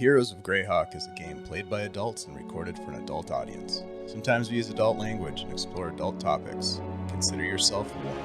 Heroes of Greyhawk is a game played by adults and recorded for an adult audience. Sometimes we use adult language and explore adult topics. Consider yourself warned.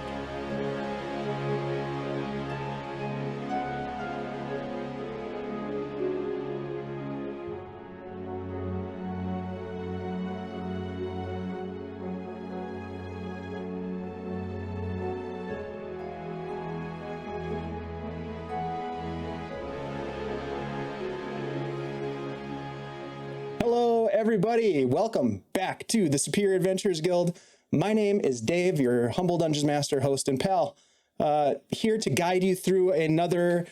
Everybody, welcome back to the Superior Adventurers Guild. My name is Dave, your humble Dungeons Master, host, and pal. Here to guide you through another,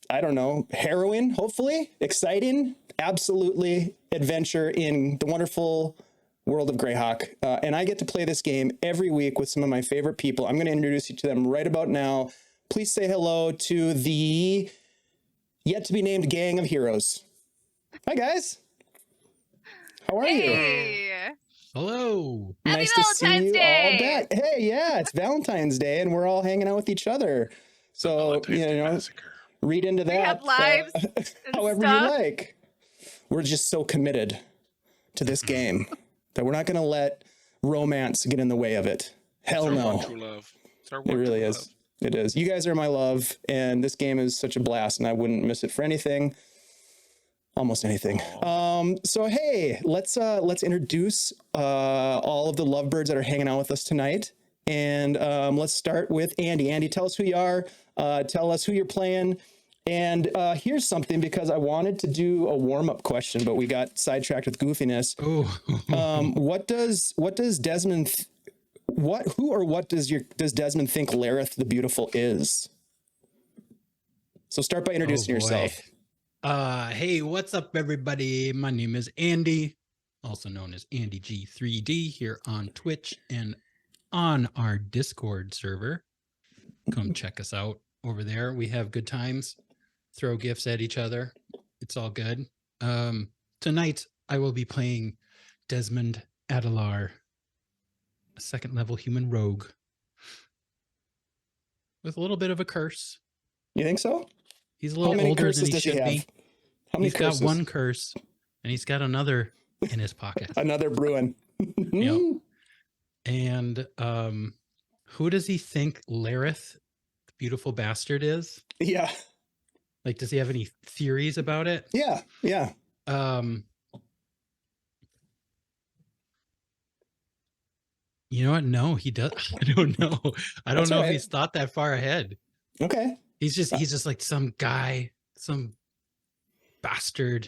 harrowing, hopefully, exciting, absolutely adventure in the wonderful world of Greyhawk. And I get to play this game every week with some of my favorite people. I'm going to introduce you to them right about now. Please say hello to the yet-to-be-named gang of heroes. Hi, guys. How are you? Hello. Nice to see you all back. Hey, yeah, it's Valentine's Day, and we're all hanging out with each other. So, read into that. We have lives however you like. We're just so committed to this game that we're not going to let romance get in the way of it. Hell no. True love. It really is. Love. It is. You guys are my love, and this game is such a blast, and I wouldn't miss it for anything. Almost anything. So hey, let's introduce all of the lovebirds that are hanging out with us tonight, and let's start with Andy. Andy, tell us who you are. Tell us who you're playing. And here's something, because I wanted to do a warm-up question, but we got sidetracked with goofiness. What does Desmond? Does Desmond think Lareth the Beautiful is? So start by introducing yourself. Hey, what's up, everybody? My name is Andy, also known as Andy G3D, here on Twitch and on our Discord server. Come check us out over there. We have good times, throw gifts at each other. It's all good. Tonight, I will be playing Desmond Adelar, a second-level human rogue with a little bit of a curse. You think so? He's a little older than he should be. How many He's curses? got one curse, and he's got another in his pocket. Another brewing. Yep. And who does he think Lareth, the beautiful bastard, is? Yeah. Like, does he have any theories about it? Yeah. You know what? No, he does. I don't know. I don't know if he's thought that far ahead. Okay. He's just like some guy, some bastard.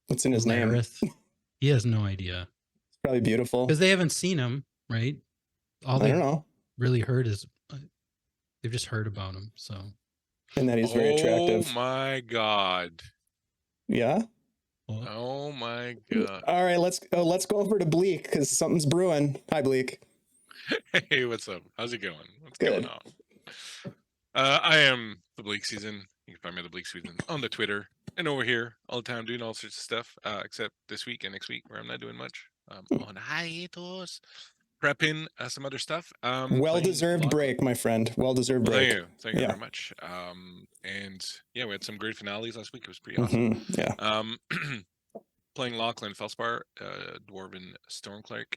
What's in his Lareth. name? He has no idea. It's probably beautiful. Because they haven't seen him, right? All I don't know. Really heard is they've just heard about him. So, and that he's very attractive. Oh my God. Yeah. Oh my God. All right, let's go over to Bleak, because something's brewing. Hi, Bleak. Hey, what's up? How's it going? What's Good. going on? I am the Bleak Season. You can find me at the Bleak Season on the Twitter and over here all the time doing all sorts of stuff, except this week and next week where I'm not doing much. On hiatus, prepping some other stuff. Well-deserved break, my friend. Well-deserved break. Thank you very much. And yeah, we had some great finales last week. It was pretty awesome. Yeah. Playing Lachlan Felspar, Dwarven Stormclerk.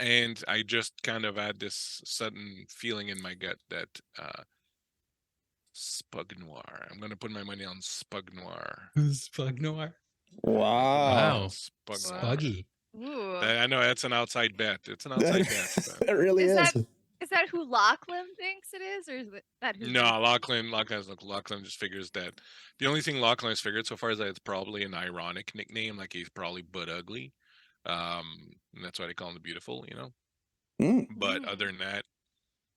And I just kind of had this sudden feeling in my gut that Spug Noir. I'm going to put my money on Spug Noir. Spug Noir. Wow. Spuggy. I know that's an outside bet. It's an outside bet. It really is. Is that who Lachlan thinks it is, or is that who? No, Lachlan just figures that the only thing Lachlan has figured so far is that it's probably an ironic nickname, like he's probably butt ugly. And that's why they call him the Beautiful, you know. But other than that,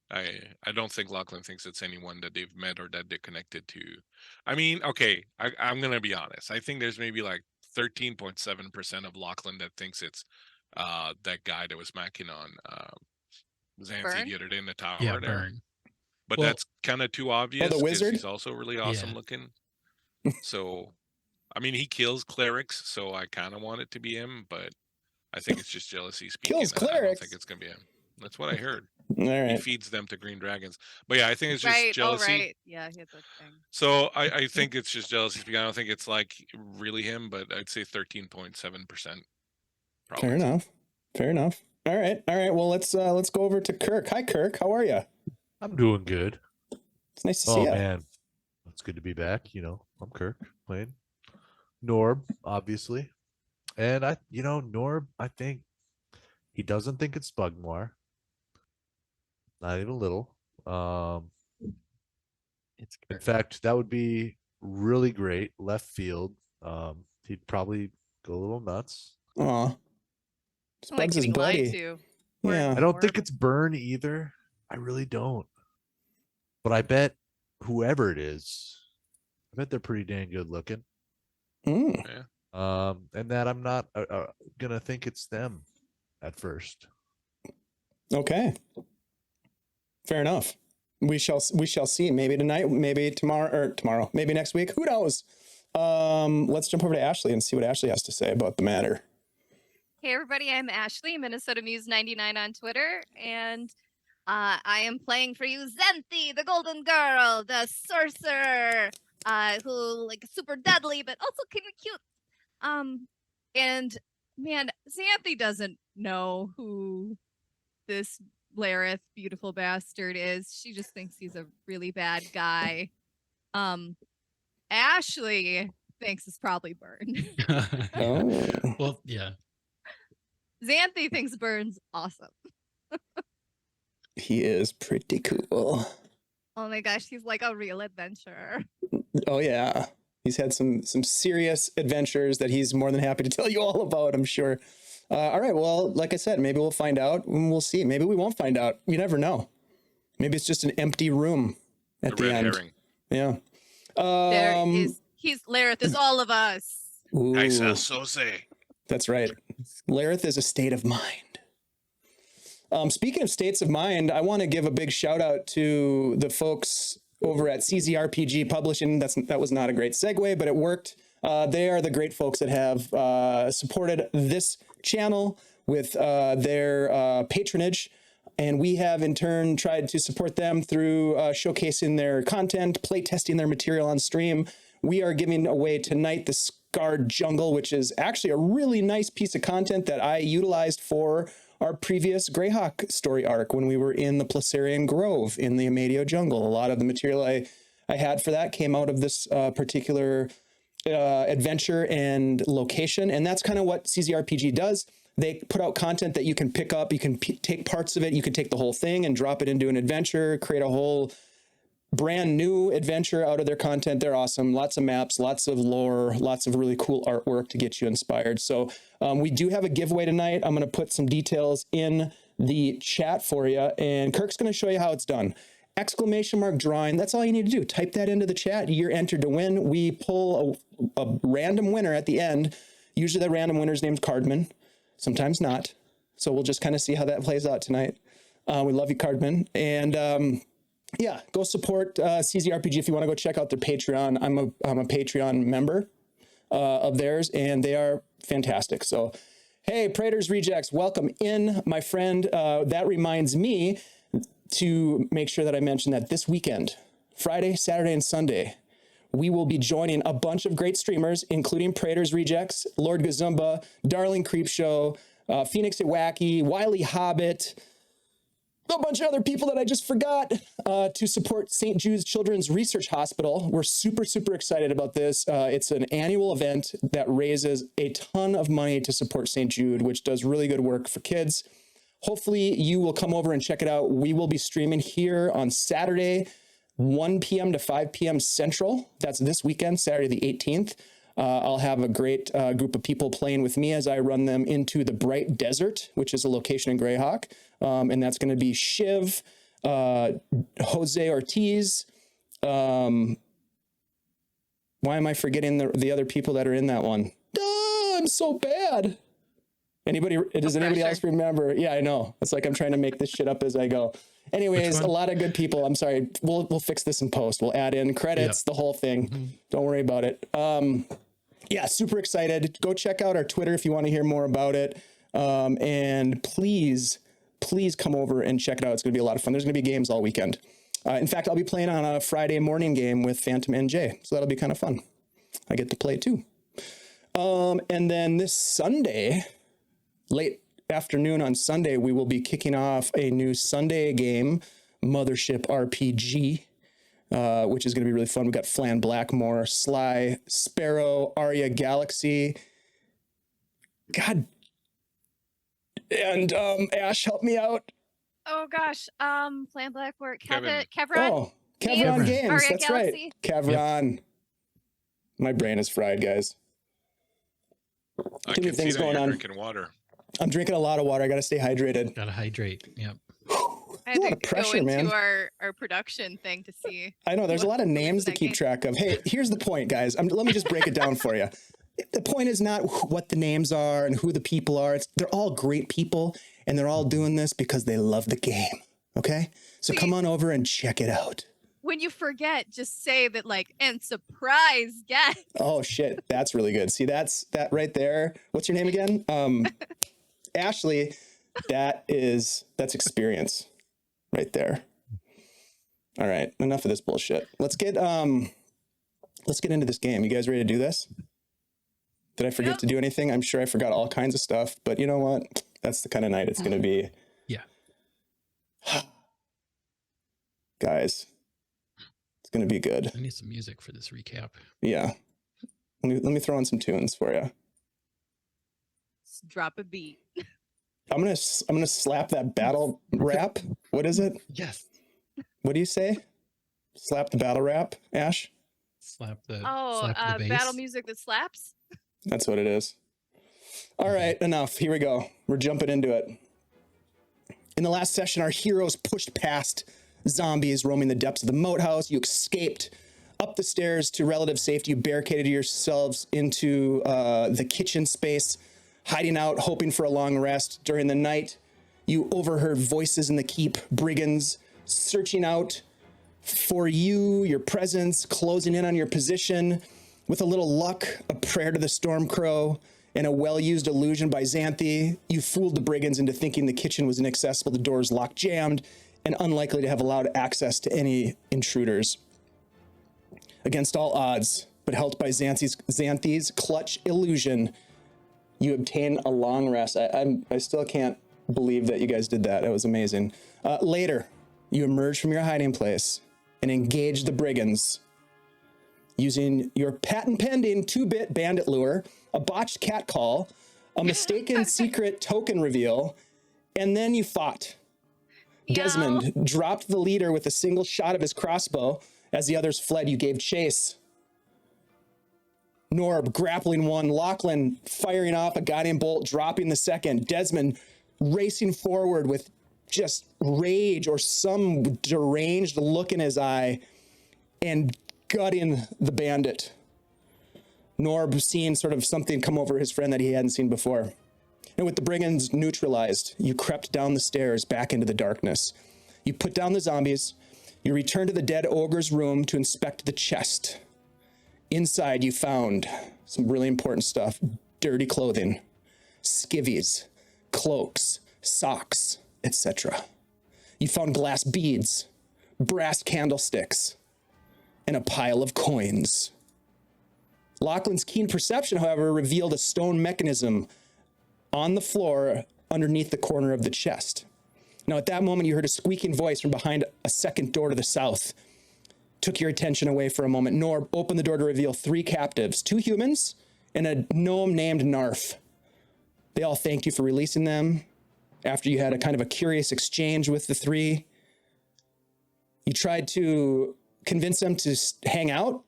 I don't think Lachlan thinks it's anyone that they've met or that they're connected to. I mean, okay, I'm gonna be honest. I think there's maybe like 13.7% of Lachlan that thinks it's that guy that was macking on Xanthi the other day in the tower. Yeah, there. Burn. But that's kind of too obvious. The wizard? He's also really awesome looking. So, I mean, he kills clerics, so I kind of want it to be him, but I think it's just jealousy speaking. Kills clerics? I don't think it's going to be him. That's what I heard. All He right. feeds them to green dragons. But yeah, I think it's just Right. Oh, jealousy. right. Yeah, he had that thing. So I think it's just jealousy. I don't think it's like really him, but I'd say 13.7%. Fair enough. Fair enough. All right. All right. Well, let's go over to Kirk. Hi, Kirk. How are you? I'm doing good. It's nice to see Oh you. man, it's good to be back. I'm Kirk playing Norb, obviously, and Norb. I think he doesn't think it's Spugmore. Not even a little. It's In Kirk. fact, that would be really great left field. He'd probably go a little nuts. Aw. I'm like Spugs is getting lied buddy. to. Yeah. I don't think Norb. it's Burn either. I really don't. But I bet whoever it is, I bet they're pretty dang good looking. Mm. And that I'm not gonna think it's them at first. Okay. Fair enough. We shall see. Maybe tonight, maybe tomorrow, maybe next week. Who knows? Let's jump over to Ashley and see what Ashley has to say about the matter. Hey everybody, I'm Ashley, Minnesota Muse 99 on Twitter, and I am playing for you Zenthi, the golden girl, the sorcerer, who like super deadly but also kind of cute. And man, Xanthi doesn't know who this Lareth beautiful bastard is. She just thinks he's a really bad guy. Ashley thinks it's probably Burn. Oh. Well, yeah. Xanthi thinks Burn's awesome. He is pretty cool. Oh my gosh, he's like a real adventurer. Oh yeah. He's had some serious adventures that he's more than happy to tell you all about, I'm sure. All right, well, like I said, maybe we'll find out and we'll see. Maybe we won't find out. You never know. Maybe it's just an empty room at the red end. herring. Yeah. Lareth is all of us. Ooh, I shall so say. that's right. Lareth is a state of mind. Speaking of states of mind, I want to give a big shout out to the folks over at CZRPG Publishing. That was not a great segue, but it worked. They are the great folks that have supported this channel with their patronage. And we have in turn tried to support them through showcasing their content, play testing their material on stream. We are giving away tonight the Scarred Jungle, which is actually a really nice piece of content that I utilized for our previous Greyhawk story arc when we were in the Placerian Grove in the Amadio Jungle. A lot of the material I had for that came out of this particular adventure and location. And that's kind of what CZRPG does. They put out content that you can pick up. You can take parts of it. You can take the whole thing and drop it into an adventure, create a whole brand new adventure out of their content. They're awesome. Lots of maps, lots of lore, lots of really cool artwork to get you inspired. So we do have a giveaway tonight. I'm going to put some details in the chat for you. And Kirk's going to show you how it's done. Exclamation mark drawing. That's all you need to do. Type that into the chat. You're entered to win. We pull a random winner at the end. Usually the random winner's named Cardman. Sometimes not. So we'll just kind of see how that plays out tonight. We love you, Cardman. And yeah, go support CZRPG if you want to go check out their Patreon. I'm a Patreon member of theirs, and they are fantastic. So, hey, Praetor's Rejects, welcome in, my friend. That reminds me to make sure that I mention that this weekend, Friday, Saturday, and Sunday, we will be joining a bunch of great streamers, including Praetor's Rejects, Lord Gazumba, Darling Creepshow, Phoenix at Wacky, Wily Hobbit, a bunch of other people that I just forgot, to support St. Jude's Children's Research Hospital. We're super, super excited about this. It's an annual event that raises a ton of money to support St. Jude, which does really good work for kids. Hopefully you will come over and check it out. We will be streaming here on Saturday, 1 p.m. to 5 p.m. Central. That's this weekend, Saturday the 18th. I'll have a great group of people playing with me as I run them into the Bright Desert, which is a location in Greyhawk. And that's going to be Shiv, Jose Ortiz. Why am I forgetting the other people that are in that one? I'm so bad. Does anybody else remember? Yeah, I know. It's like I'm trying to make this shit up as I go. Anyways, a lot of good people. I'm sorry. We'll fix this in post. We'll add in credits, the whole thing. Mm-hmm. Don't worry about it. Yeah, super excited. Go check out our Twitter if you want to hear more about it. And please please come over and check it out. It's going to be a lot of fun. There's going to be games all weekend. In fact, I'll be playing on a Friday morning game with Phantom NJ, so that'll be kind of fun. I get to play too. And then this Sunday, late afternoon on Sunday, we will be kicking off a new Sunday game, Mothership RPG, which is going to be really fun. We've got Flan Blackmore, Sly, Sparrow, Arya Galaxy. God. And Ash, help me out. Oh gosh, Flan Blackmore, Kevin. Kevron. Oh, Kevron Games. Aria That's Galaxy. right. Kevron. My brain is fried, guys. I Too many can see things that going you're on. drinking water. I'm drinking a lot of water. I got to stay hydrated. Gotta hydrate. Yep. I A lot had of to pressure, go into man. our production thing to see. I know there's a lot of names to that keep game. track of. Hey, here's the point, guys. Let me just break it down for you. The point is not what the names are and who the people are. They're all great people, and they're all doing this because they love the game. Okay? So See- come on over and check it out. When you forget, just say that and surprise guest. Oh shit, that's really good. See, that right there. What's your name again? Ashley. That's experience right there. All right, enough of this bullshit. Let's get into this game. You guys ready to do this? Did I forget Yep. to do anything? I'm sure I forgot all kinds of stuff, but you know what? That's the kind of night it's going to be. Yeah. Guys, it's going to be good. I need some music for this recap. Yeah. Let me throw in some tunes for you. Just drop a beat. I'm gonna slap that battle rap. What is it? Yes. What do you say? Slap the battle rap, Ash? Slap the bass. Battle music that slaps. That's what it is. All right, enough. Here we go. We're jumping into it. In the last session, our heroes pushed past zombies roaming the depths of the Moathouse. You escaped up the stairs to relative safety. You barricaded yourselves into the kitchen space, hiding out, hoping for a long rest. During the night, you overheard voices in the keep, brigands searching out for you, your presence, closing in on your position. With a little luck, a prayer to the Stormcrow, and a well-used illusion by Xanthi, you fooled the brigands into thinking the kitchen was inaccessible, the doors locked jammed, and unlikely to have allowed access to any intruders. Against all odds, but helped by Xanthi's clutch illusion, you obtain a long rest. I still can't believe that you guys did that. It was amazing. Later, you emerge from your hiding place and engage the brigands using your patent-pending 2-bit bandit lure, a botched cat call, a mistaken secret token reveal, and then you fought. Desmond dropped the leader with a single shot of his crossbow. As the others fled, you gave chase. Norb grappling one, Lachlan firing off a guiding bolt, dropping the second. Desmond racing forward with just rage or some deranged look in his eye and gutting the bandit. Norb seeing sort of something come over his friend that he hadn't seen before. And with the brigands neutralized, you crept down the stairs back into the darkness. You put down the zombies. You returned to the dead ogre's room to inspect the chest. Inside, you found some really important stuff. Dirty clothing, skivvies, cloaks, socks, etc. You found glass beads, brass candlesticks, and a pile of coins. Lachlan's keen perception, however, revealed a stone mechanism on the floor underneath the corner of the chest. Now, at that moment, you heard a squeaking voice from behind a second door to the south. Took your attention away for a moment. Norb opened the door to reveal 3 captives, 2 humans and a gnome named Narf. They all thanked you for releasing them after you had a kind of a curious exchange with the 3. You tried to convince them to hang out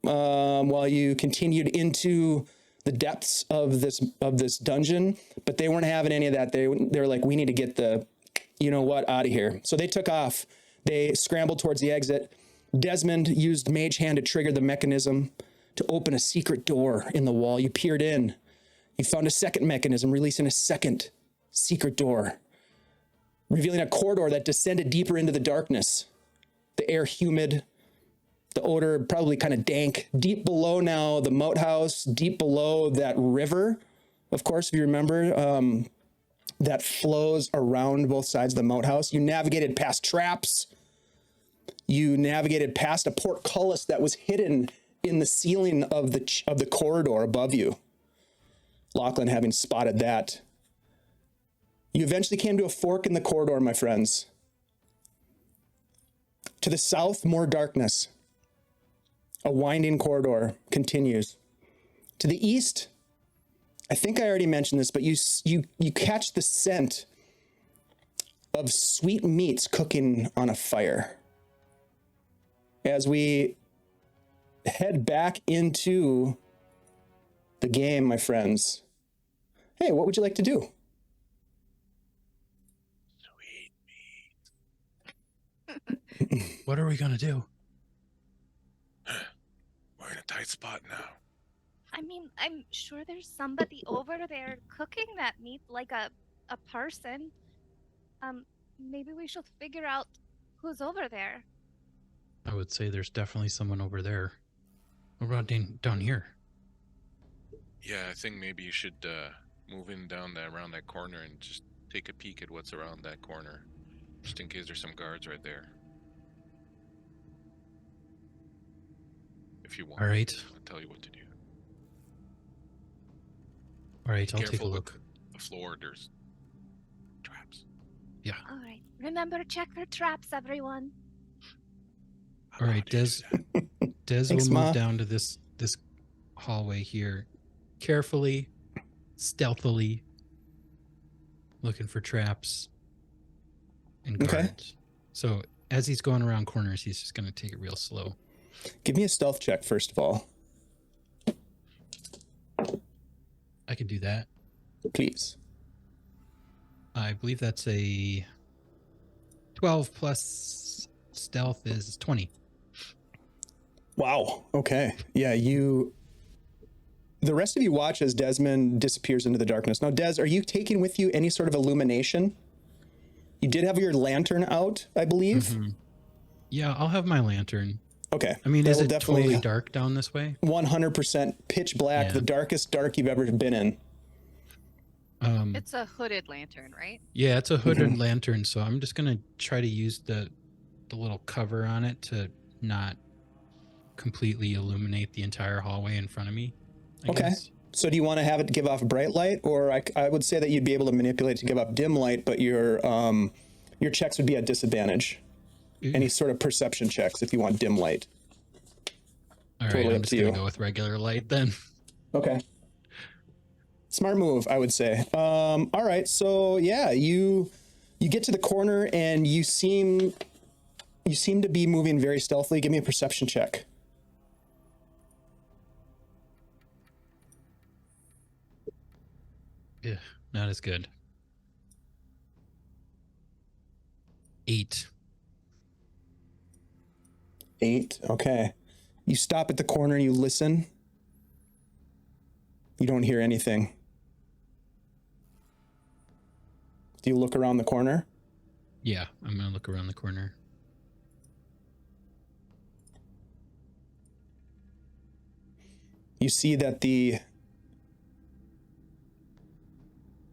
while you continued into the depths of this dungeon, but they weren't having any of that. They were like, we need to get the, you know what, out of here. So they took off. They scrambled towards the exit. Desmond used Mage Hand to trigger the mechanism to open a secret door in the wall. You peered in. You found a second mechanism, releasing a second secret door, revealing a corridor that descended deeper into the darkness. The air humid, the odor probably kind of dank. Deep below now, the Moathouse, deep below that river, of course, if you remember, that flows around both sides of the Moathouse. You navigated past traps. You navigated past a portcullis that was hidden in the ceiling of the corridor above you. Lachlan having spotted that. You eventually came to a fork in the corridor, my friends. To the south, more darkness. A winding corridor continues. To the east, I think I already mentioned this, but you catch the scent of sweet meats cooking on a fire. As we head back into the game, my friends. Hey, what would you like to do? Sweet meat. What are we gonna do? We're in a tight spot now. I mean, I'm sure there's somebody over there cooking that meat like a person. Maybe we should figure out who's over there. I would say there's definitely someone over there. What about down here? Yeah, I think maybe you should move in around that corner and just take a peek at what's around that corner, just in case there's some guards right there. If you want, All right. I'll tell you what to do. All right, Be I'll take a careful with look. the floor. There's traps. All right. Remember, check for traps, everyone. All right, Des. Des Thanks, will move Ma. down to this hallway here, carefully, stealthily, looking for traps and Okay. guards. So as he's going around corners, he's just going to take it real slow. Give me a stealth check, first of all, I can do that. please. I believe that's a 12 plus stealth is 20. Wow. Okay. Yeah, the rest of you watch as Desmond disappears into the darkness. Now, Des, are you taking with you any sort of illumination? You did have your lantern out, I believe. Mhm. Yeah, I'll have my lantern. Okay. I mean, That is will it definitely totally dark down this way? 100% pitch black, Yeah. the darkest dark you've ever been in. It's a hooded lantern, right? Yeah, it's a hooded Mhm. lantern, so I'm just gonna try to use the little cover on it to not completely illuminate the entire hallway in front of me. I Okay. guess. So do you want to have it give off bright light, or I would say that you'd be able to manipulate it to give off dim light, but your checks would be at disadvantage. Any sort of perception checks if you want dim light. All right, totally I'm up just to gonna you. go with regular light then. Okay. Smart move, I would say. All right, so yeah, you get to the corner and you seem to be moving very stealthily. Give me a perception check. Yeah, not as good. 8. 8. Okay. You stop at the corner and you listen. You don't hear anything. Do you look around the corner? Yeah, I'm gonna look around the corner. You see that the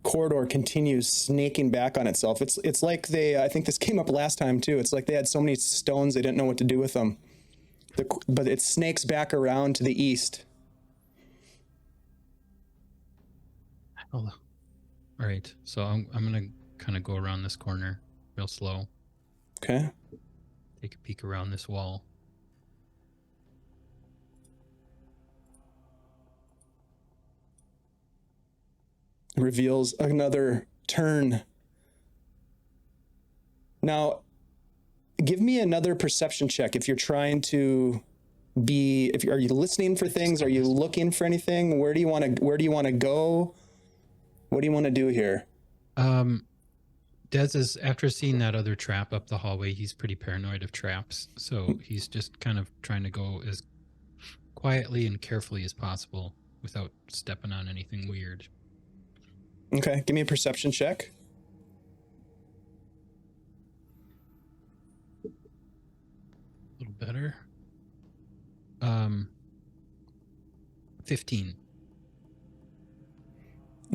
corridor continues snaking back on itself. It's like I think this came up last time too. It's like they had so many stones they didn't know what to do with them. But it snakes back around to the east. Hold on. All right, so I'm gonna kind of go around this corner real slow. Okay. Take a peek around this wall. It reveals another turn. Now, give me another perception check if you're trying to are you listening for things? Are you looking for anything? Where do you want to go? What do you want to do here? Des is, after seeing that other trap up the hallway, he's pretty paranoid of traps. So he's just kind of trying to go as quietly and carefully as possible without stepping on anything weird. Okay, give me a perception check. A little better. 15.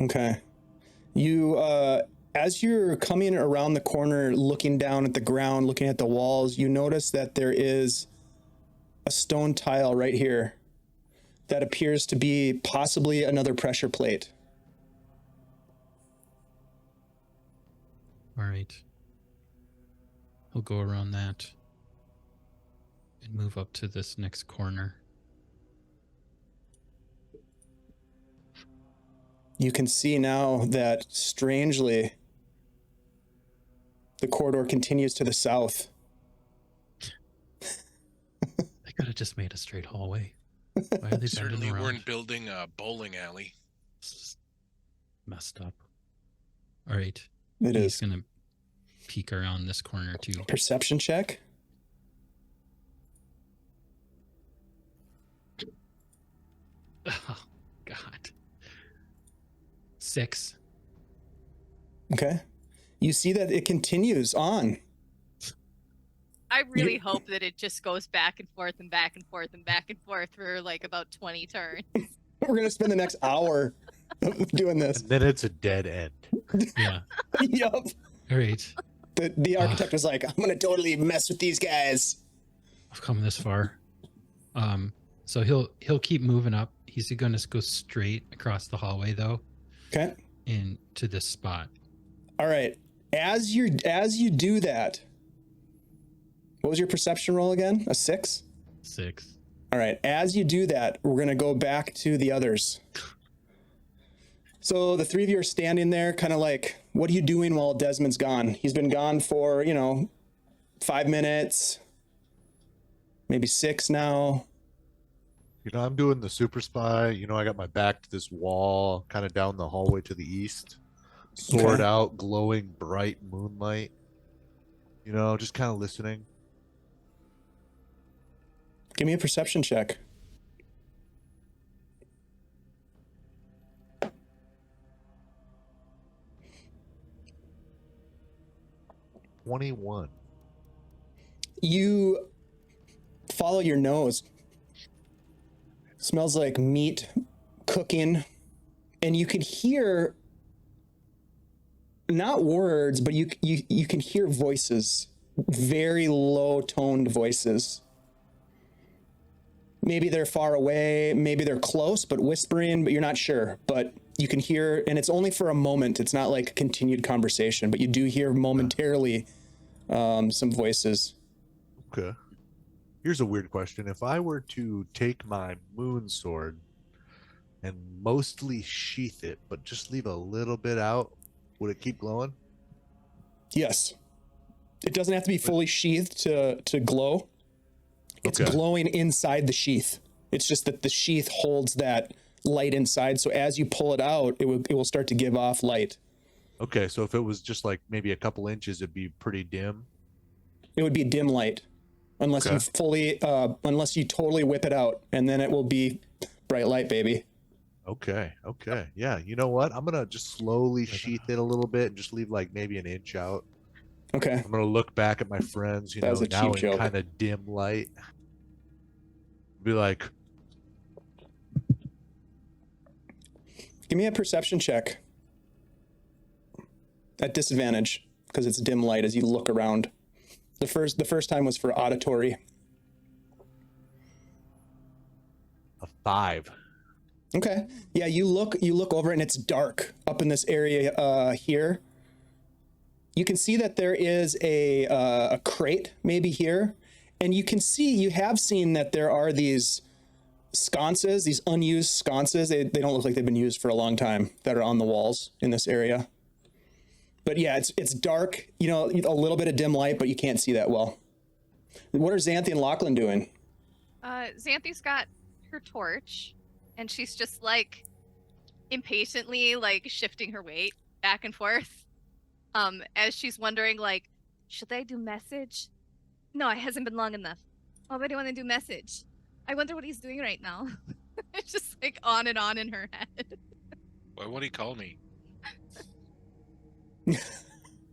Okay. You As you're coming around the corner, looking down at the ground, looking at the walls, you notice that there is a stone tile right here that appears to be possibly another pressure plate. All right. He'll go around that and move up to this next corner. You can see now that, strangely, the corridor continues to the south. They could have just made a straight hallway. Why are they Certainly bending around? weren't building a bowling alley. This is messed up. All right. It He's is. gonna peek around this corner too. Perception check. Oh God. 6. Okay. You see that it continues on. I really hope that it just goes back and forth and back and forth and back and forth for like about 20 turns. We're going to spend the next hour doing this. And then it's a dead end. Yeah. Yup. All right. The architect was like, I'm going to totally mess with these guys. I've come this far. So he'll keep moving up. He's going to go straight across the hallway though, Okay. into this spot. All right. As you do that, what was your perception roll again? A 6? 6. All right. As you do that, we're going to go back to the others. So the three of you are standing there kind of like, what are you doing while Desmond's gone? He's been gone for, 5 minutes, maybe 6 now. I'm doing the super spy. I got my back to this wall, kind of down the hallway to the east. Sword Okay. out, glowing bright moonlight. Just kind of listening. Give me a perception check. $21. You follow your nose. Smells like meat cooking, and you can hear not words, but you can hear voices, very low toned voices. Maybe they're far away, maybe they're close, but whispering, but you're not sure. But you can hear, and it's only for a moment. It's not like continued conversation, but you do hear momentarily some voices. Okay. Here's a weird question. If I were to take my moon sword and mostly sheath it, but just leave a little bit out, would it keep glowing? Yes. It doesn't have to be fully sheathed to glow. It's Okay. glowing inside the sheath. It's just that the sheath holds that light inside. So as you pull it out, it will start to give off light. Okay, so if it was just like maybe a couple inches, it'd be pretty dim. It would be dim light unless Okay. unless you totally whip it out, and then it will be bright light, baby. Okay. Yeah, you know what? I'm going to just slowly sheath it a little bit and just leave like maybe an inch out. Okay. I'm going to look back at my friends, That was a now cheap in joke. kind of dim light. Be like, Give me a perception check. At disadvantage, because it's dim light as you look around. The first time was for auditory. a 5. Okay. Yeah, you look over and it's dark up in this area here. You can see that there is a crate maybe here, and you have seen that there are these sconces, these unused sconces. They don't look like they've been used for a long time that are on the walls in this area. But yeah, it's dark, a little bit of dim light, but you can't see that well. What are Xanthi and Lachlan doing? Xanthi's got her torch, and she's just like impatiently like shifting her weight back and forth. As she's wondering, like, should I do message? No, it hasn't been long enough. Oh, but I want to do message. I wonder what he's doing right now. It's just like on and on in her head. Why would he call me?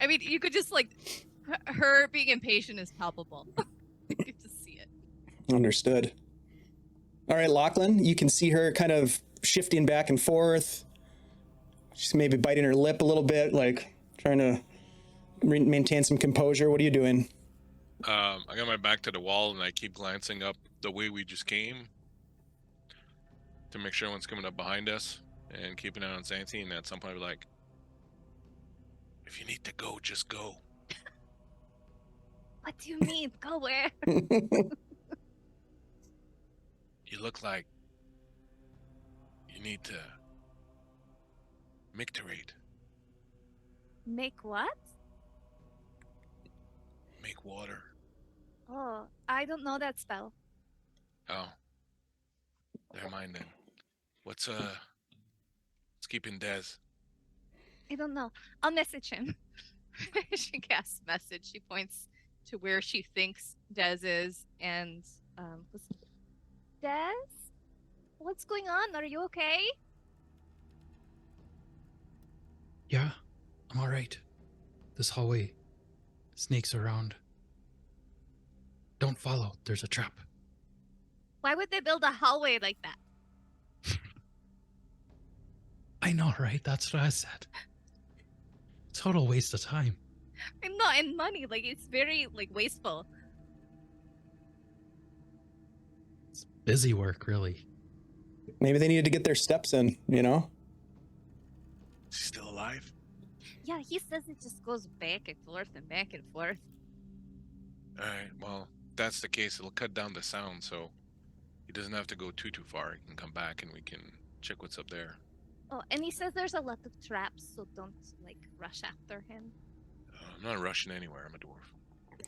I mean, you could just like her being impatient is palpable. You could just see it. Understood. All right, Lachlan, you can see her kind of shifting back and forth. She's maybe biting her lip a little bit, like, Trying to maintain some composure. What are you doing? I got my back to the wall and I keep glancing up the way we just came to make sure one's coming up behind us and keeping an eye on Xanthi. And at some point, I'll be like, if you need to go, just go. What do you mean? Go where? You look like you need to micturate. Make what? Make water. Oh, I don't know that spell. Oh. Never mind then. What's keeping Dez? I don't know. I'll message him. She casts message. She points to where she thinks Dez is, and Dez? What's going on? Are you okay? Yeah, I'm all right. This hallway, snakes around. Don't follow. There's a trap. Why would they build a hallway like that? I know, right? That's what I said. Total waste of time. I'm not in money. Like, it's very, wasteful. It's busy work, really. Maybe they needed to get their steps in, you know? Is he still alive? Yeah, he says it just goes back and forth and back and forth. Alright, well, if that's the case, it'll cut down the sound, so he doesn't have to go too far. He can come back and we can check what's up there. Oh, and he says there's a lot of traps, so don't, rush after him. I'm not rushing anywhere. I'm a dwarf.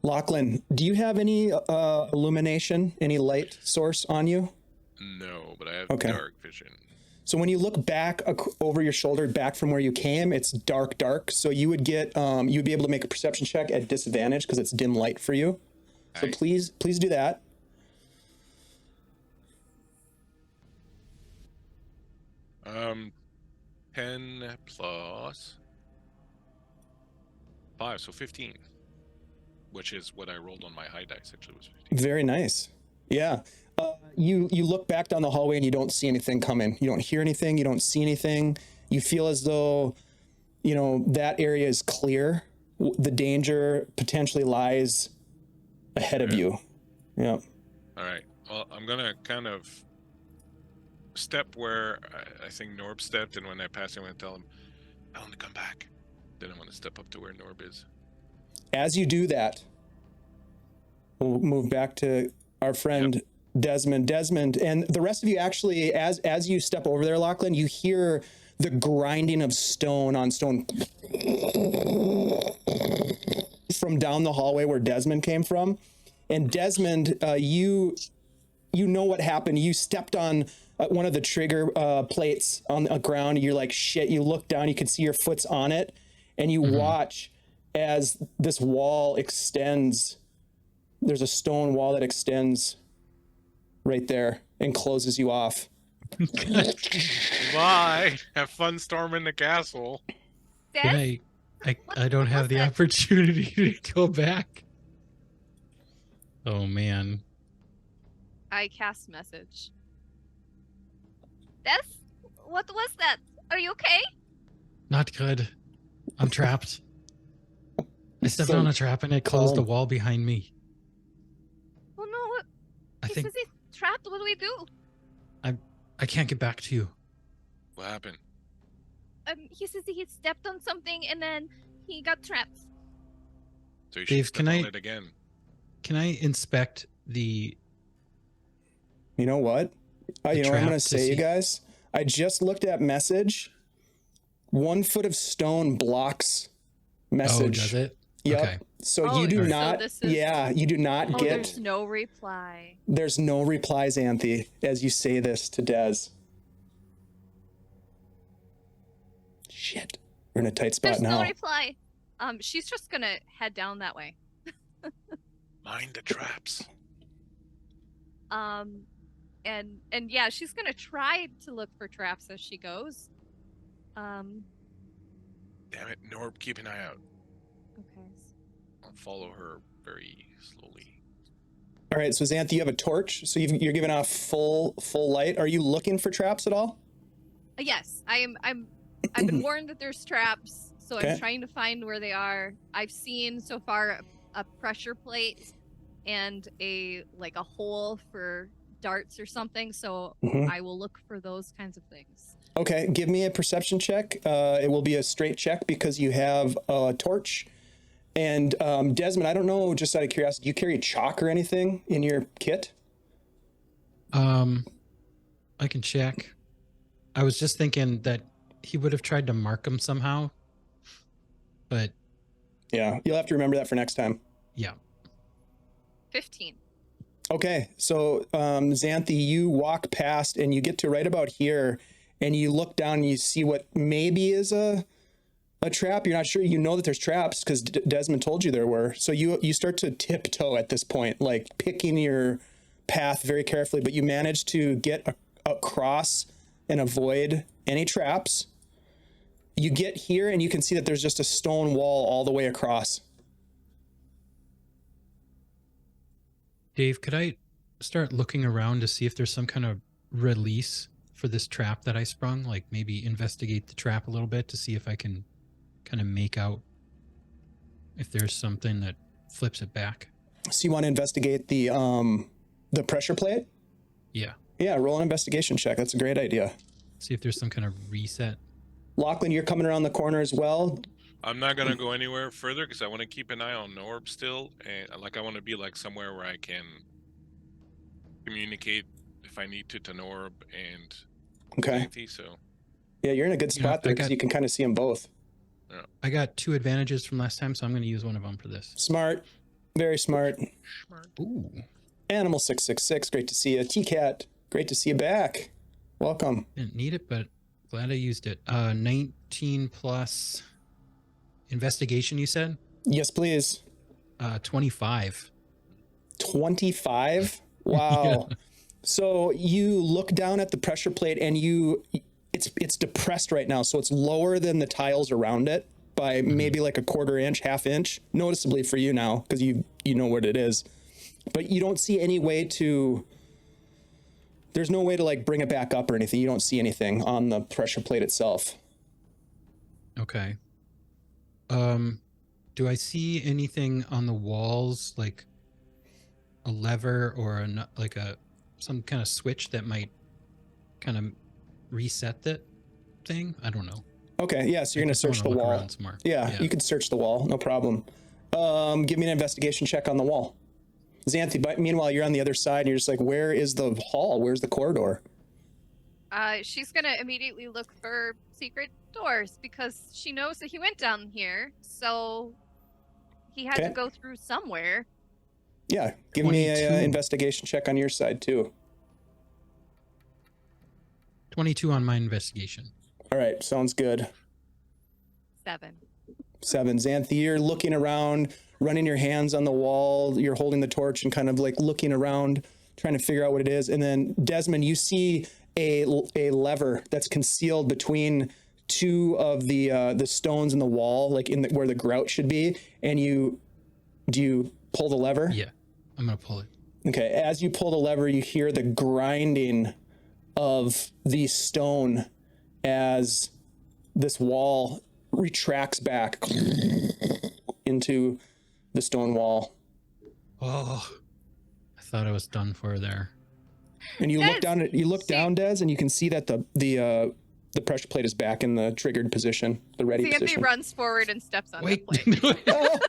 Lachlan, do you have any illumination, any light source on you? No, but I have Okay. dark vision. So when you look back over your shoulder, back from where you came, it's dark. So you would get, you'd be able to make a perception check at disadvantage because it's dim light for you. So Aye. please do that. Um, 10 plus 5, so 15. Which is what I rolled on my high dice, actually, was 15. Very nice. Yeah. You look back down the hallway and you don't see anything coming. You don't hear anything. You don't see anything. You feel as though, that area is clear. The danger potentially lies ahead of you. Yeah. Alright, well, I'm gonna kind of step where I think Norb stepped, and when I pass him, I'm gonna tell him, I want to come back. Then I'm gonna step up to where Norb is. As you do that, we'll move back to our friend Desmond. Desmond, and the rest of you actually, as you step over there, Lachlan, you hear the grinding of stone on stone from down the hallway where Desmond came from. And Desmond, you know what happened. You stepped on one of the trigger plates on the ground. You're like, shit. You look down, you can see your foot's on it, and you watch as this wall extends. There's a stone wall that extends right there and closes you off. Bye! Have fun storming the castle. Dez? I don't have was the that? opportunity to go back. Oh man. I cast message. Dez? What was that? Are you okay? Not good. I'm trapped. I stepped So on a trap and it closed the calm. wall behind me. Oh no, I he think says he's trapped. What do we do? I can't get back to you. What happened? He says he stepped on something and then he got trapped. So you Dave, should can step I- on it again. Can I inspect the You know what? You know what I'm trap going to to say, you see- guys? I just looked at message. 1 foot of stone blocks message. Oh, does it? Yep. Okay. So Oh, you do so not, this is- you do not Oh, get, there's no reply. there's no reply, Xanthi, as you say this to Dez. Shit. We're in a tight spot There's now. no reply. She's just gonna head down that way. Mind the traps. And yeah, she's gonna try to look for traps as she goes. Damn it, Norb, keep an eye out. Okay. I'll follow her very slowly. All right, so Xanthi, you have a torch, so you're giving off full light. Are you looking for traps at all? Yes, I've been warned that there's traps, So Okay. I'm trying to find where they are. I've seen so far a pressure plate and a hole for darts or something. So Mhm. I will look for those kinds of things. Okay, give me a perception check. It will be a straight check because you have a torch. And Desmond, I don't know, just out of curiosity, do you carry chalk or anything in your kit? I can check. I was just thinking that he would have tried to mark them somehow, but Yeah, you'll have to remember that for next time. yeah. 15. Okay, so Xanthi, you walk past and you get to right about here, and you look down and you see what maybe is a trap. You're not sure. You know that there's traps because Desmond told you there were. So you start to tiptoe at this point, like picking your path very carefully, but you manage to get across and avoid any traps. You get here and you can see that there's just a stone wall all the way across. Dave, could I start looking around to see if there's some kind of release for this trap that I sprung? Like maybe investigate the trap a little bit to see if I can kind of make out if there's something that flips it back. So you want to investigate the pressure plate? Yeah. Yeah, roll an investigation check. That's a great idea. See if there's some kind of reset. Lachlan, you're coming around the corner as well. I'm not gonna go anywhere further because I want to keep an eye on Norb still, and I want to be like somewhere where I can communicate if I need to Norb and Okay. Xanthi, so Yeah, you're in a good You know, spot there I because got- you can kind of see them both. I got 2 advantages from last time, so I'm going to use one of them for this. Smart. Very smart. Ooh. Animal 666, great to see you. T-Cat, great to see you back. Welcome. Didn't need it, but glad I used it. 19 plus investigation, you said? Yes, please. 25. 25? Wow. Yeah. So you look down at the pressure plate and it's depressed right now, so it's lower than the tiles around it by maybe like a quarter inch, half inch, noticeably for you now because you know what it is. But you don't see any way to, there's no way to like bring it back up or anything. You don't see anything on the pressure plate itself. Okay. Do I see anything on the walls, like a lever or some kind of switch that might kind of reset that thing? I don't know. Okay, yeah, so you're I gonna just wanna search the look wall. around some more. Yeah, you can search the wall, no problem. Give me an investigation check on the wall. Xanthi, but meanwhile, you're on the other side and you're just like, where is the hall? Where's the corridor? She's gonna immediately look for secret doors because she knows that he went down here, so he had to Okay. go through somewhere. Yeah, give me a 22. investigation check on your side too. 22 on my investigation. All right, sounds good. 7. 7. Xanthi, you're looking around, running your hands on the wall. You're holding the torch and kind of like looking around, trying to figure out what it is. And then Desmond, you see a lever that's concealed between 2 of the stones in the wall, like where the grout should be. And do you pull the lever? Yeah, I'm going to pull it. Okay, as you pull the lever, you hear the grinding of the stone as this wall retracts back into the stone wall. Oh, I thought I was done for there. And you look Des, down. You look see- down, Des, and you can see that the pressure plate is back in the triggered position, the ready Xanthi position. runs forward and steps on Wait, the plate. Oh!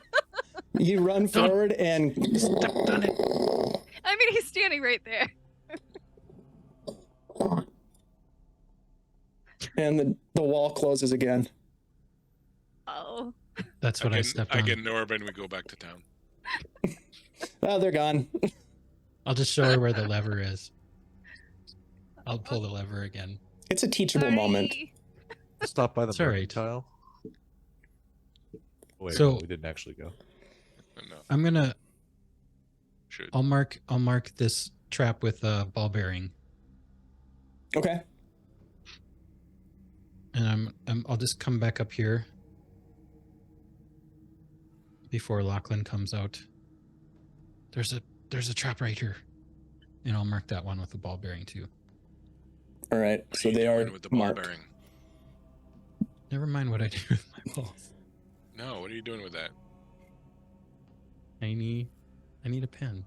You run forward and stepped on it. I mean, he's standing right there. the wall closes again. Oh. That's what I stepped I on. get Norb and we go back to town. Oh, they're gone. I'll just show her where the lever is. I'll pull the lever again. It's a teachable moment. Sorry. Stop by the It's all right. mercantile. Wait, So- no, we didn't actually go. No, I'm gonna. should. I'll mark this trap with a ball bearing, Okay. and I'll just come back up here before Lachlan comes out. There's a trap right here, and I'll mark that one with the ball bearing too. All right. So What they you are doing with the ball marked. bearing. Never mind what I do with my balls. No, what are you doing with that? I need a pen.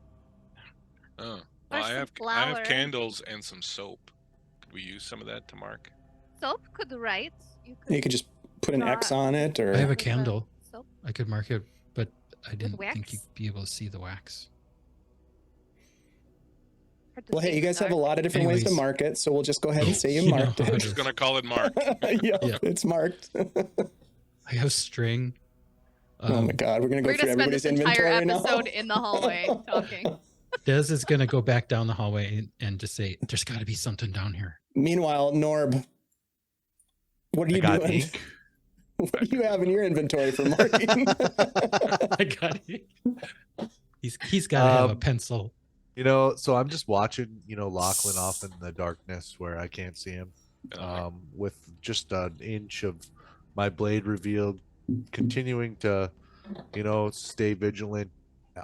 Oh, Or well, some I flour. have candles and some soap. Could we use some of that to mark? Soap could write. You You could just put an draw X on it, or I have a with the candle. Soap. I could mark it, but I didn't wax? think you'd be able to see the wax. Hard to well, see hey, in you the guys have a dark. lot of different ways to Anyways. mark it, so we'll just go ahead and So, say you you know marked how We're it. just gonna call it marked. Yep, Yeah. it's marked. I have string. Oh my god, we're gonna go We're through gonna spend everybody's this entire inventory now. episode in the hallway talking. Des is gonna go back down the hallway and just say, "There's got to be something down here." Meanwhile, Norb, what are I you got doing? ink. What do you have in your inventory for marking? I got it. He's got to have a Um, pencil. You know, so I'm just watching, Lachlan off in the darkness where I can't see him. And I'm like, With just an inch of my blade revealed, continuing to, stay vigilant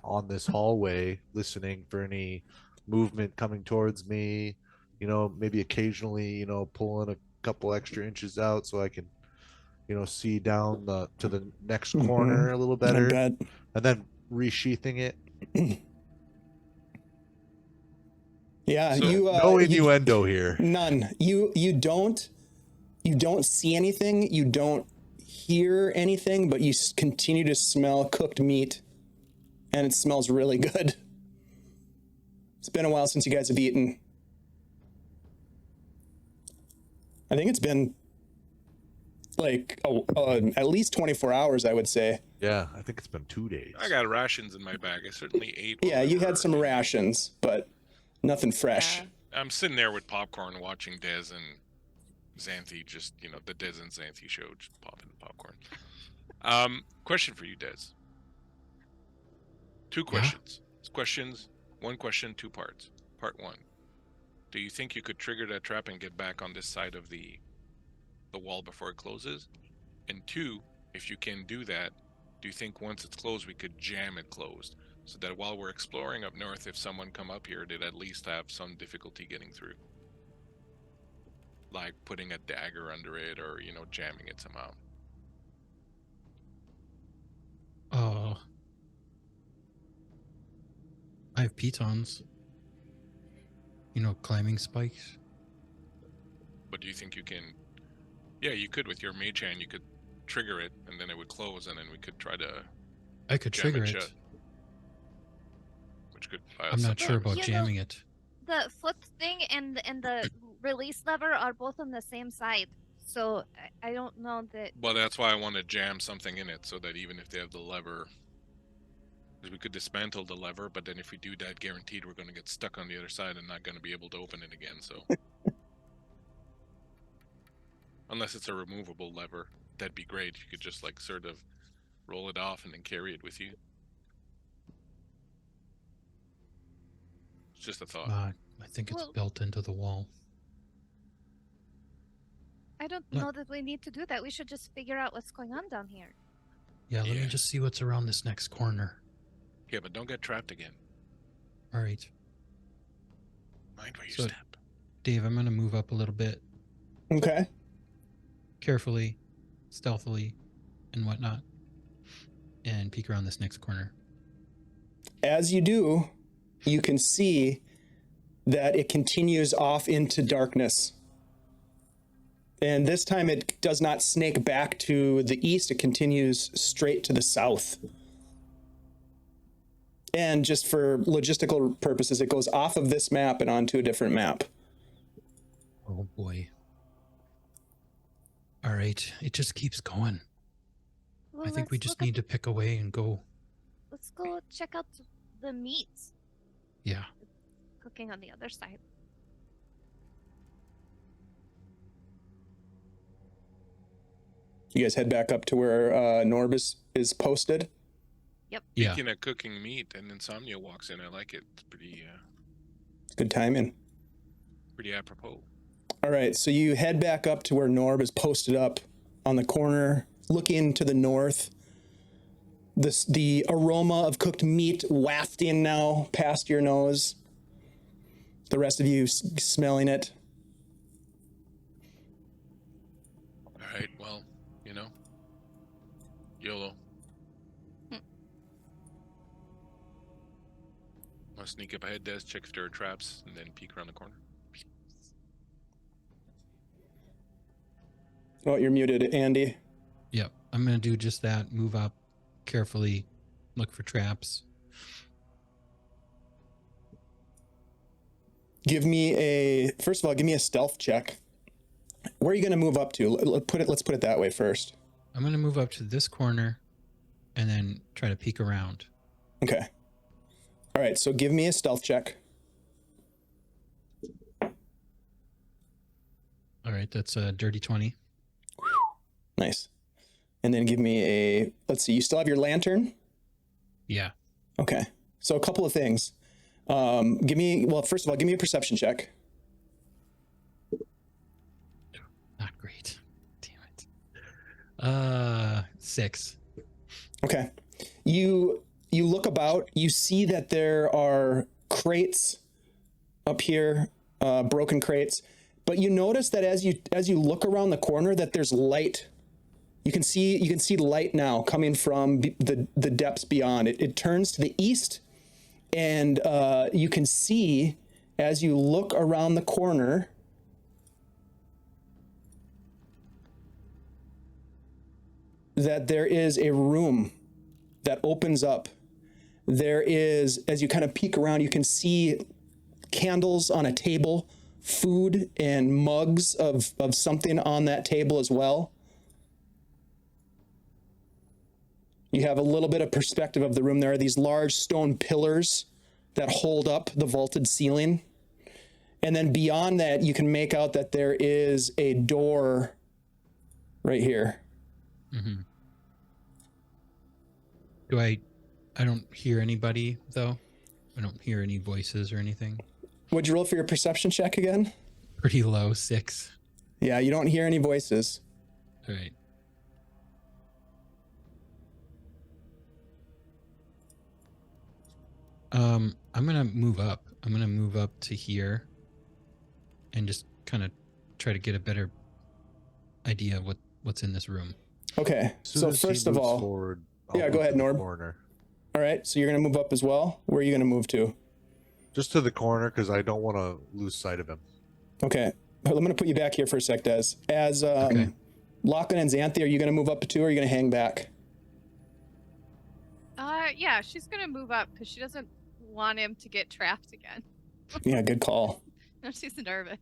on this hallway, listening for any movement coming towards me, maybe occasionally, pulling a couple extra inches out so I can, see down to the next corner a little I better, bet. and then resheathing it. Yeah, So, No innuendo here. None. You don't see anything. You don't hear anything, but you continue to smell cooked meat, and it smells really good. It's been a while since you guys have eaten. I think it's been like at least 24 hours, I would say. Yeah, I think it's been 2 days. I got rations in my bag. I certainly ate. Yeah, while we you had were- some rations, but nothing fresh. Yeah. I'm sitting there with popcorn watching Des and Xanthi, just, the Des and Xanthi show, just popping popcorn. Question for you, Des. Two questions. One question, 2 parts. Part 1. Do you think you could trigger that trap and get back on this side of the wall before it closes? And 2, if you can do that, do you think once it's closed we could jam it closed? So that while we're exploring up north, if someone come up here, they'd at least have some difficulty getting through. Like putting a dagger under it or, jamming it somehow. I have pitons. Climbing spikes. But do you think you can... Yeah, you could with your mage hand, you could trigger it and then it would close and then we could try to I could jam trigger it it. shut. Which could... I'm not sure about You know- jamming it. The flip thing and the release lever are both on the same side, so I don't know that. Well, that's why I want to jam something in it so that even if they have the lever... Because we could dismantle the lever, but then if we do that, guaranteed we're going to get stuck on the other side and not going to be able to open it again, so... Unless it's a removable lever, that'd be great. You could just, sort of roll it off and then carry it with you. It's just a thought. I think it's Well- built into the wall. I don't Look. know that we need to do that. We should just figure out what's going on down here. Yeah, let Yeah. me just see what's around this next corner. Yeah, but don't get trapped again. All right, Mind where you So- step. Dave, I'm gonna move up a little bit, Okay. carefully, stealthily, and whatnot, and peek around this next corner. As you do, you can see that it continues off into darkness. And this time it does not snake back to the east, it continues straight to the south. And just for logistical purposes, it goes off of this map and onto a different map. Oh boy. All right, it just keeps going. Well, I think we let's just look need to pick a way and go. Let's go check out the meats Yeah. cooking on the other side. You guys head back up to where Norb is posted. Yeah. Speaking of cooking meat, and Insomnia walks in. I like it. It's Good timing. pretty apropos. All right, so you head back up to where Norb is posted up on the corner, looking to the north. The aroma of cooked meat wafting now past your nose. The rest of you smelling it. All right, well, YOLO. I'll sneak up ahead, Des, check if there are traps, and then peek around the corner. Oh, you're muted, Andy. Yep. I'm going to do just that. Move up carefully. Look for traps. First of all, give me a stealth check. Where are you going to move up to? Let's put it that way first. I'm going to move up to this corner and then try to peek around. Okay. All right, so give me a stealth check. All right, that's a dirty 20. Nice. And then give me let's see, you still have your lantern? Yeah. Okay. So a couple of things. First of all, give me a perception check. Not great. Damn it. 6. Okay. You look about, you see that there are crates up here, broken crates, but you notice that as you look around the corner that there's light. You can see light now coming from the depths beyond. It turns to the east, and you can see as you look around the corner that there is a room that opens up. There is, as you kind of peek around, you can see candles on a table, food and mugs of something on that table as well. You have a little bit of perspective of the room. There are these large stone pillars that hold up the vaulted ceiling. And then beyond that, you can make out that there is a door right here. Mm-hmm. I don't hear anybody, though. I don't hear any voices or anything. What'd you roll for your perception check again? Pretty low, 6. Yeah, you don't hear any voices. All right. I'm gonna move up. I'm gonna move up to here and just kind of try to get a better idea of what's in this room. Okay, so first of all, forward, yeah, go ahead, Norb. Corner. All right, so you're gonna move up as well. Where are you gonna move to? Just to the corner because I don't want to lose sight of him. Okay, I'm gonna put you back here for a sec, Des. As Okay. Lachlan and Xanthi, are you gonna move up too, or are you gonna hang back? Yeah, she's gonna move up because she doesn't want him to get trapped again. Yeah, good call. No, she's nervous.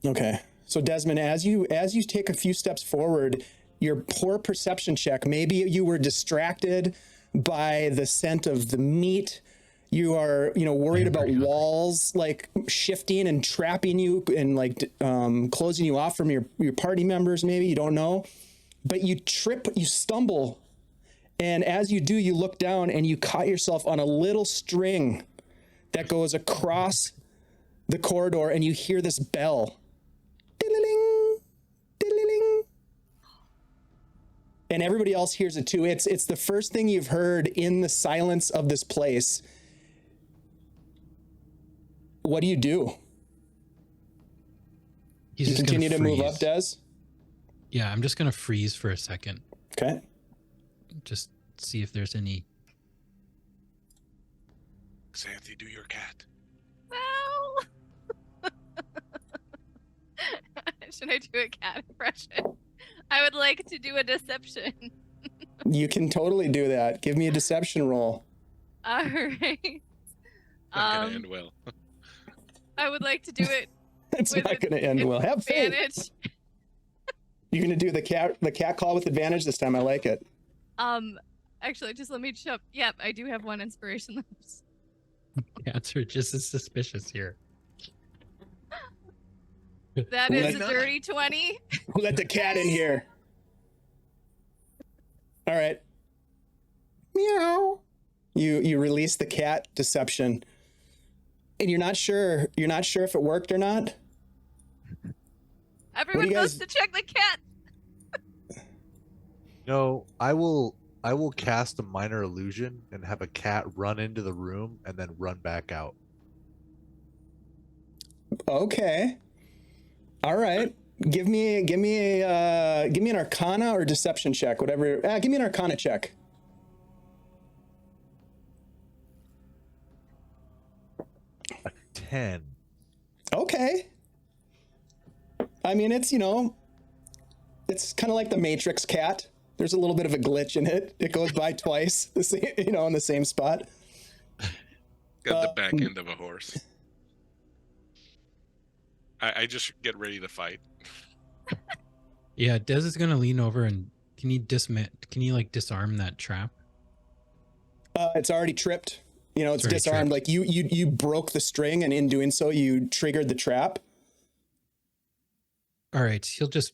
Okay, so Desmond, as you take a few steps forward, your poor perception check, maybe you were distracted by the scent of the meat. You are, worried about walls like shifting and trapping you and like closing you off from your party members. Maybe you don't know, but you trip, you stumble, and as you do, you look down and you caught yourself on a little string that goes across the corridor, and you hear this bell. Diddling, diddling. And everybody else hears it too. It's the first thing you've heard in the silence of this place. What do? You continue to move up, Des? Yeah, I'm just gonna freeze for a second. Okay. Just see if there's any. Xanthi, do your cat. Well, should I do a cat impression? I would like to do a deception. You can totally do that. Give me a deception roll. All right. Not gonna end well. I would like to do it. It's with not going to end well. Have faith. advantage. You're going to do the cat call with advantage this time. I like it. Actually, just let me jump. Yep, I do have one inspiration left. Cats are just as suspicious here. That is a not? dirty 20. Let the cat in here. All right. Meow. You release the cat deception, and you're not sure if it worked or not. Everyone you goes guys- to check the cat. No, I will cast a minor illusion and have a cat run into the room and then run back out. Okay. All right. Give me an Arcana or Deception check, whatever. Give me an Arcana check. A 10. Okay. I mean, it's, it's kind of like the Matrix cat. There's a little bit of a glitch in it. It goes by twice, the same, in the same spot. Got the back end of a horse. I just get ready to fight. Yeah, Des is gonna lean over and can you disarm that trap? It's already tripped. It's already disarmed. tripped. Like you broke the string, and in doing so, you triggered the trap. All right, he'll just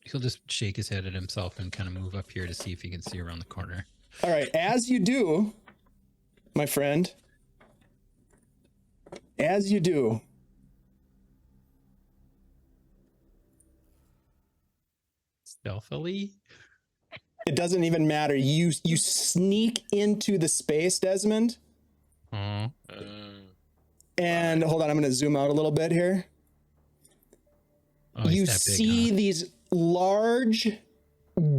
shake his head at himself and kind of move up here to see if he can see around the corner. All right, as you do, my friend, as you do, Stealthily? it doesn't even matter. You sneak into the space, Desmond. Oh. And hold on, I'm going to zoom out a little bit here. Oh, he's You that big, see huh? these large,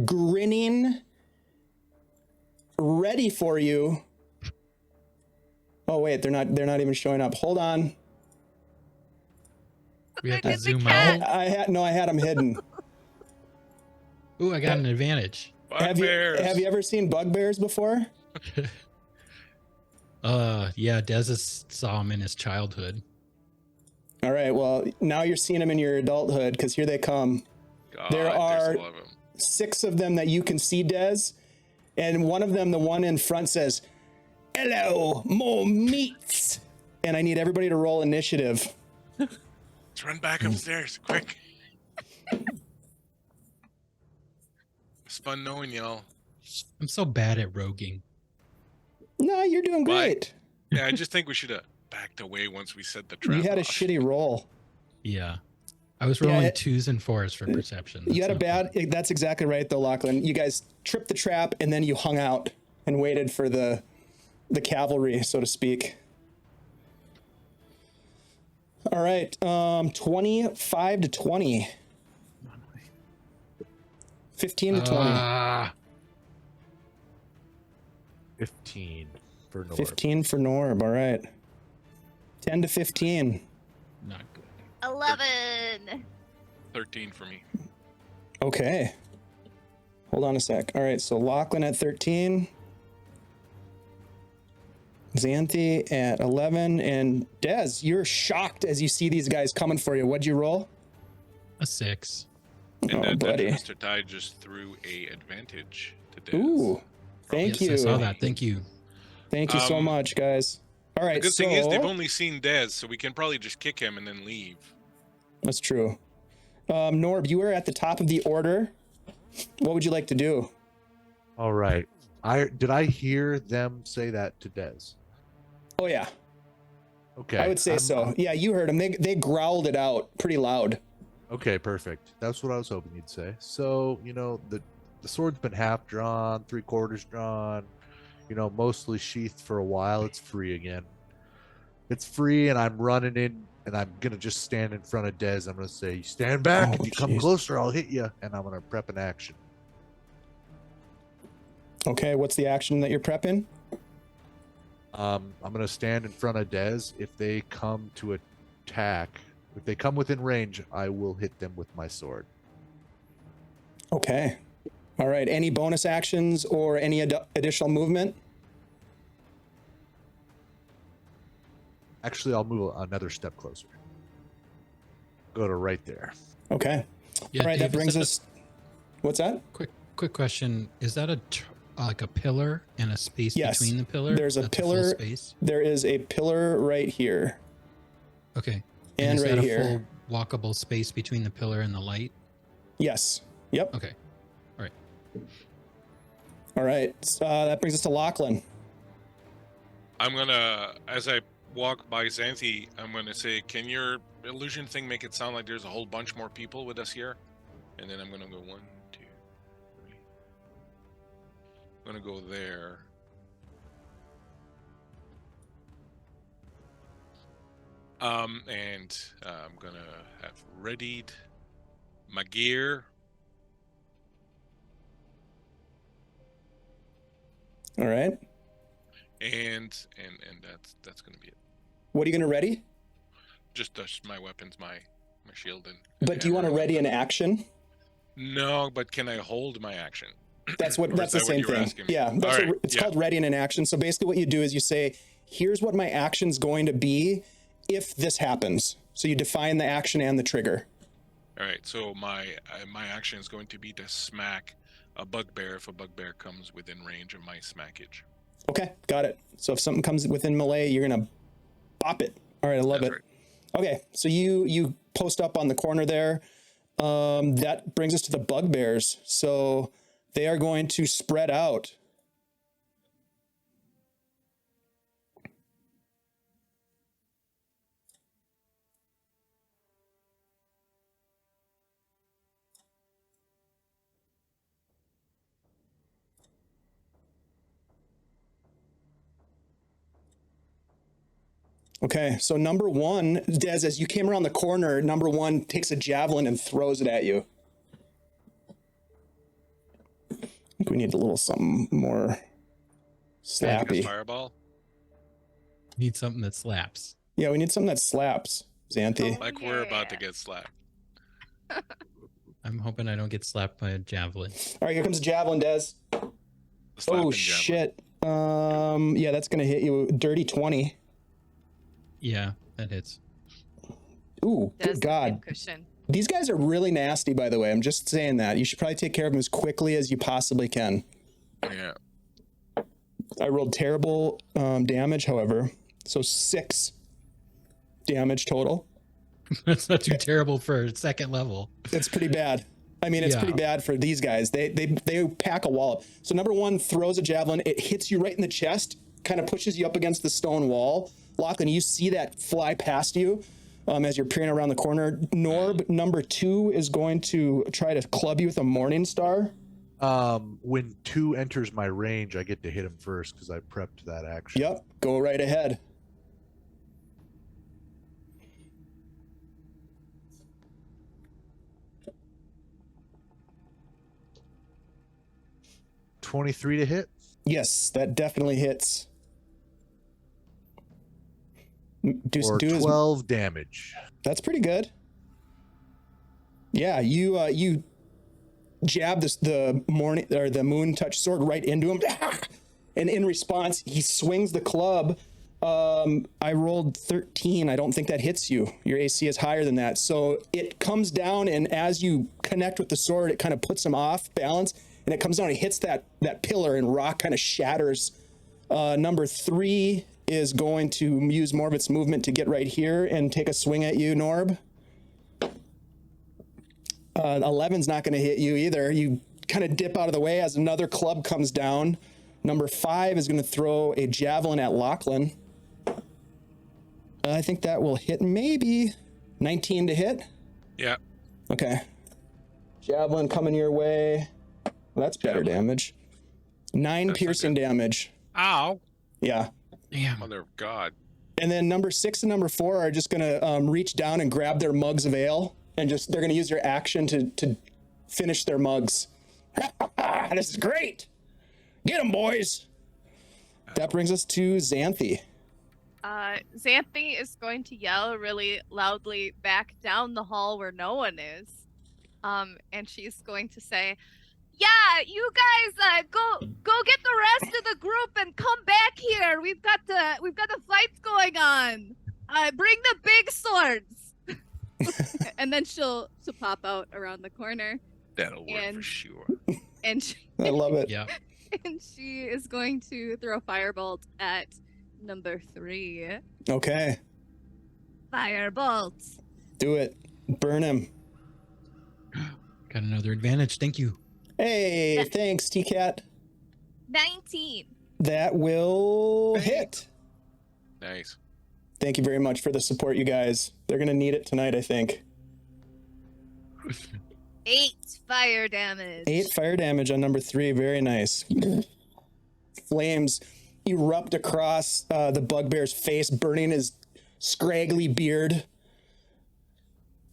grinning, ready for you. Oh wait, they're not even showing up. Hold on. We have to It's a zoom cat. out. I had them hidden. Ooh, I got an advantage. Bugbears. Have you ever seen bugbears before? Yeah, Des saw him in his childhood. All right, well, now you're seeing them in your adulthood, because here they come. God, there there's are- a lot of 'em. 6 of them that you can see, Des. And one of them, the one in front, says, "Hello, more meats." And I need everybody to roll initiative. Let's run back upstairs, quick. It's fun knowing y'all. I'm so bad at roguing. No, you're doing Why? great. Yeah, I just think we should have backed away once we said the trap. You had a off. shitty roll. Yeah. I was Yeah, rolling it- 2s and 4s for perception. You had a That's not bad. That's exactly right, though, Lachlan. You guys tripped the trap, and then you hung out and waited for the cavalry, so to speak. All right, 25 to 20. 15 to bad. 20. 15 for Norb. 15 for Norb. All right. 10 to 15. Not good. 11. 13 for me. Okay. Hold on a sec. All right, so Lachlan at 13. Xanthi at 11. And Des, you're shocked as you see these guys coming for you. What'd you roll? A 6. And Oh, then buddy. Mr. Ty just threw a advantage to Dez. Ooh. Thank Yes, you. I saw that. Thank you. Thank you so much, guys. All right, The good so thing is they've only seen Dez, so we can probably just kick him and then leave. that's true. Norb, you were at the top of the order. What would you like to do? All right. Did I hear them say that to Dez? Oh yeah, Okay. I would say so. Yeah, you heard them. They growled it out pretty loud. Okay, perfect. That's what I was hoping you'd say. So, the sword's been half drawn, 3/4 drawn, mostly sheathed for a while. It's free again. It's free, and I'm running in, and I'm going to just stand in front of Dez. I'm going to say, "Stand back. Oh, If you come jeez. closer, I'll hit you." And I'm going to prep an action. Okay, what's the action that you're prepping? I'm going to stand in front of Dez. If they come to attack, if they come within range, I will hit them with my sword. Okay. All right. Any bonus actions or any additional movement? Actually, I'll move another step closer. Go to right there. Okay. Yeah, All right. Dave, That brings is us. What's that? Quick question. Is that like a pillar and a space Yes, between the pillar? there's a That's full pillar- space. There is a pillar right here Okay. and is right that a here. full walkable space between the pillar and the light? Yes. Yep. Okay. All right. That brings us to Lachlan. I'm gonna, as I walk by Xanthi, I'm gonna say, "Can your illusion thing make it sound like there's a whole bunch more people with us here?" And then I'm gonna go 1, 2, 3. I'm gonna go there. And I'm gonna have readied my gear. All right. And that's gonna be it. What are you going to ready? Just my weapons, my shield and. But do you want to ready an action? No, but can I hold my action? That's Or is the that what same you were thing. asking me? Yeah, that's All right, it's yeah. called ready in an action. So basically, what you do is you say, "Here's what my action's going to be if this happens." So you define the action and the trigger. All right, so my action is going to be to smack a bugbear if a bugbear comes within range of my smackage. Okay, got it. So if something comes within melee, you're gonna bop it. All right, I love That's it. right. Okay, so you post up on the corner there. That brings us to the bugbears. So they are going to spread out. Okay, so number one, Des, as you came around the corner, number one takes a javelin and throws it at you. I think we need a little something more slappy. Fireball. Need something that slaps. Yeah, we need something that slaps, Xanthi. Like we're about to get slapped. I'm hoping I don't get slapped by a javelin. All right, here comes a javelin, Des. The slapping Oh, javelin. shit. Yeah, that's going to hit you. Dirty 20. Yeah, that hits. Ooh, Does good God. good cushion. These guys are really nasty, by the way. I'm just saying that. You should probably take care of them as quickly as you possibly can. Yeah. I rolled terrible damage, however. So 6 damage total. That's not too terrible for a second level. It's pretty bad. I mean, it's Yeah. pretty bad for these guys. They pack a wallop. So number one throws a javelin. It hits you right in the chest, kind of pushes you up against the stone wall. Lachlan, you see that fly past you as you're peering around the corner. Norb, number 2, is going to try to club you with a Morning Star. When 2 enters my range, I get to hit him first because I prepped that action. Yep, go right ahead. $23 to hit. Yes, that definitely hits. Or 12 damage. That's pretty good. Yeah, you jab the moon touch sword right into him, and in response, he swings the club. I rolled 13. I don't think that hits you. Your AC is higher than that. So it comes down, and as you connect with the sword, it kind of puts him off balance, and it comes down and hits that pillar, and rock kind of shatters. Number 3 is going to use more of its movement to get right here and take a swing at you, Norb. 11's not going to hit you either. You kind of dip out of the way as another club comes down. Number 5 is going to throw a javelin at Lachlan. I think that will hit, maybe 19 to hit. Yeah. Okay. Javelin coming your way. Well, that's better damage. 9 That's piercing damage. Ow. Yeah. Damn. Mother of God. And then number 6 and number 4 are just going to reach down and grab their mugs of ale, and they're going to use their action to finish their mugs. This is great. Get them, boys. That brings us to Xanthi. Xanthi is going to yell really loudly back down the hall where no one is. And she's going to say, "Yeah, you guys go get the rest of the group and come back here. We've got the fights going on. Bring the big swords." And then she'll pop out around the corner, That'll work for And- sure. and she, I love it. Yeah. and she is going to throw firebolt at number 3. Okay. Firebolt. Do it. Burn him. Got another advantage. Thank you. Hey, thanks, T-Cat. 19. That will Hey. hit. Nice. Thank you very much for the support, you guys. They're going to need it tonight, I think. 8 fire damage. 8 fire damage on number 3. Very nice. Flames erupt across the bugbear's face, burning his scraggly beard.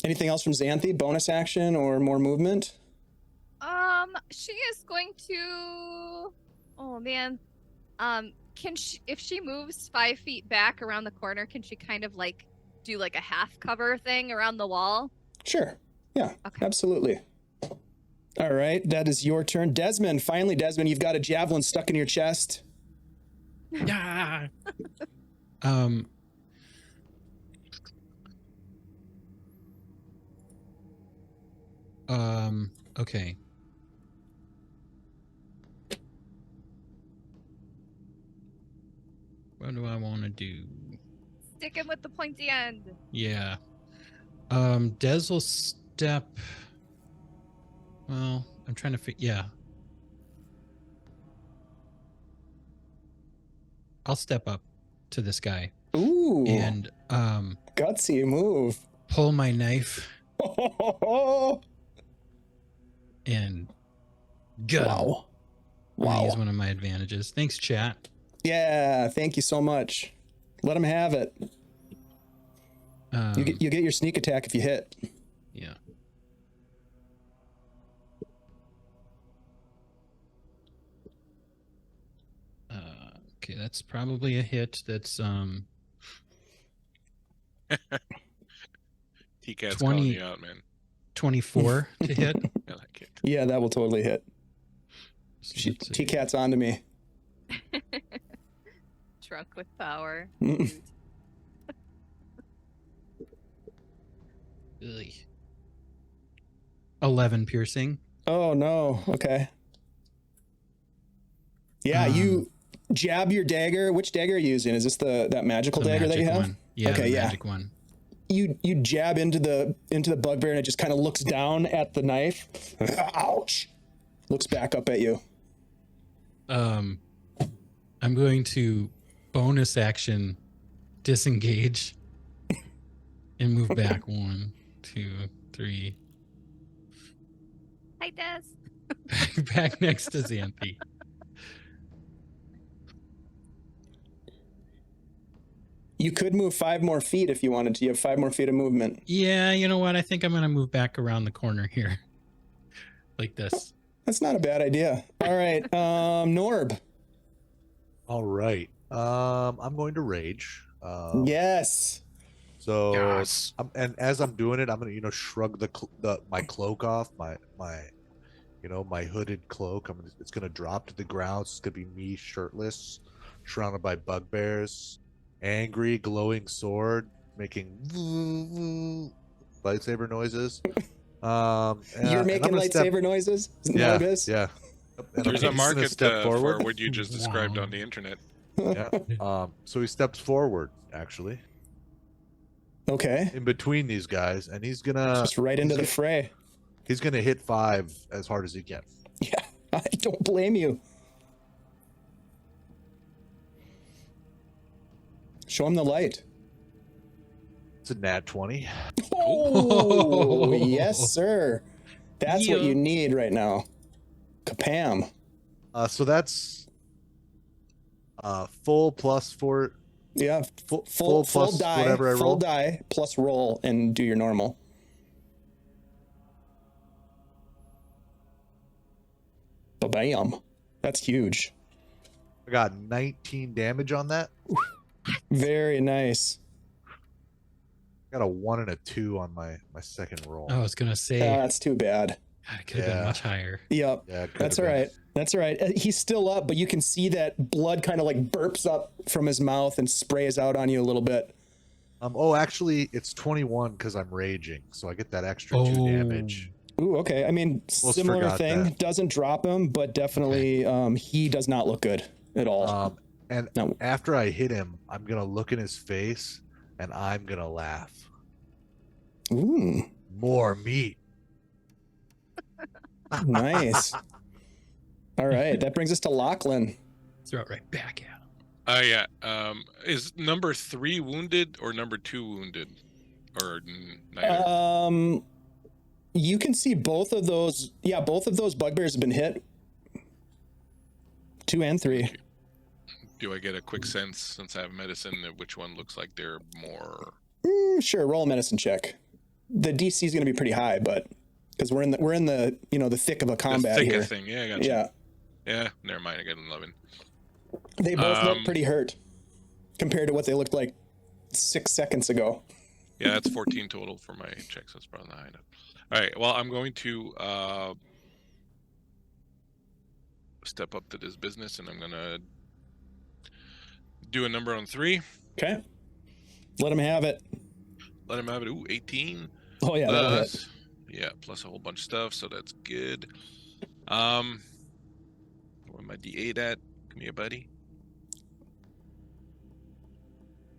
Anything else from Xanthi? Bonus action or more movement? She is going to. Oh man. Can she, if she moves 5 feet back around the corner, can she kind of like do like a half cover thing around the wall? Sure. Yeah. Okay. Absolutely. All right, that is your turn, Desmond. Finally, Desmond, you've got a javelin stuck in your chest. Yeah. Okay. What do I want to do? Stick him with the pointy end. Yeah. Des will step. Well, I'm trying to yeah. I'll step up to this guy. Ooh. And gutsy move. pull my knife and gut him. Wow. I'm gonna Wow. use one of my advantages. Thanks, chat. Yeah, thank you so much. Let him have it. You get your sneak attack if you hit. Yeah. Okay, that's probably a hit. That's T-Cat's 20 calling you out, man. 24 to hit. I like it. Yeah, that will totally hit. So let's see. T-Cat's on to me. Drunk with power. Mm. Ugh. 11 piercing. Oh no. Okay. Yeah, you jab your dagger. Which dagger are you using? Is this that magical The dagger that you magic have? one. Yeah, Okay, the yeah. magic one. You jab into the bugbear and it just kind of looks down at the knife. Ouch. Looks back up at you. I'm going to bonus action disengage and move back 1, 2, 3. Hi, Des. back next to Xanthi. You could move 5 more feet if you wanted to. You have 5 more feet of movement. Yeah, you know what? I think I'm going to move back around the corner here. Like this. That's not a bad idea. All right, Norb. All right. I'm going to rage. Yes. So, Yes. and as I'm doing it, I'm gonna shrug my cloak off, my my hooded cloak. It's gonna drop to the ground. It's gonna be me shirtless, surrounded by bugbears, angry, glowing sword, making lightsaber noises. You're making lightsaber noises? Isn't that Yeah, what it is? yeah. And There's I'm a just gonna market step for what you just described Wow. on the internet. Yeah. So he steps forward, actually, Okay. in between these guys, and he's gonna Just right into the fray. he's gonna hit 5 as hard as he can. Yeah, I don't blame you. Show him the light. It's a nat 20. Oh, yes, sir. That's what Yeah. you need right now. Kapam. So that's full plus 4. Yeah, Full plus die, whatever I full roll? die plus roll and do your normal. Ba-bam. That's huge. I got 19 damage on that. Very nice. I got a 1 and a 2 on my second roll. I was going to say, That's too bad. God, it could have been Yeah. much higher. Yep. Yeah, it could That's have all been. right. That's all right. He's still up, but you can see that blood kind of like burps up from his mouth and sprays out on you a little bit. Oh, actually, it's 21 because I'm raging, so I get that extra 2 damage. Ooh, okay. I mean, similar forgot thing. that. Doesn't drop him, but definitely he does not look good at all. And No. after I hit him, I'm gonna look in his face and I'm gonna laugh. Ooh, More meat. nice. All right, that brings us to Lachlan. Throw it right back at him. Yeah. Is number 3 wounded or number 2 wounded, or neither? You can see both of those. Yeah, both of those bugbears have been hit. 2 and 3. Do I get a quick sense, since I have medicine, that which one looks like they're more? Sure, roll a medicine check. the DC is going to be pretty high, but because we're in the the thick of a combat the thick here. of thing. Yeah, I got you. Yeah, Yeah, never mind. I got an 11. they both look pretty hurt compared to what they looked like 6 seconds ago. Yeah, that's 14 total for my checks. That's probably not high enough. All right. Well, I'm going to step up to this business, and I'm gonna do a number on 3. Okay, let him have it. Let him have it. Ooh, 18. Oh yeah, that'll hit. Plus, yeah, plus a whole bunch of stuff, so that's good. Where my D8 at? Come here, buddy.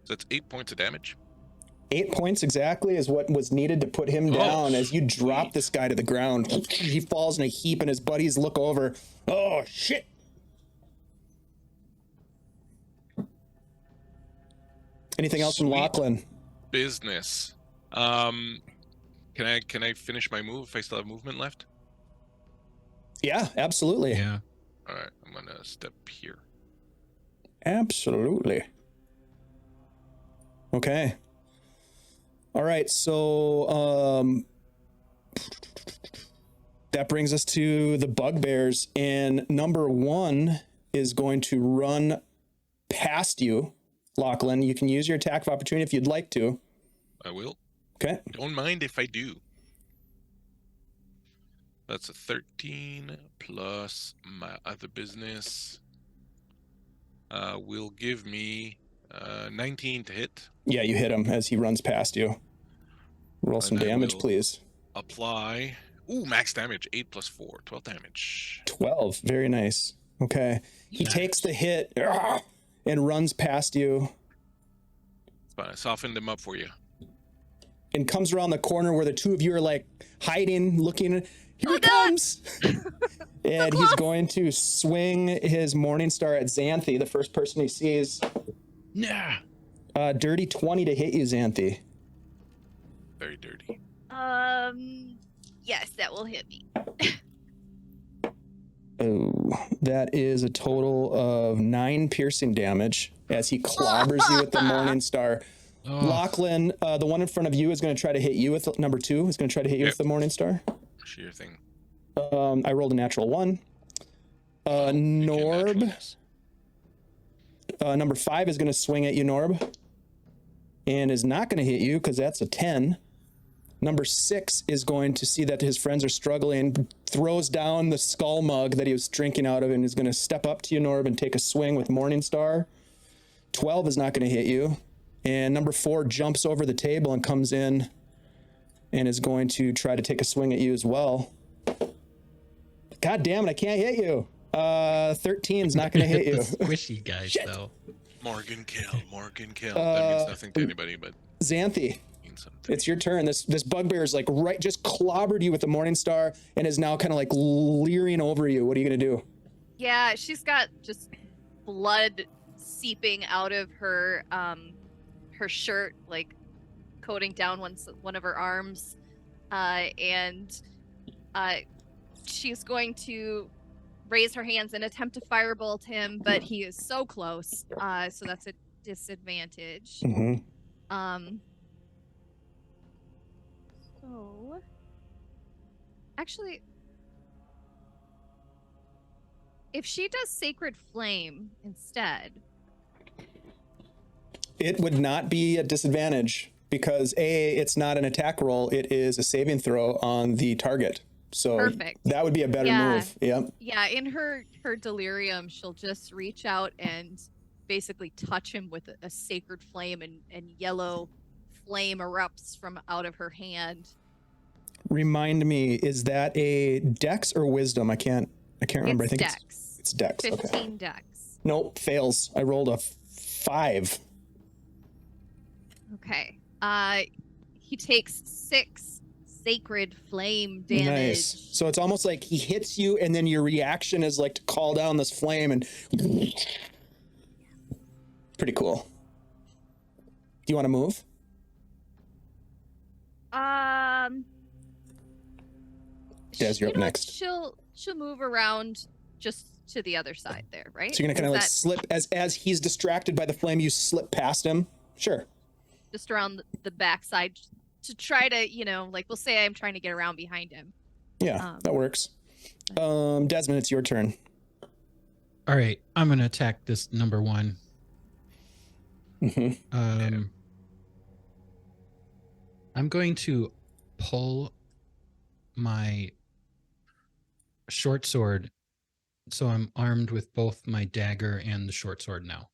So that's 8 points of damage. 8 points exactly is what was needed to put him down. As you drop this guy to the ground, he falls in a heap, and his buddies look over. Oh shit! Anything else from Sweet. Lachlan? Business. Can I finish my move if I still have movement left? Yeah, absolutely. Yeah. All right, I'm gonna step here. Absolutely. Okay. All right, so that brings us to the bugbears, and number 1 is going to run past you, Lachlan. You can use your attack of opportunity if you'd like to. I will. Okay. Don't mind if I do. That's a 13 plus my other business. Will give me 19 to hit. Yeah, you hit him as he runs past you. Roll some And I damage, will- please. Apply. Ooh, max damage. 8 plus 4. 12 damage. 12. Very nice. Okay. He takes the hit and runs past you Fine. I softened him up for you. and comes around the corner where the two of you are like hiding, looking. Here he God. comes! And he's going to swing his Morningstar at Xanthi, the first person he sees. Nah. Dirty 20 to hit you, Xanthi. Very dirty. Yes, that will hit me. Oh, that is a total of 9 piercing damage as he clobbers you with the Morningstar. Oh, Lachlan, the one in front of you is going to try to hit you with number 2. Is going to try to hit you with the Morningstar. Sure thing. I rolled a natural 1. Make it natural, Norb, yes. number 5 is going to swing at you, Norb, and is not going to hit you because that's a 10. Number 6 is going to see that his friends are struggling, throws down the skull mug that he was drinking out of, and is going to step up to you, Norb, and take a swing with Morningstar. 12 is not going to hit you. And number 4 jumps over the table and comes in and is going to try to take a swing at you as well. God damn it, I can't hit you. 13 is not going to hit you. the squishy guys, Shit. though. Morgan kill. Morgan kill. That means nothing to anybody, but Xanthi, means something. it's your turn. This bugbear is like just clobbered you with the Morningstar and is now kind of like leering over you. What are you going to do? Yeah, she's got just blood seeping out of her her shirt, like coating down one of her arms, and she's going to raise her hands and attempt to firebolt him, but he is so close, so that's a disadvantage. Mm-hmm. So actually, if she does Sacred Flame instead, It would not be a disadvantage because it's not an attack roll. It is a saving throw on the target. So Perfect. that would be a better Yeah. move. Yep. yeah, in her delirium, she'll just reach out and basically touch him with a sacred flame, and yellow flame erupts from out of her hand. Remind me, is that a dex or wisdom? I can't remember. It's I think dex. it's dex. 15 Okay. dex. Nope, fails. I rolled a 5. Okay. He takes 6 sacred flame damage. Nice. So it's almost like he hits you, and then your reaction is like to call down this flame, and pretty cool. Do you want to move? Des, you're up you know what? next. She'll move around just to the other side there, right? So you're gonna kind of like Is that slip as he's distracted by the flame. You slip past him. Sure. just around the backside, to try to, like we'll say I'm trying to get around behind him. Yeah, that works. Desmond, it's your turn. All right, I'm gonna attack this number one. I'm going to pull my short sword, so I'm armed with both my dagger and the short sword now.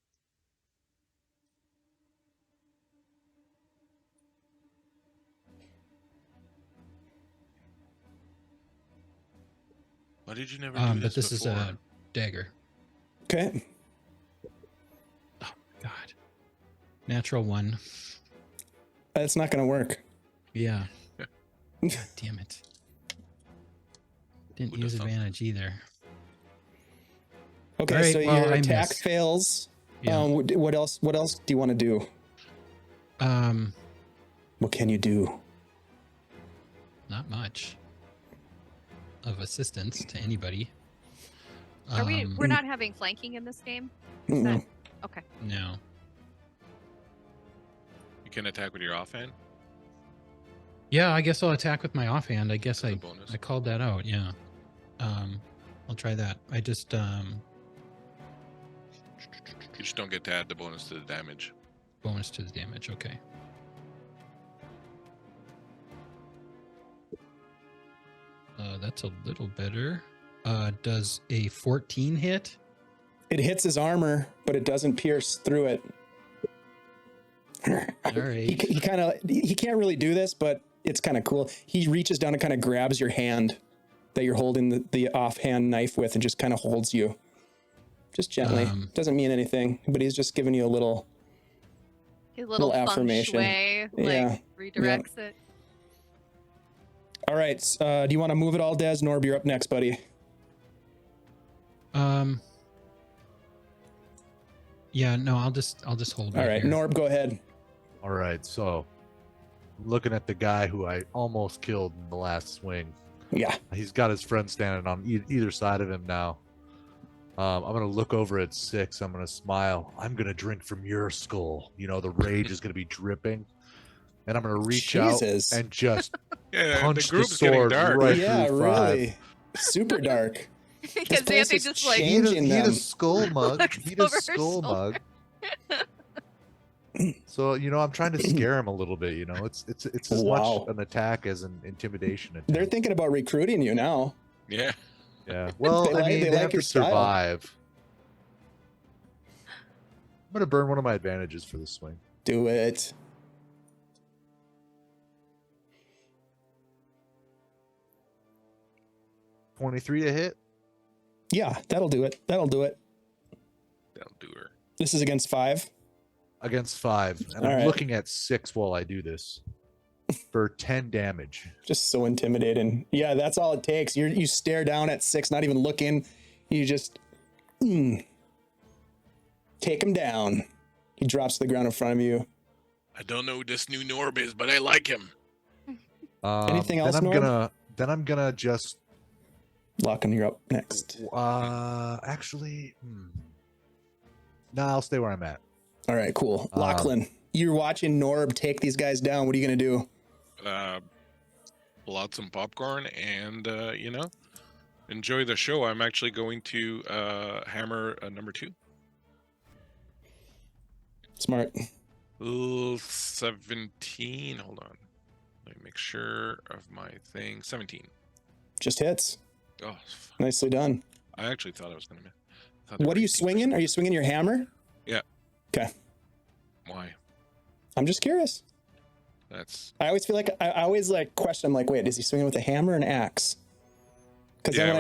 Why did you never do But this before? is a dagger. Okay. Oh God. Natural 1. That's not going to work. Yeah. God damn it. Didn't Who'da use thought? advantage either. Okay, All right, so well, your I attack missed. fails. Yeah. What else do you want to do? What can you do? Not much of assistance to anybody. We're not having flanking in this game? Is Mm-mm. that okay? No. You can attack with your offhand. Yeah, I guess I'll attack with my offhand. I guess As a I bonus. called that out. Yeah. I'll try that. I just You just don't get to add the bonus to the damage. bonus to the damage. Okay. That's a little better. Does a 14 hit? It hits his armor, but it doesn't pierce through it. All right. He can't really do this, but it's kind of cool. He reaches down and kind of grabs your hand that you're holding the offhand knife with and just kind of holds you. Just gently. Doesn't mean anything, but he's just giving you a little His little feng affirmation. shui, Yeah. redirects it. All right. Do you want to move it all, Des? Norb, you're up next, buddy. Yeah, no, I'll just hold. All right, here. Norb, go ahead. All right, so looking at the guy who I almost killed in the last swing. Yeah. He's got his friend standing on either side of him now. I'm gonna look over at 6. I'm gonna smile. I'm gonna drink from your skull. You know, the rage is gonna be dripping, and I'm gonna reach Jesus. out and just Yeah, punch the the group's getting sword dark. right Yeah, through 5. really. Super dark. Because place Xanthi is just like changing. Eat a them. skull mug. Looks Eat a over her skull shoulder. mug. So I'm trying to scare him a little bit. It's as Wow. much an attack as an intimidation attempt. They're thinking about recruiting you now. Yeah. Yeah. Well, They they like have your to style. survive. I'm gonna burn one of my advantages for this swing. Do it. $23 to hit. Yeah, that'll do it. That'll do it. That'll do her. This is against 5. Against 5, and All I'm right. looking at 6 while I do this for 10 damage. Just so intimidating. Yeah, that's all it takes. You stare down at 6, not even looking. You just take him down. He drops to the ground in front of you. I don't know who this new Norb is, but I like him. Anything else, Then I'm gonna just Lachlan, you're up next. actually. No, I'll stay where I'm at. All right, cool. Lachlan, you're watching Norb take these guys down. What are you gonna do? Pull out some popcorn and enjoy the show. I'm actually going to hammer number 2. Smart. Ooh, 17. Hold on. Let me make sure of my thing. 17. Just hits. Oh, Nicely done. I actually thought I was going to miss. What are you swinging? Are you swinging your hammer? Yeah. Okay. Why? I'm just curious. That's I always feel like I always question. I'm like, wait, is he swinging with a hammer or an axe? Because Yeah,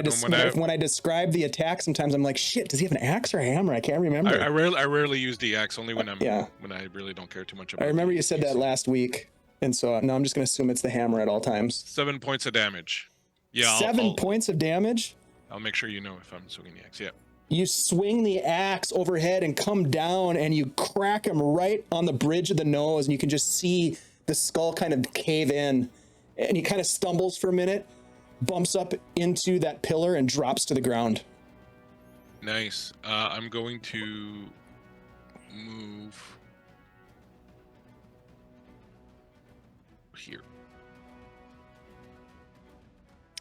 when I describe the attack, sometimes I'm like, shit, does he have an axe or a hammer? I can't remember. I rarely use the axe, only when when I really don't care too much about I remember the you said that use. last week, and so now I'm just gonna assume it's the hammer at all times. 7 points of damage. Yeah, 7 points of damage. I'll make sure you know if I'm swinging the axe. Yeah. You swing the axe overhead and come down, and you crack him right on the bridge of the nose, and you can just see the skull kind of cave in, and he kind of stumbles for a minute, bumps up into that pillar, and drops to the ground. Nice. I'm going to move. Here.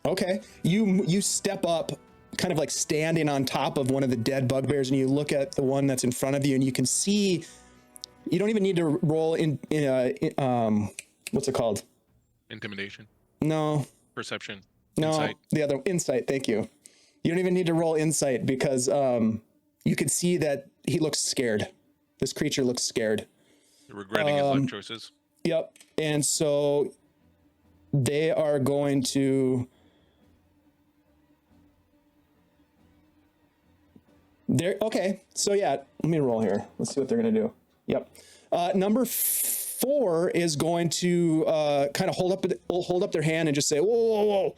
Okay. You step up, kind of like standing on top of one of the dead bugbears, and you look at the one that's in front of you, and you can see. You don't even need to roll in what's it called? Intimidation. No. Perception. No. Insight. The other insight. Thank you. You don't even need to roll insight because you can see that he looks scared. This creature looks scared. Regretting his life choices. Yep. And so they are going to. They're okay. So yeah, let me roll here. Let's see what they're gonna do. Yep. Number 4 is going to kind of hold up their hand and just say, whoa.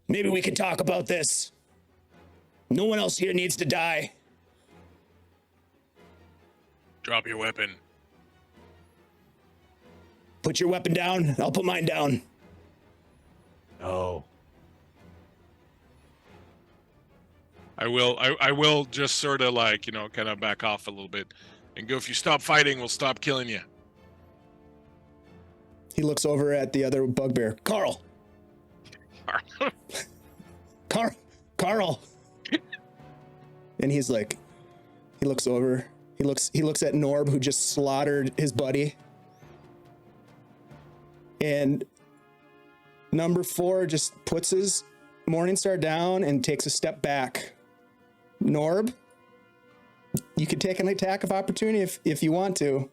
Maybe we can talk about this. No one else here needs to die. Drop your weapon. Put your weapon down. I'll put mine down. No. I will just sort of like, kind of back off a little bit and go, if you stop fighting, we'll stop killing you. He looks over at the other bugbear. Carl. And he's like, he looks over. He looks at Norb, who just slaughtered his buddy. And number 4 just puts his Morningstar down and takes a step back. Norb, you can take an attack of opportunity if you want to.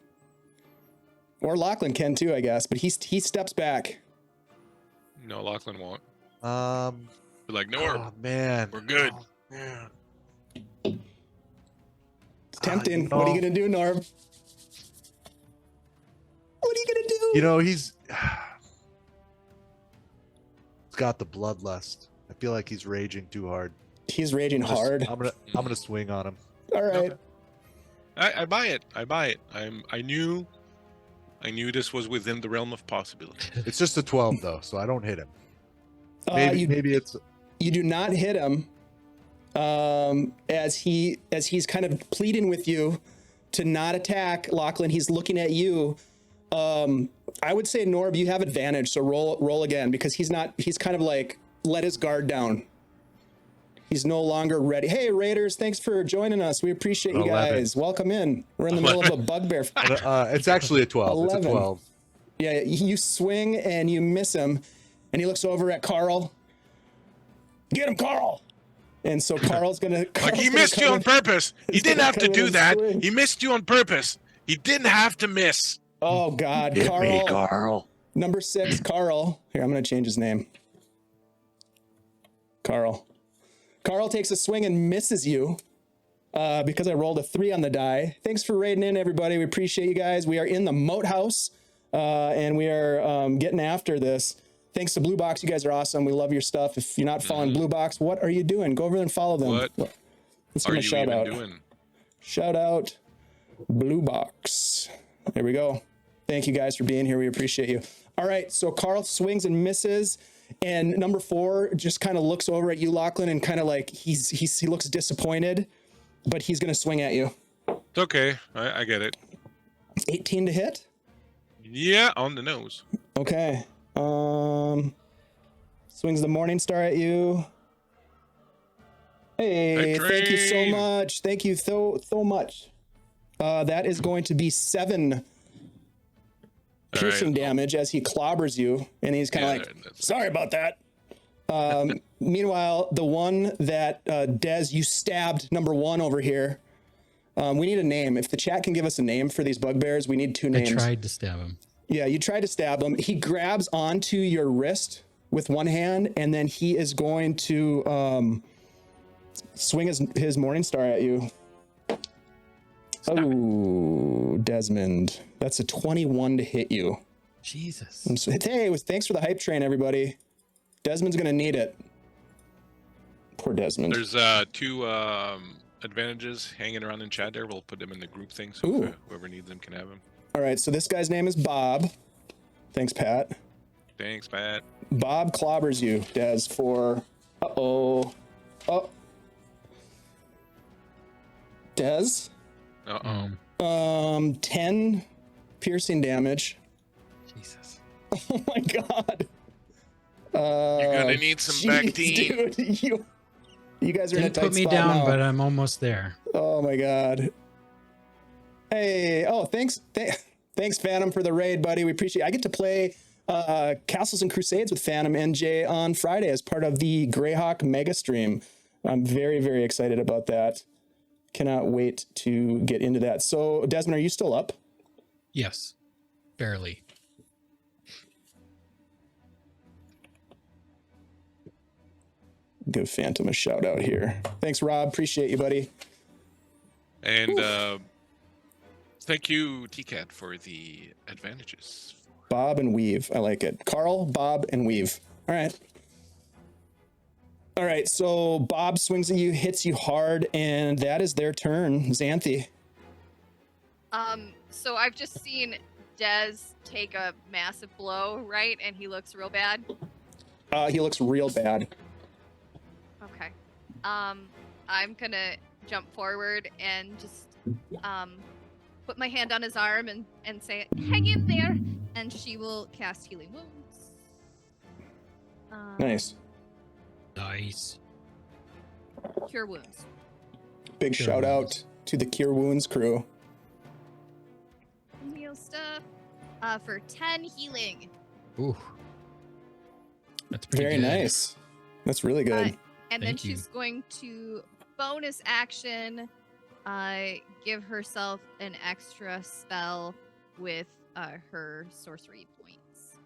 Or Lachlan can too, I guess, but he steps back. No, Lachlan won't. Be like, no, oh, man, we're good. Oh, man. It's tempting. What are you gonna do, Norb? What are you gonna do? He's got the bloodlust. I feel like he's raging too hard. He's raging hard. I'm gonna swing on him. All right. Okay. I buy it. I knew this was within the realm of possibility. It's just a 12 though, so I don't hit him. Maybe it's. You do not hit him. As he's kind of pleading with you to not attack, Lachlan. He's looking at you. I would say, Norb, you have advantage, so roll again, because he's kind of like let his guard down. He's no longer ready. Hey, Raiders, thanks for joining us. We appreciate you guys. Welcome in. We're in the middle of a bugbear. It's actually a 12. 11. It's a 12. Yeah, you swing and you miss him, and he looks over at Carl. Get him, Carl! And so Carl's gonna. Like, he missed you on purpose. He didn't have to do that. Swing. He missed you on purpose. He didn't have to miss. Oh God, Hit Carl. me, Carl. Number 6, Carl. Here, I'm gonna change his name. Carl. Carl takes a swing and misses you because I rolled a 3 on the die. Thanks for raiding in, everybody. We appreciate you guys. We are in the Moathouse, and we are getting after this. Thanks to Blue Box. You guys are awesome. We love your stuff. If you're not following Blue Box, what are you doing? Go over there and follow them. What Let's are give you a shout even out. doing? Shout out Blue Box. There we go. Thank you guys for being here. We appreciate you. All right, so Carl swings and misses, and number 4 just kind of looks over at you, Lachlan, and kind of like he looks disappointed, but he's gonna swing at you. It's okay. I get it. 18 to hit. Yeah, on the nose. Okay. Swings the Morningstar at you. Hey, thank you so train. much. Thank you so much. That is going to be 7 piercing damage as he clobbers you, and he's kind of sorry about that. Meanwhile, the one that Des, you stabbed number 1 over here. We need a name. If the chat can give us a name for these bugbears, we need 2 names. I tried to stab him. Yeah, you tried to stab him. He grabs onto your wrist with one hand, and then he is going to swing his Morningstar at you. Oh, Desmond. That's a 21 to hit you. Jesus. Hey, thanks for the hype train, everybody. Desmond's going to need it. Poor Desmond. There's 2 advantages hanging around in chat there. We'll put them in the group thing, so whoever needs them can have them. All right, so this guy's name is Bob. Thanks, Pat. Thanks, Pat. Bob clobbers you, Des, for... Oh. Des? 10 piercing damage. Jesus. Oh my god. You're gonna need some Bactine. dude. You guys are in a Didn't tight put me spot down, now. but I'm almost there. Oh my god. Hey, thanks, Phantom, for the raid, buddy. We appreciate it. I get to play Castles and Crusades with Phantom NJ on Friday as part of the Greyhawk mega stream. I'm very, very excited about that. Cannot wait to get into that. So, Desmond, are you still up? Yes, barely. Give Phantom a shout out here. Thanks, Rob. Appreciate you, buddy. And thank you, TCAT, for the advantages. Bob and Weave. I like it. Carl, Bob, and Weave. All right. All right. So Bob swings at you, hits you hard, and that is their turn. Xanthi. So I've just seen Dez take a massive blow, right? And he looks real bad. He looks real bad. Okay. I'm gonna jump forward and just put my hand on his arm and say, "Hang in there," and she will cast Healing Wounds. Nice. Nice. Cure Wounds. Big Cure shout Wounds. out to the Cure Wounds crew. Heal stuff. For 10 healing. Ooh. That's pretty Very good. nice. That's really good. And then Thank you. she's going to bonus action give herself an extra spell with her sorcery points.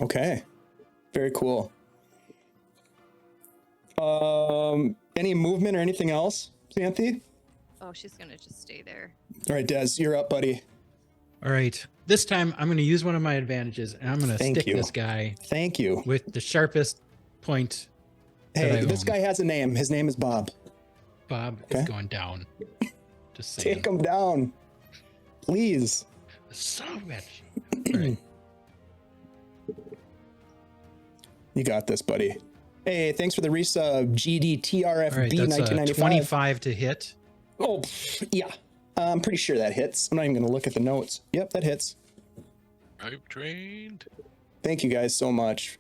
Okay. Very cool. Any movement or anything else, Xanthi? Oh, she's gonna just stay there. All right, Des, you're up, buddy. All right. This time I'm going to use one of my advantages and I'm going to Thank stick you. this guy Thank you. with the sharpest point. that Hey, I this own. guy has a name. His name is Bob. Bob Okay. is going down. Just saying. Take him down. Please. So much. All right. You got this, buddy. Hey, thanks for the resub. GDTRFB All right. That's 1995. 25 to hit. Oh, yeah. I'm pretty sure that hits. I'm not even going to look at the notes. Yep, that hits. Hype trained. Thank you guys so much.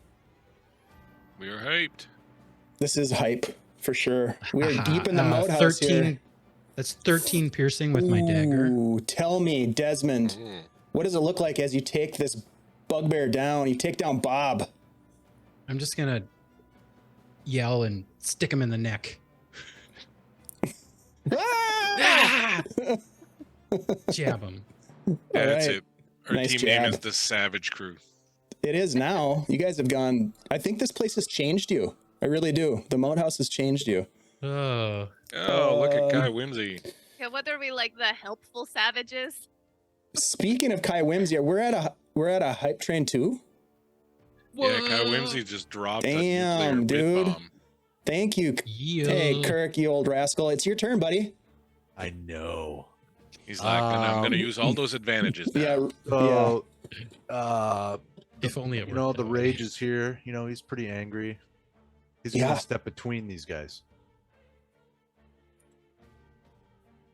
We are hyped. This is hype for sure. We are deep in the Moathouse 13. here. That's 13 piercing with my dagger. Ooh, tell me, Desmond, Mm. what does it look like as you take this bugbear down? You take down Bob. I'm just going to yell and stick him in the neck. Ah! Jab him. Yeah, that's right. it. Our Nice team name jab. is the Savage Crew. It is now. You guys have gone. I think this place has changed you. I really do. The Moathouse has changed you. Oh. Oh, look at Kai Whimsy. Yeah, whether we like the helpful savages. Speaking of Kai Whimsy, we're at a hype train too. Yeah, Kai Whimsy just dropped Damn, a nuclear dude. bit bomb. Thank you. Yeah. Hey, Kirk, you old rascal. It's your turn, buddy. I know. He's like, and I'm going to Um, use all those advantages now. Yeah. So, If only it you know, worked the that way. rage is here. You know, he's pretty angry. He's Yeah. gonna step between these guys.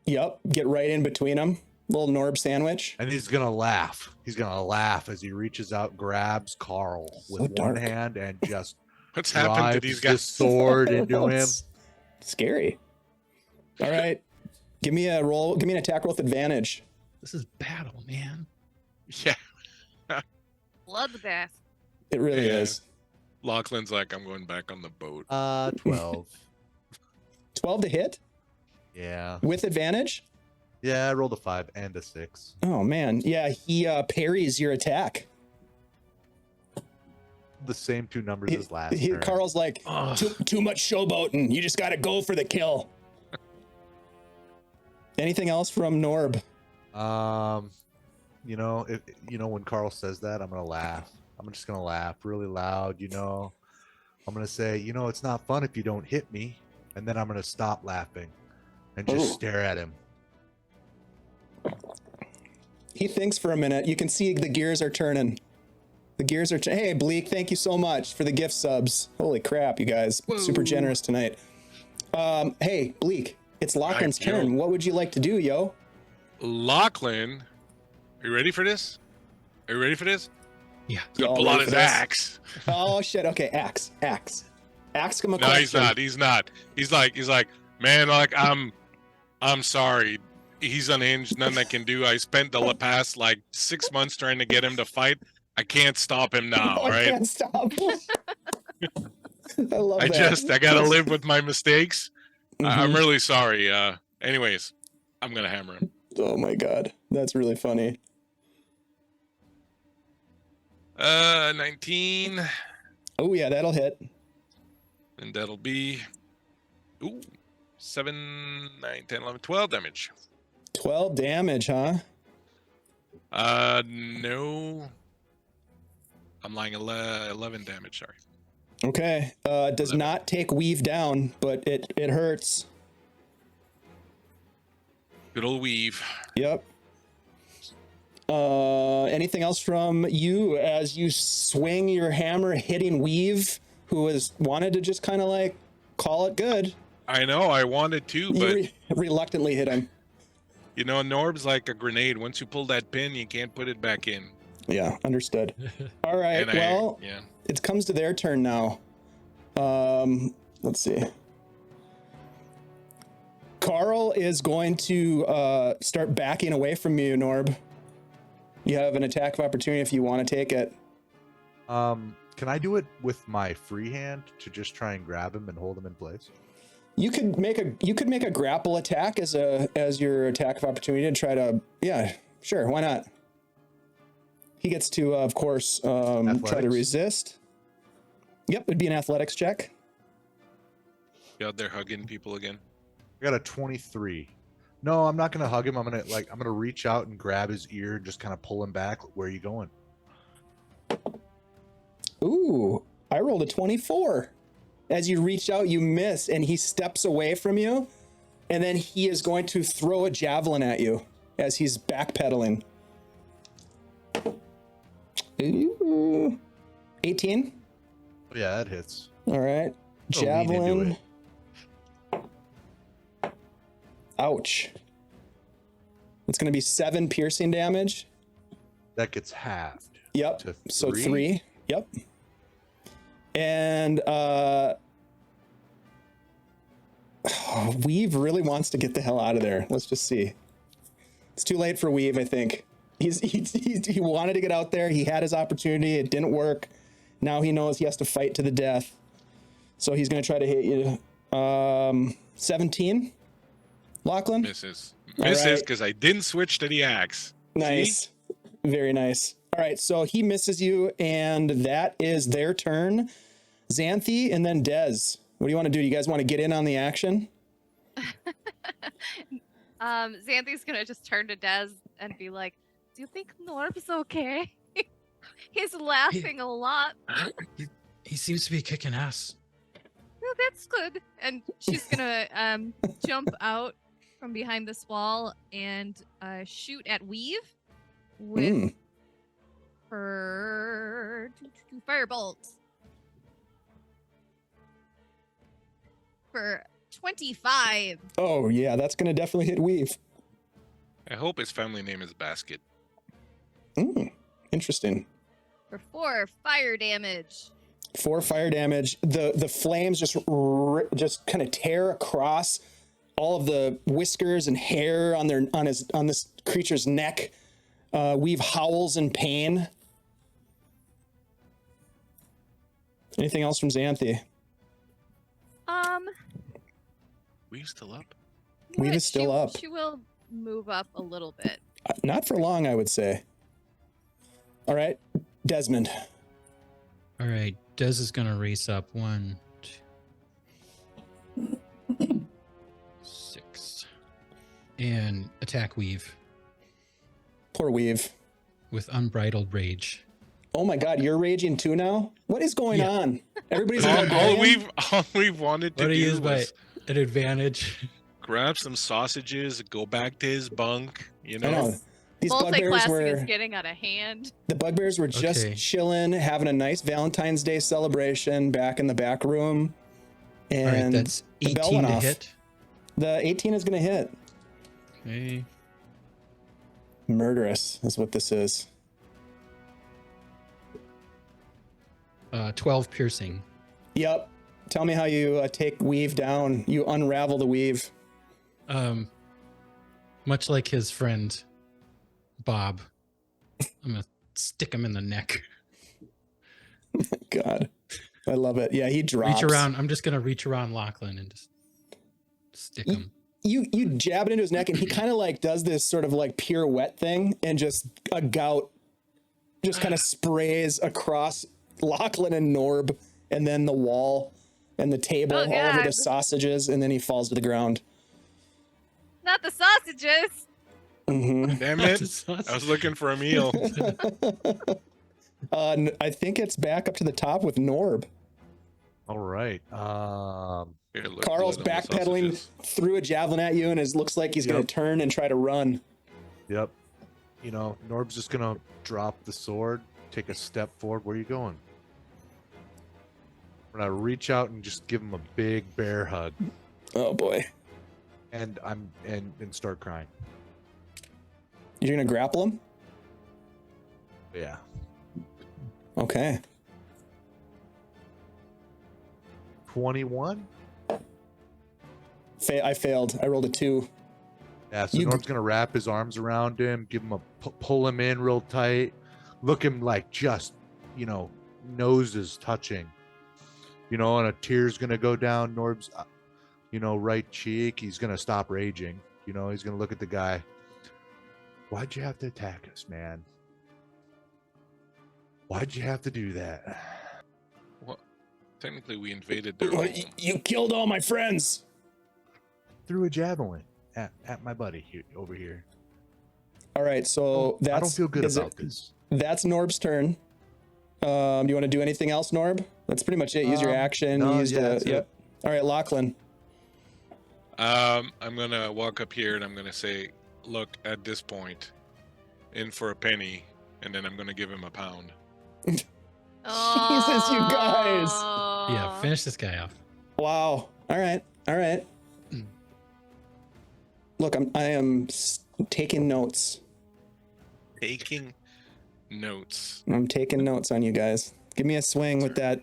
Yep. Get right in between them. Little Norb sandwich. And he's gonna laugh. He's gonna laugh as he reaches out, grabs Carl with So one dark. hand, and just What's happened to drives these the guys? sword into him. It's scary. All right. Give me a roll. Give me an attack roll with advantage. This is battle, man. Yeah. Bloodbath. It really Yeah. is. Lachlan's like, I'm going back on the boat. 12. 12 to hit Yeah. with advantage. Yeah, I rolled a 5 and a 6. Oh man. Yeah, he parries your attack. The same two numbers as last turn. Carl's like, Ugh. too much showboating. You just got to go for the kill. Anything else from Norb? You know, if you know when Carl says that, I'm gonna laugh. I'm just gonna laugh really loud. You know, I'm gonna say, you know, it's not fun if you don't hit me, and then I'm gonna stop laughing and just Ooh. stare at him. He thinks for a minute. You can see the gears are turning. The gears are. Hey, Bleak, thank you so much for the gift subs. Holy crap, you guys. Super Whoa. generous tonight. Hey, Bleak, it's Lachlan's Right, yo. turn. What would you like to do, yo? Lachlan, are you ready for this? Are you ready for this? Yeah. He's gonna Y'all pull out ready his for this? axe. Oh shit. Okay, axe. Ask him a No, question. he's not. He's like, man, like I'm sorry. He's unhinged. Nothing I can do. I spent the past like 6 months trying to get him to fight. I can't stop him now, I right? can't stop. I love I that. gotta live with my mistakes. I'm Mhm. really sorry. Anyways, I'm gonna hammer him. Oh my god, that's really funny. 19, Oh yeah, that'll hit. and that'll be 7, 9, 10, 11, 12 damage. 12 damage, huh? No. I'm lying. 11 damage. Sorry. Okay. Does 11. not take weave down, but it hurts. Good old weave. Yep. Anything else from you as you swing your hammer hitting Weave, who has wanted to just kind of like call it good? I know. I wanted to, You but reluctantly hit him. you know, Norb's like a grenade. Once you pull that pin, you can't put it back in. Yeah, understood. All right. And Well, yeah. it comes to their turn now. Let's see. Carl is going to start backing away from you, Norb. You have an attack of opportunity if you want to take it. Can I do it with my free hand to just try and grab him and hold him in place? You could make a grapple attack as your attack of opportunity to try to, yeah, sure, why not? He gets to, of course, try to Athletics? resist. Yep, it'd be an athletics check. You out there hugging people again? I got a 23. No, I'm not gonna hug him. I'm gonna reach out and grab his ear and just kind of pull him back. Where are you going? Ooh, I rolled a 24. As you reach out, you miss, and he steps away from you, and then he is going to throw a javelin at you as he's backpedaling. Ooh. 18. Oh, yeah, that hits. All right. Oh, lean into Javelin. it. Ouch. It's going to be 7 piercing damage. That gets halved. Yep. To So three? 3. Yep. And Weave really wants to get the hell out of there. Let's just see. It's too late for Weave, I think. He wanted to get out there. He had his opportunity. It didn't work. Now he knows he has to fight to the death. So he's going to try to hit you. 17. Lachlan? Misses. All Misses right. because I didn't switch to the axe. Nice. Very nice. All right, so he misses you, and that is their turn. Xanthi and then Dez. What do you want to do? You guys want to get in on the action? Xanthi's gonna just turn to Des and be like, "Do you think Norb's okay?" He's laughing a lot. He seems to be kicking ass. Oh, that's good. And she's gonna jump out from behind this wall and shoot at Weave with her 2 firebolts for 25. Oh, yeah, that's going to definitely hit Weave. I hope his family name is Basket. Interesting. For 4 fire damage. 4 fire damage. The flames just kind of tear across all of the whiskers and hair on this creature's neck. Weave howls in pain. Anything else from Xanthi? We've still up? Weave is still up. She will move up a little bit. Not for long, I would say. All right, Desmond. All right, Des is gonna race up 1, 2, 6, and attack Weave Poor Weave. with unbridled rage. Oh my God, you're raging too now? What is going Yeah. on? Everybody's a All barbarian? we've wanted to What do you do use by was an advantage? grab some sausages, go back to his bunk, you I know. know. These bugbears Multi-classing is were getting out of hand. the bugbears were just Okay. chilling, having a nice Valentine's Day celebration back in the back room. All right, And that's the bell 18 went to off. hit. The 18 is going to hit. Okay. Murderous is what this is. 12 piercing. Yep. Tell me how you take weave down. You unravel the weave. Much like his friend Bob, I'm gonna stick him in the neck. God, I love it. Yeah, he drops. Reach around. I'm just gonna reach around Lachlan and just stick him. You jab it into his neck, and he kind of like does this sort of like pirouette thing, and just a gout just kind of sprays across Lachlan and Norb, and then the wall and the table all over the sausages, and then he falls to the ground. Not the sausages. Mm-hmm. Damn it! I was looking for a meal. I think it's back up to the top with Norb. All right. Here, look, Carl's blood on the backpedaling, sausages. threw a javelin at you, and it looks like he's going to turn and try to run. Yep. You know, Norb's just gonna drop the sword, take a step forward. Where are you going? We're gonna reach out and just give him a big bear hug, Oh boy. and start crying. You're going to grapple him? Yeah. Okay. 21. I failed. I rolled a 2. Yeah. So Norb's gonna wrap his arms around him, give him a pull him in real tight, look him like just, noses touching, and a tear's gonna go down Norb's, right cheek. He's gonna stop raging. He's gonna look at the guy. Why'd you have to attack us, man? Why'd you have to do that? Well, technically, we invaded their home. You killed all my friends. Threw a javelin at my buddy over here. All right, so that's. I don't feel good about this. That's Norb's turn. Do you want to do anything else, Norb? That's pretty much it. Use your action. no, Use yeah, that's yep. All right, Lachlan. I'm gonna walk up here and I'm gonna say, "Look, at this point, in for a penny," and then I'm gonna give him a pound. Jesus, you guys. Yeah, finish this guy off. Wow. All right. Look, I am taking notes. Taking notes. I'm taking notes on you guys. Give me a swing with that.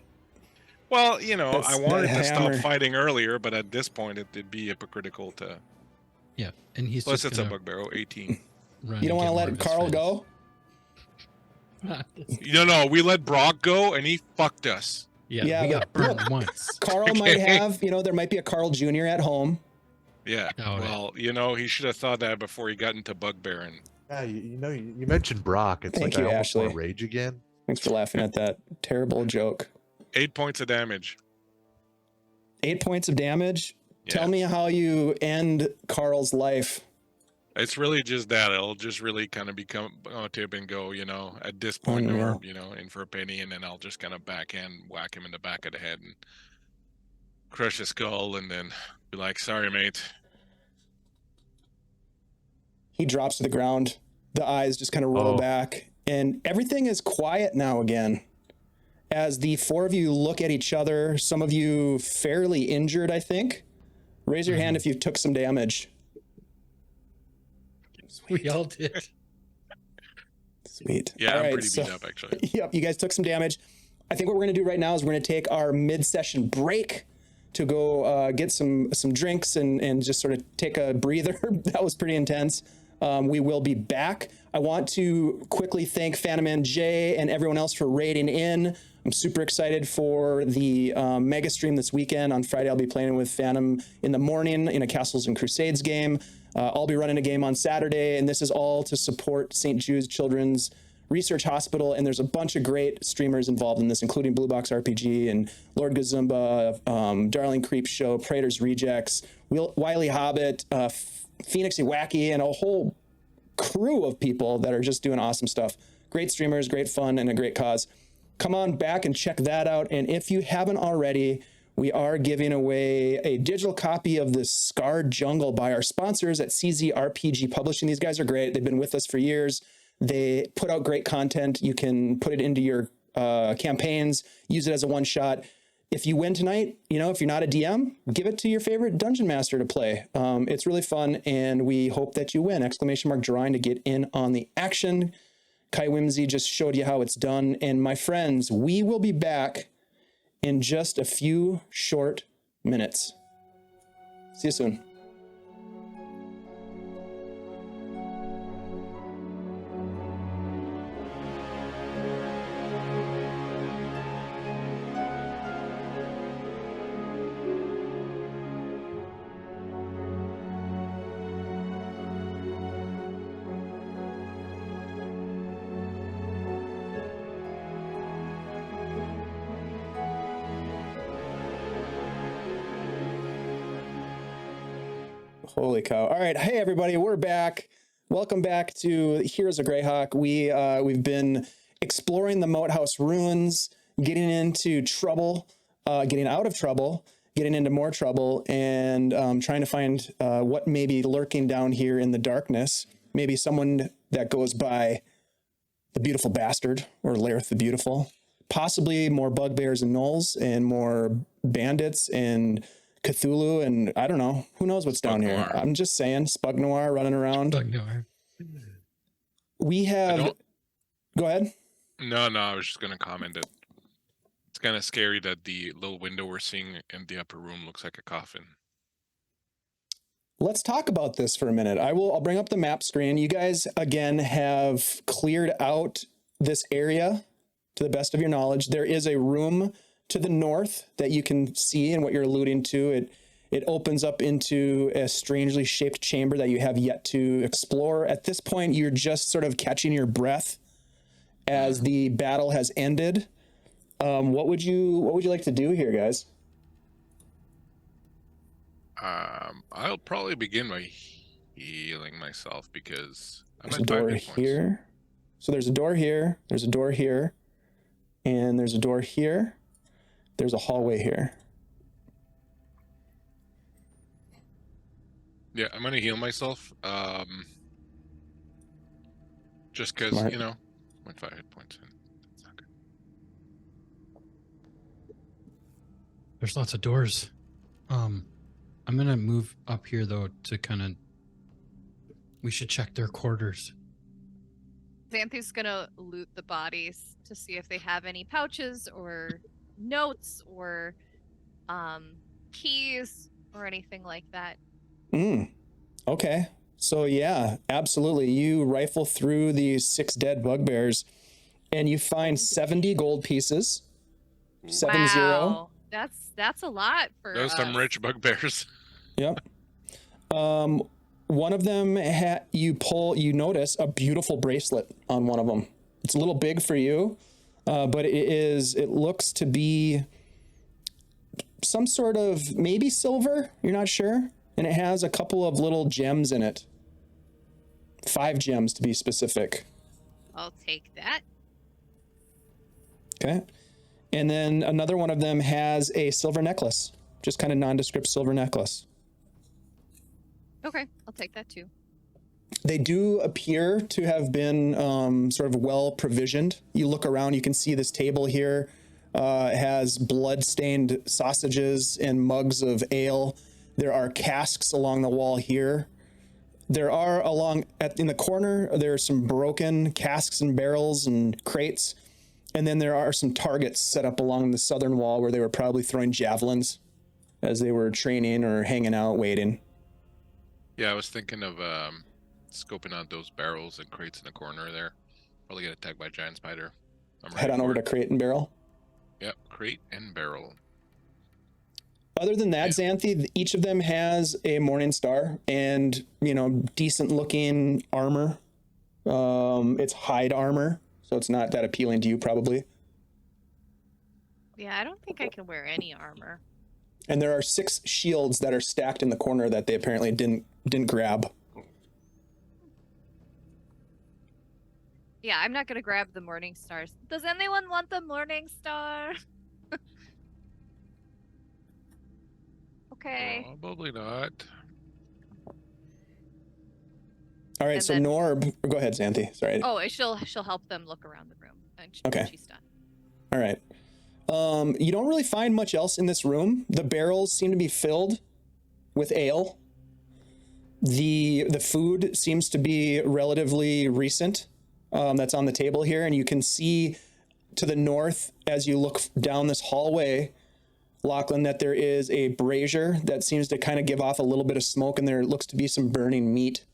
Well, That's- I wanted that to stop hammer. fighting earlier, but at this point, it'd be hypocritical to. Yeah, and he's Plus, just it's a gonna bugbear. 18. run You don't and want to get more let of his Carl friends. go? No, we let Brock go, and he fucked us. Yeah, Yeah, we but got burned look, once. Carl might have, there might be a Carl Jr. at home. Yeah. Oh, yeah. Well, he should have thought that before he got into bugbear. And Yeah, you mentioned Brock. It's Thank like you, I almost want Ashley. to rage again. Thanks for laughing at that terrible joke. 8 points of damage. 8 points of damage. Yeah. Tell me how you end Carl's life. It's really just that. It'll just really kind of become tip and go, at this point, Unreal. or, in for a penny, and then I'll just kind of backhand whack him in the back of the head and crush his skull, and then be like, "Sorry, mate." He drops to the ground. The eyes just kind of roll back, and everything is quiet now again. As the four of you look at each other, some of you fairly injured, I think. Raise your hand if you took some damage. We all did. Sweet. Yeah, All I'm right, pretty beat up, actually. Yep, you guys took some damage. I think what we're going to do right now is we're going to take our mid-session break to go get some drinks and just sort of take a breather. That was pretty intense. We will be back. I want to quickly thank Phantom Man J and everyone else for raiding in. I'm super excited for the mega stream this weekend. On Friday, I'll be playing with Phantom in the morning in a Castles and Crusades game. I'll be running a game on Saturday, and this is all to support St. Jude's Children's Research Hospital, and there's a bunch of great streamers involved in this, including Blue Box RPG and Lord Gazumba, Darling Creep Show, Praetor's Rejects, Wily Hobbit, Phoenixy Wacky, and a whole crew of people that are just doing awesome stuff. Great streamers, great fun, and a great cause. Come on back and check that out. And if you haven't already, we are giving away a digital copy of the Scarred Jungle by our sponsors at CZ RPG Publishing. These guys are great. They've been with us for years. They put out great content. You can put it into your campaigns, use it as a one-shot. If you win tonight, if you're not a DM, give it to your favorite dungeon master to play. It's really fun, and we hope that you win! ! Drawing to get in on the action. Kai Whimsy just showed you how it's done. And my friends, we will be back in just a few short minutes. See you soon. Holy cow. All right. Hey, everybody. We're back. Welcome back to Heroes of Greyhawk. We've been exploring the Moathouse ruins, getting into trouble, getting out of trouble, getting into more trouble, and trying to find what may be lurking down here in the darkness. Maybe someone that goes by the Beautiful Bastard or Lareth the Beautiful. Possibly more bugbears and gnolls and more bandits and Cthulhu, and I don't know. Who knows what's down here? Noir. I'm just saying, Spug Noir running around. Spug Noir. We have... Go ahead. No, I was just going to comment that it's kind of scary that the little window we're seeing in the upper room looks like a coffin. Let's talk about this for a minute. I'll bring up the map screen. You guys, again, have cleared out this area to the best of your knowledge. There is a room to the north that you can see, and what you're alluding to, it opens up into a strangely shaped chamber that you have yet to explore. At this point, you're just sort of catching your breath as the battle has ended. What would you like to do here, guys? I'll probably begin by healing myself because I'm There's a at 5 door hit points. here. So there's a door here. There's a door here. And there's a door here. There's a hallway here. Yeah, I'm gonna heal myself. Just because, Smart. I'm at 5 hit points. And that's not good. There's lots of doors. I'm gonna move up here though to kind of. We should check their quarters. Xanthi's gonna loot the bodies to see if they have any pouches or notes or keys or anything like that. Okay. So yeah, absolutely. You rifle through these 6 dead bugbears and you find 70 gold pieces. 70. Wow. That's a lot for Those some us. rich bugbears. Yep. One of them you notice a beautiful bracelet on one of them. It's a little big for you, but it looks to be some sort of maybe silver, you're not sure, and it has a couple of little gems in it. 5 gems to be specific. I'll take that. Okay. And then another one of them has a silver necklace, just kind of nondescript silver necklace. Okay, I'll take that too. They do appear to have been sort of well provisioned. You look around, you can see this table here has blood-stained sausages and mugs of ale. There are casks along the wall here. There are in the corner, there are some broken casks and barrels and crates. And then there are some targets set up along the southern wall where they were probably throwing javelins as they were training or hanging out, waiting. Yeah, I was thinking of scoping out those barrels and crates in the corner there. Probably get attacked by a giant spider. I'm Head ready on for over to it. crate and barrel. Yep, crate and barrel. Other than that, Xanthi, each of them has a morning star and, decent looking armor. It's hide armor, so it's not that appealing to you probably. Yeah, I don't think I can wear any armor. And there are 6 shields that are stacked in the corner that they apparently didn't grab. Yeah, I'm not gonna grab the morning stars. Does anyone want the morning star? Okay. Probably not. All right, And so then- Norb, go ahead, Xanthi. Sorry. Oh, she'll help them look around the room. And Okay. She's done. All right. You don't really find much else in this room. The barrels seem to be filled with ale. The food seems to be relatively recent. that's on the table here, and you can see to the north as you look down this hallway, Lachlan, that there is a brazier that seems to kind of give off a little bit of smoke, and there looks to be some burning meat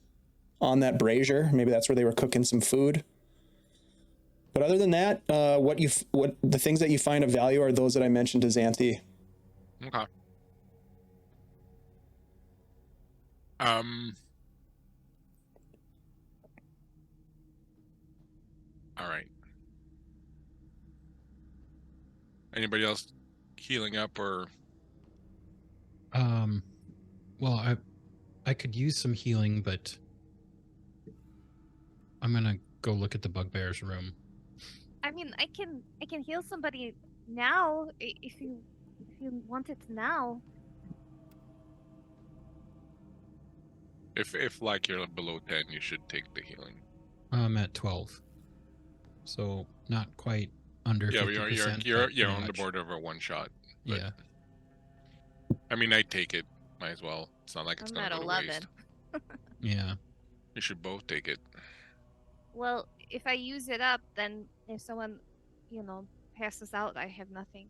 on that brazier. Maybe that's where they were cooking some food. But other than that, what the things that you find of value are those that I mentioned to Xanthi. Okay. All right. Anybody else healing up or? Well, I could use some healing, but I'm gonna go look at the bugbear's room. I mean, I can heal somebody now if you want it now. If like you're below 10, you should take the healing. I'm at 12, so not quite under 50%. You're on the border of a one shot. But, Yeah. I mean, I'd take it. Might as well. It's not like it's I'm gonna at go to 11. waste. Yeah. You should both take it. Well, if I use it up, then if someone, passes out, I have nothing.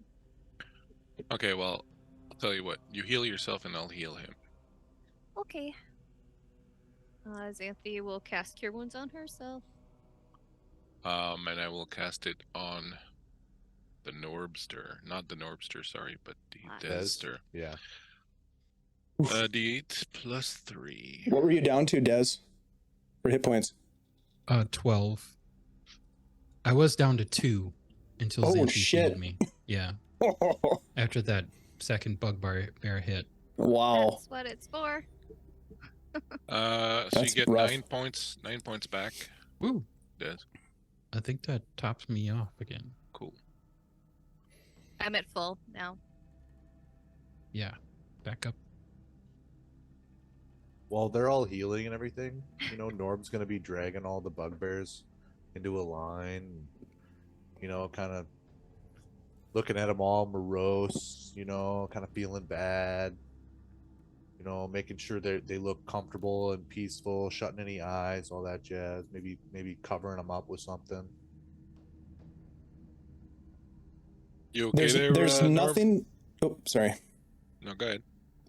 Okay, well, I'll tell you what. You heal yourself, and I'll heal him. Okay. Xanthi will cast Cure Wounds on herself. And I will cast it on the Norbster, not the Norbster, sorry, but the Dezster. Yeah. D8 plus 3. What were you down to, Des, for hit points? 12. I was down to 2 until Xanthi shit. healed me. Yeah. After that second bugbear hit. Wow. That's what it's for. So That's you get rough. 9 points back. Woo. Des. I think that tops me off again. Cool. I'm at full now. Yeah. Back up. While they're all healing and everything, Norb's gonna be dragging all the bugbears into a line, kind of looking at them all morose, kind of feeling bad, making sure they look comfortable and peaceful, shutting any eyes, all that jazz. Maybe covering them up with something. You okay there? There's Norb? nothing. Oh, sorry. No, go ahead.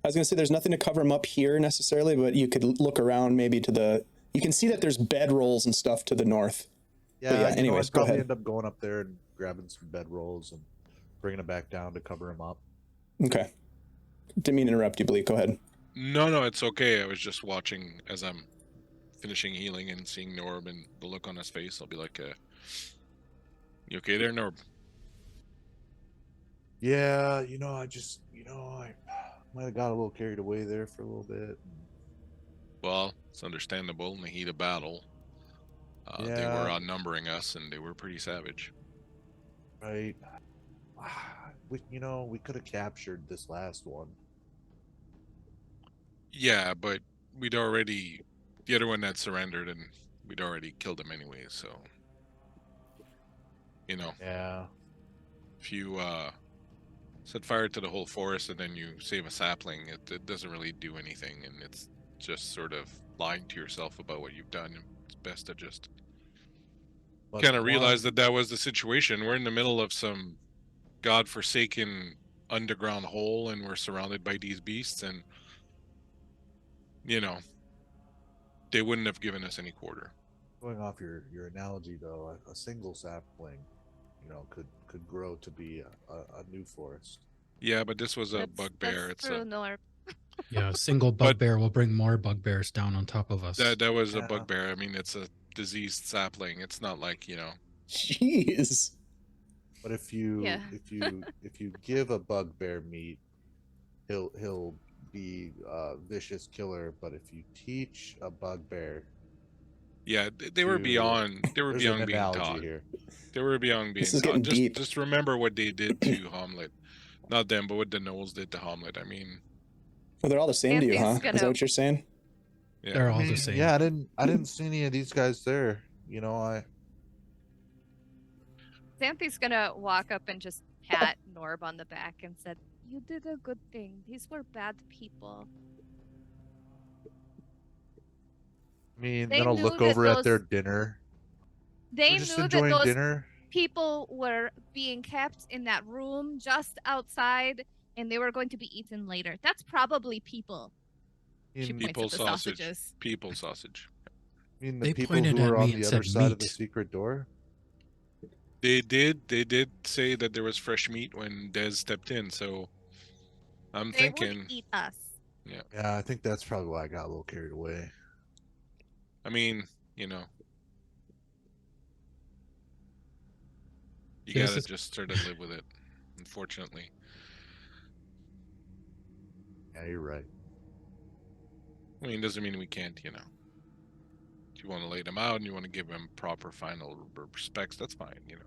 I was gonna say there's nothing to cover them up here necessarily, but you could look around maybe to the. You can see that there's bedrolls and stuff to the north. Yeah. Anyways, I'd go probably ahead. end up going up there and grabbing some bedrolls and bringing them back down to cover them up. Okay. Didn't mean to interrupt you, Bleak. Go ahead. No, it's okay. I was just watching as I'm finishing healing and seeing Norb and the look on his face. I'll be like, you okay there, Norb? Yeah, I might have got a little carried away there for a little bit. Well, it's understandable in the heat of battle. They Yeah. were outnumbering us, and they were pretty savage. Right. We could have captured this last one. Yeah, but the other one had surrendered, and we'd already killed him anyway, so. Yeah. If you set fire to the whole forest and then you save a sapling, it doesn't really do anything, and it's just sort of lying to yourself about what you've done. It's best to just But kind of realize one- that was the situation. We're in the middle of some godforsaken underground hole, and we're surrounded by these beasts, and they wouldn't have given us any quarter. Going off your analogy, though, a single sapling, could grow to be a new forest. Yeah, but this was a That's bugbear. It's true, Norb. Yeah, a single bugbear will bring more bugbears down on top of us. that was a Yeah. bugbear. I mean, it's a diseased sapling. It's not like Jeez. But if you Yeah. if you give a bugbear meat, he'll be a vicious killer. But if you teach a bugbear, Yeah, they were beyond. They were there's beyond an being analogy taught. here. They were beyond being This is taught. getting deep. Just remember what they did to Hamlet. Not them, but what the Knowles did to Hamlet. I mean, Well, they're all the same to you, huh? Xanthi's Is that gonna- what you're saying? yeah. They're all I mean, the same. Yeah, I didn't see any of these guys there. Xanthi's gonna walk up and just pat Norb on the back and said, "You did a good thing. These were bad people." I mean, They then I'll knew look that over at their those- dinner. They We're just knew that enjoying those dinner. people were being kept in that room just outside, and they were going to be eaten later. That's probably people. She In, points People at the sausage. sausages. People sausage. the They people pointed who at were me on and the said other side of the meat. secret door. They did say that there was fresh meat when Des stepped in, so I'm They would thinking, eat us. Yeah, I think that's probably why I got a little carried away. I mean, you know, you This gotta is- just sort of live with it, unfortunately. Yeah, you're right. I mean, doesn't mean we can't, you know. If you want to lay them out and you want to give them proper final respects, that's fine, you know.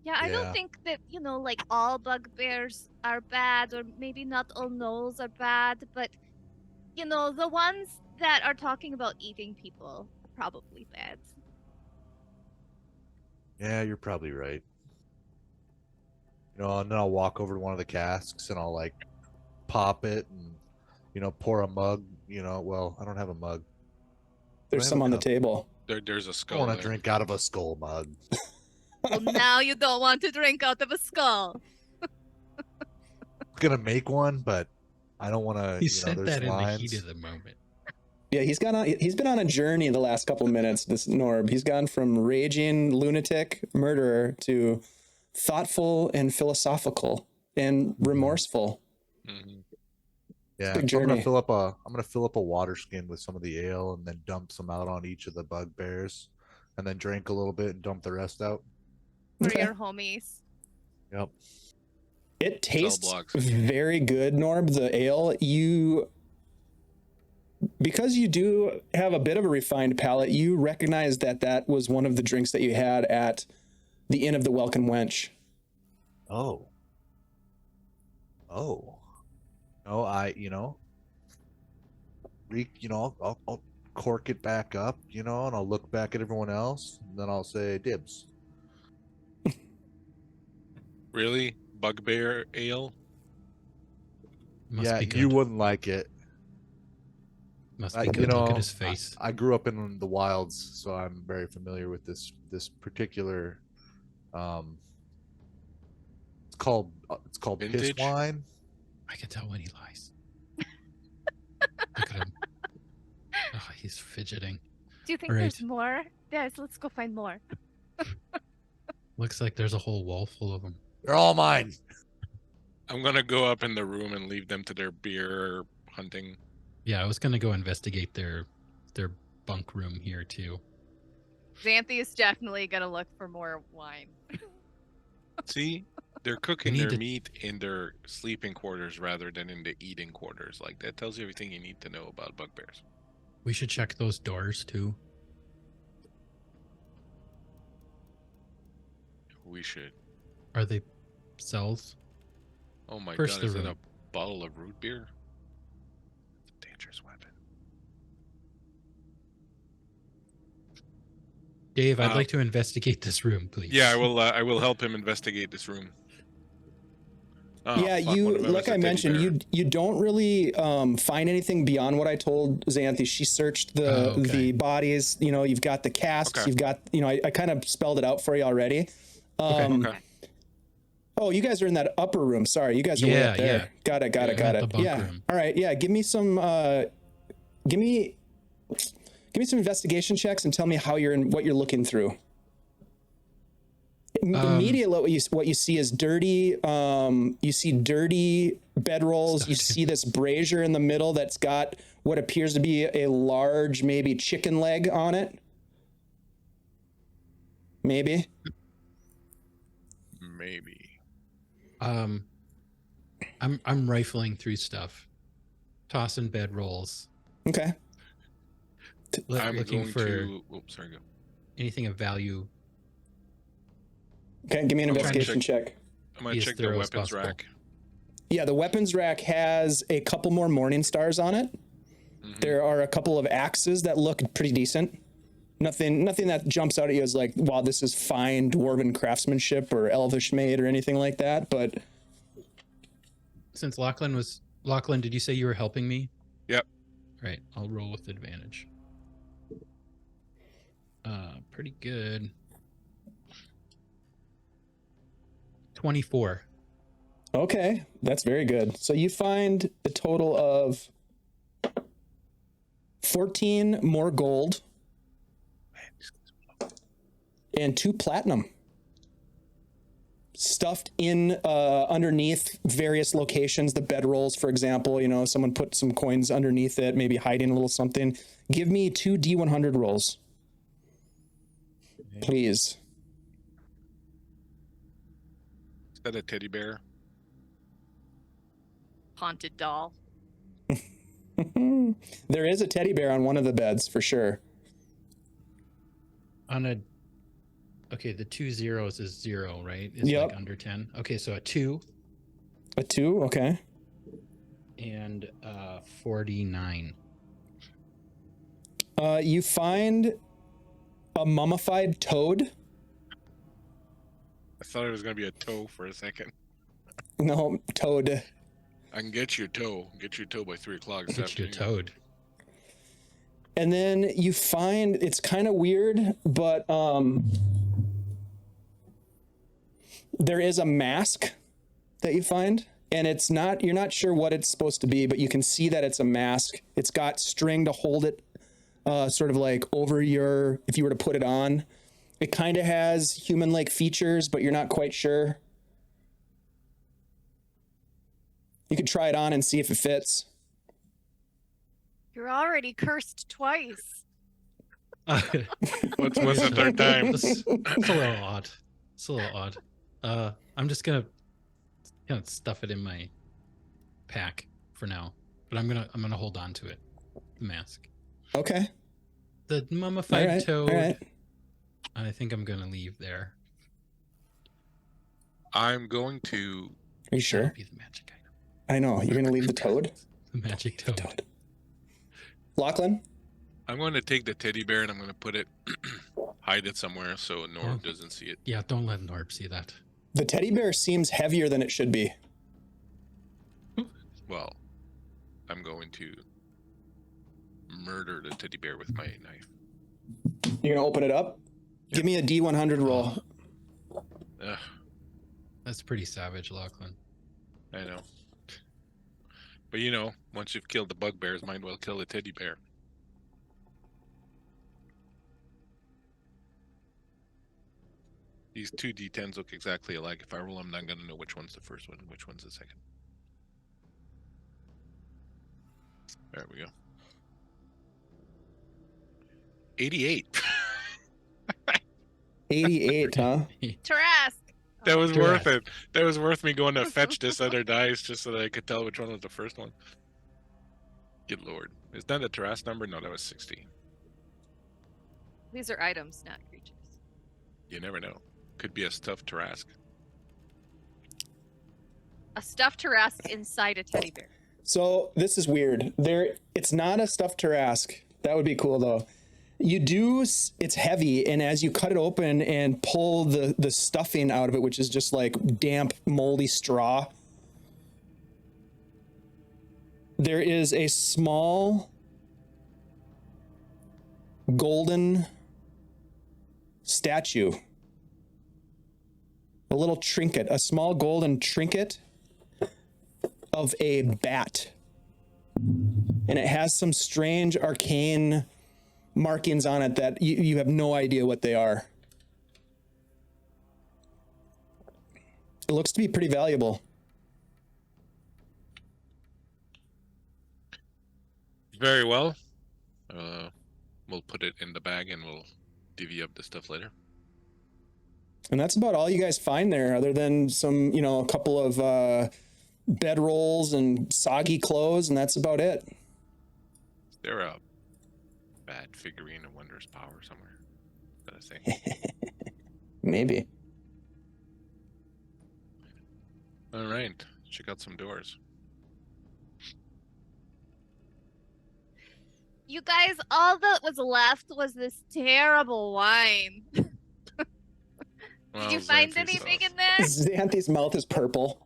Yeah, I Yeah. don't think that, like all bugbears are bad, or maybe not all gnolls are bad, but, the ones that are talking about eating people are probably bad. Yeah, you're probably right. And then I'll walk over to one of the casks and I'll like pop it and pour a mug. Well, I don't have a mug. There's I have some a on the cup? table. There's a I skull want there. to drink out of a skull mug. Well, now you don't want to drink out of a skull. I'm gonna make one, but I don't want to. He said there's that in the lines. heat of the moment. Yeah, he's been on a journey the last couple of minutes, this Norb. He's gone from raging lunatic murderer to thoughtful and philosophical and remorseful. Mhm. Yeah, big so I'm gonna journey. fill up a water skin with some of the ale and then dump some out on each of the bugbears, and then drink a little bit and dump the rest out. For Okay. your homies. Yep. It tastes blocks. very good, Norb. The ale, because you do have a bit of a refined palate, you recognize that was one of the drinks that you had at the Inn of the Welcome Wench. Oh. Oh. No, I'll cork it back up, and I'll look back at everyone else, and then I'll say dibs. Really? Bugbear ale? Must Yeah, be good. you wouldn't like it. Must be good. Look at his I- face. I grew up in the wilds, so I'm very familiar with this particular. It's called piss Vintage? wine. I can tell when he lies. Look at him. Oh, he's fidgeting. Do you think Right. there's more? Yes, let's go find more. Looks like there's a whole wall full of them. They're all mine. I'm gonna go up in the room and leave them to their beer hunting. Yeah, I was gonna go investigate their bunk room here too. Xanthi is definitely gonna look for more wine. See? They're cooking need their to- meat in their sleeping quarters rather than in the eating quarters. Like, that tells you everything you need to know about bugbears. We should check those doors too. We should. Are they cells? Oh my First god, the is that a room. bottle of root beer? It's a dangerous weapon. Dave, I'd Uh, like to investigate this room, please. Yeah, I will help him investigate this room. Oh, Yeah, fuck, one you of them like is a I teddy mentioned, bear. you don't really find anything beyond what I told Xanthi. She searched Oh, okay. the bodies. You've got the casks. Okay. You've got I kind of spelled it out for you already. Okay. Oh, you guys are in that upper room. Sorry, you guys are way Yeah, up there. yeah. Got it. We're at the bunk Yeah. room. All right. Yeah. Give me some. Give me some investigation checks and tell me how what you're looking through. Immediately, what you see is dirty. You see dirty bedrolls. You see this brazier in the middle that's got what appears to be a large, maybe chicken leg on it. Maybe. Maybe. I'm rifling through stuff, tossing bed rolls, Okay. I'm looking going for to. Oops, sorry, go. anything of value. Okay. Give me an I'm gonna investigation check. I'm gonna Be as check the thorough as weapons possible. rack. Yeah, the weapons rack has a couple more morning stars on it. Mhm. There are a couple of axes that look pretty decent. Nothing that jumps out at you as like, wow, this is fine dwarven craftsmanship or elvish made or anything like that. But Since Lachlan, did you say you were helping me? Yep. Right, I'll roll with advantage. Pretty good. 24. Okay, that's very good. So you find a total of 14 more gold and 2 platinum stuffed in underneath various locations. The bedrolls, for example, someone put some coins underneath it, maybe hiding a little something. Give me 2 D100 rolls, please. Is that a teddy bear? Haunted doll. There is a teddy bear on one of the beds for sure. Okay, the 2 zeros is 0, right? It's Yep. like under 10. Okay, so a 2 A 2, okay. and 49. You find a mummified toad. I thought it was gonna be a toe for a second. No, toad. I can get you a toe. Get your toe by 3 o'clock this Get you a afternoon. toad. And then you find, it's kind of weird, but there is a mask that you find, and you're not sure what it's supposed to be, but you can see that it's a mask. It's got string to hold it sort of like over if you were to put it on. It kind of has human-like features, but you're not quite sure. You could try it on and see if it fits. You're already cursed twice. What's the third time? It's a little odd. It's a little odd. I'm just gonna kind of stuff it in my pack for now, but I'm gonna hold on to it. The mask, Okay. the mummified toad. All right. I think I'm gonna leave there. I'm going to. Are you sure? That'll be the magic item. I know. You're going to leave the toad? The magic toad. Lachlan? I'm going to take the teddy bear and I'm going to put it, hide it somewhere so Norb doesn't see it. Yeah, don't let Norb see that. The teddy bear seems heavier than it should be. Well, I'm going to murder the teddy bear with my knife. You're going to open it up? Give me a D100 roll. Ugh, That's pretty savage, Lachlan. I know. But once you've killed the bugbears, might well kill the teddy bear. These 2 D10s look exactly alike. If I roll, I'm not going to know which one's the first one and which one's the second. There we go. 88. 88, huh? Trask. That was Sure. worth it. That was worth me going to fetch this other dice just so that I could tell which one was the first one. Good lord. Is that a Taras number? No, that was 60. These are items, not creatures. You never know. Could be a stuffed Tarask. A stuffed Tarask inside a teddy bear. So this is weird. It's not a stuffed Tarask. That would be cool though. It's heavy, and as you cut it open and pull the stuffing out of it, which is just like damp, moldy straw, there is a small golden statue. A little trinket, a small golden trinket of a bat. And it has some strange arcane markings on it that you have no idea what they are. It looks to be pretty valuable. Very well. We'll put it in the bag and we'll divvy up the stuff later. And that's about all you guys find there, other than some, a couple of bed rolls and soggy clothes, and that's about it. Is there a bad figurine of Wondrous Power somewhere? Is that a thing? Maybe. All right. Check out some doors. You guys, all that was left was this terrible wine. Did you find anything in there? Xanthi's mouth is purple.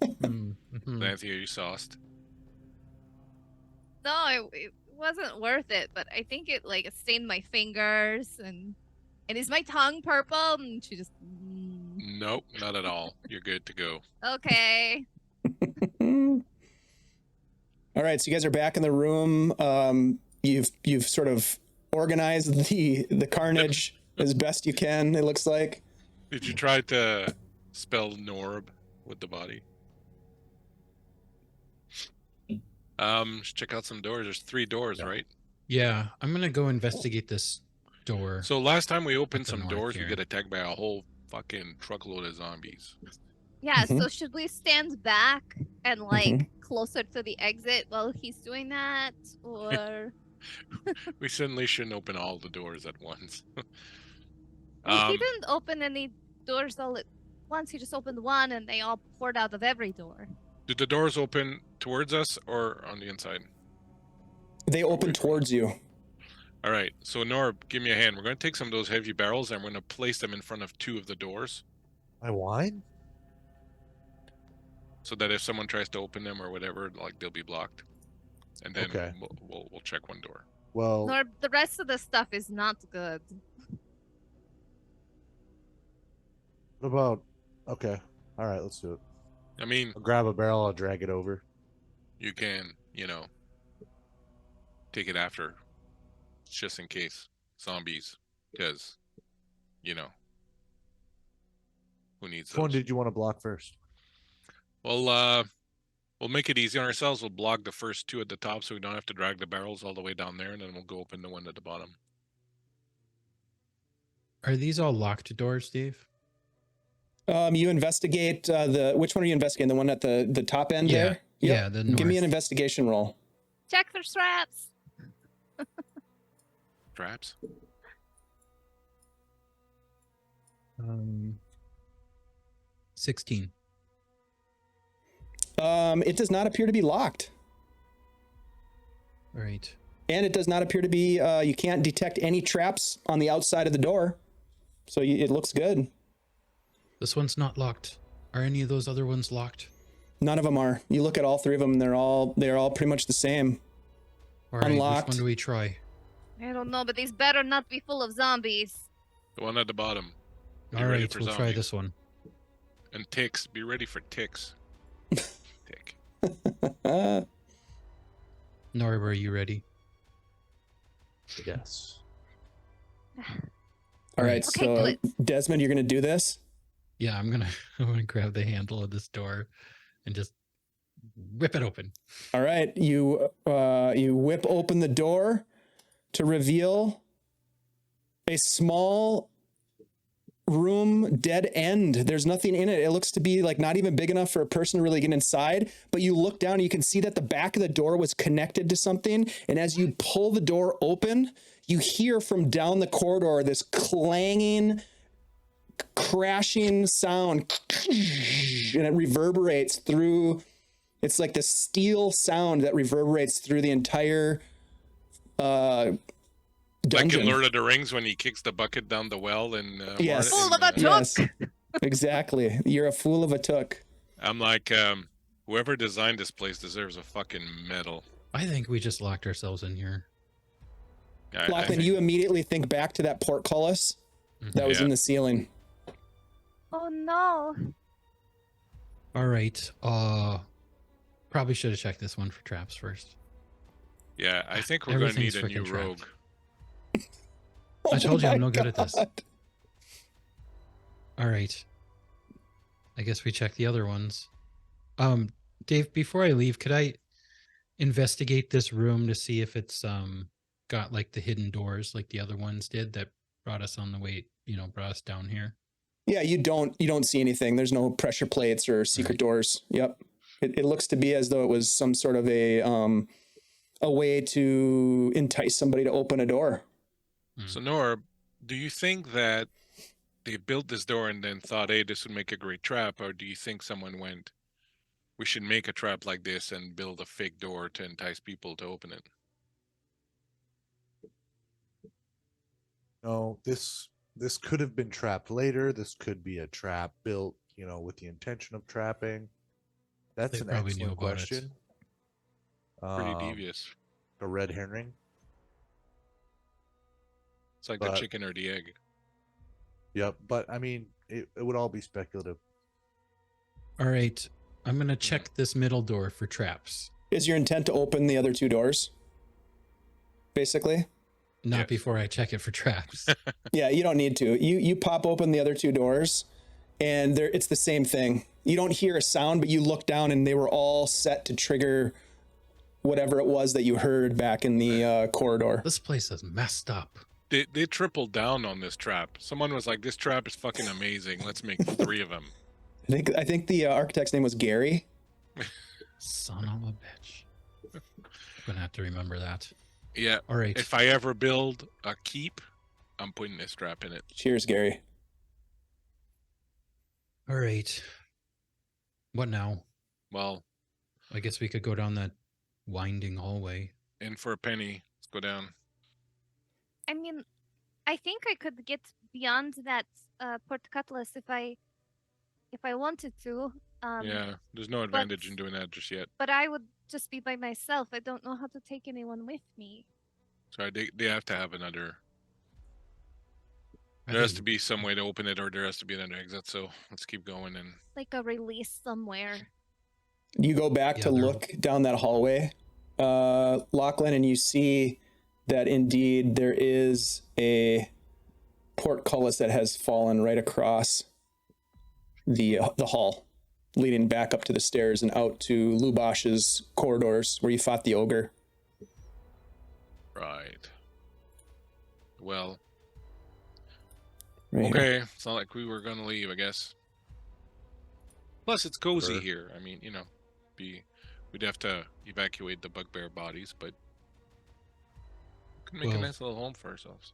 Mhm. Nancy, are you sauced? No, it wasn't worth it, but I think it like stained my fingers and is my tongue purple? And she just Nope, not at all. You're good to go. okay. All right, so you guys are back in the room. You've sort of organized the carnage as best you can. It looks like. Did you try to spell Norb with the body? Check out some doors. There's 3 doors, right? Yeah, I'm gonna go investigate this door. So last time we opened the some north doors, we here. get attacked by a whole fucking truckload of zombies. Yeah, Mhm. so should we stand back and like closer to the exit while he's doing that? Or We certainly shouldn't open all the doors at once. well, he didn't open any doors all at once, he just opened one and they all poured out of every door. Did the doors open towards us or on the inside? They open towards you. All right, so Norb, give me a hand. We're going to take some of those heavy barrels and we're going to place them in front of 2 of the doors My wine? so that if someone tries to open them or whatever, like they'll be blocked. And then Okay. we'll check one door. Well, Nor the rest of the stuff is not good. what about? Okay. All right, let's do it. I mean, I'll grab a barrel. I'll drag it over. you can, take it after, just in case zombies, because, who needs Which one those? did you want to block first? Well, we'll make it easy on ourselves. We'll block the first 2 at the top so we don't have to drag the barrels all the way down there, and then we'll go open the one at the bottom. Are these all locked doors, Steve? You investigate which one are you investigating? The one at the top end Yeah, there? yeah, the Give me north. an investigation roll. Check for straps. Traps? 16. It does not appear to be locked. All right. And it does not appear to be, you can't detect any traps on the outside of the door. So it looks good. This one's not locked. Are any of those other ones locked? None of them are. You look at all 3 of them, they're all pretty much the same. All right, Unlocked. which one do we try? I don't know, but these better not be full of zombies. The one at the bottom. Be All ready right, for we'll try zombies. this one. And ticks. Be ready for ticks. Tick. Norb, are you ready? Yes. All right, Okay, so do it. Desmond, you're going to do this? Yeah, I'm gonna grab the handle of this door and just whip it open. All right, you whip open the door to reveal a small room, dead end. There's nothing in it. It looks to be like not even big enough for a person to really get inside, but you look down and you can see that the back of the door was connected to something, and as you pull the door open, you hear from down the corridor this clanging, crashing sound, and it reverberates through. It's like the steel sound that reverberates through the entire Like dungeon. in Lord of the Rings when he kicks the bucket down the well and Yes. Full of a took. Yes, exactly. You're a fool of a took. I'm like, whoever designed this place deserves a fucking medal. I think we just locked ourselves in here. I Lachlan, think- you immediately think back to that portcullis that was Yeah. in the ceiling. Oh no. All right. Probably should have checked this one for traps first. Yeah, I think we're going to need Everything's a new freaking rogue. trapped. I told you I'm my no good at this. God. All right. I guess we check the other ones. Dave, before I leave, could I investigate this room to see if it's got like the hidden doors like the other ones did that brought us on the way, brought us down here? Yeah, you don't see anything. There's no pressure plates or secret Right. doors. Yep. It looks to be as though it was some sort of a way to entice somebody to open a door. So, Norb, do you think that they built this door and then thought, hey, this would make a great trap? Or do you think someone went, we should make a trap like this and build a fake door to entice people to open it? No, this could have been trapped later. This could be a trap built, with the intention of trapping. That's They an probably knew excellent about it. question. Pretty devious. a red herring. It's like the But- chicken or the egg. Yep, but I mean, it would all be speculative. All right. I'm going to check this middle door for traps. Is your intent to open the other two doors? Basically? Not Yes. before I check it for traps. Yeah, you don't need to. You pop open the other two doors, and it's the same thing. You don't hear a sound, but you look down, and they were all set to trigger whatever it was that you heard back in the corridor. This place is messed up. They tripled down on this trap. Someone was like, "This trap is fucking amazing. Let's make 3 of them." I think the architect's name was Gary. Son of a bitch. I'm going to have to remember that. Yeah. All right. If I ever build a keep, I'm putting this trap in it. Cheers, Gary. All right. What now? Well, I guess we could go down that winding hallway. and for a penny, let's go down. I mean, I think I could get beyond that portcullis if I wanted to. Yeah, there's no advantage in doing that just yet. But I would just be by myself. I don't know how to take anyone with me. So they have to have another. I There has think- to be some way to open it, or there has to be another exit. So let's keep going. And Like a release somewhere. You go back Yeah, to they're- look down that hallway, Lachlan, and you see that indeed there is a portcullis that has fallen right across the hall, leading back up to the stairs and out to Lubosh's corridors where you fought the ogre. right. Well, Right here. okay. It's not like we were gonna leave, I guess. Plus, it's cozy Sure. here. I mean, we'd have to evacuate the bugbear bodies, but we can make a Well- nice little home for ourselves.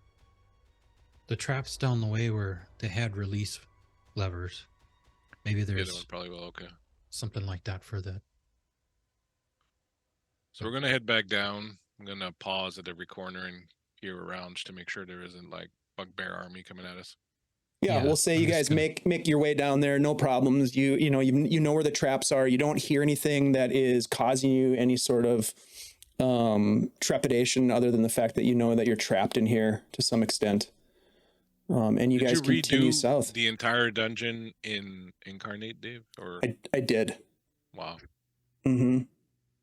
The traps down the way where they had release levers. Maybe Yeah, that there's one probably will. Okay. something like that for the. So we're gonna head back down. I'm gonna pause at every corner and peer around just to make sure there isn't like bugbear army coming at us. Yeah, Yeah, we'll say I'm you just guys gonna- make your way down there, no problems. You know where the traps are. You don't hear anything that is causing you any sort of trepidation, other than the fact that you know that you're trapped in here to some extent. And you Did guys you continue redo south. the entire dungeon in Inkarnate, Dave? Or I did. wow, Hmm.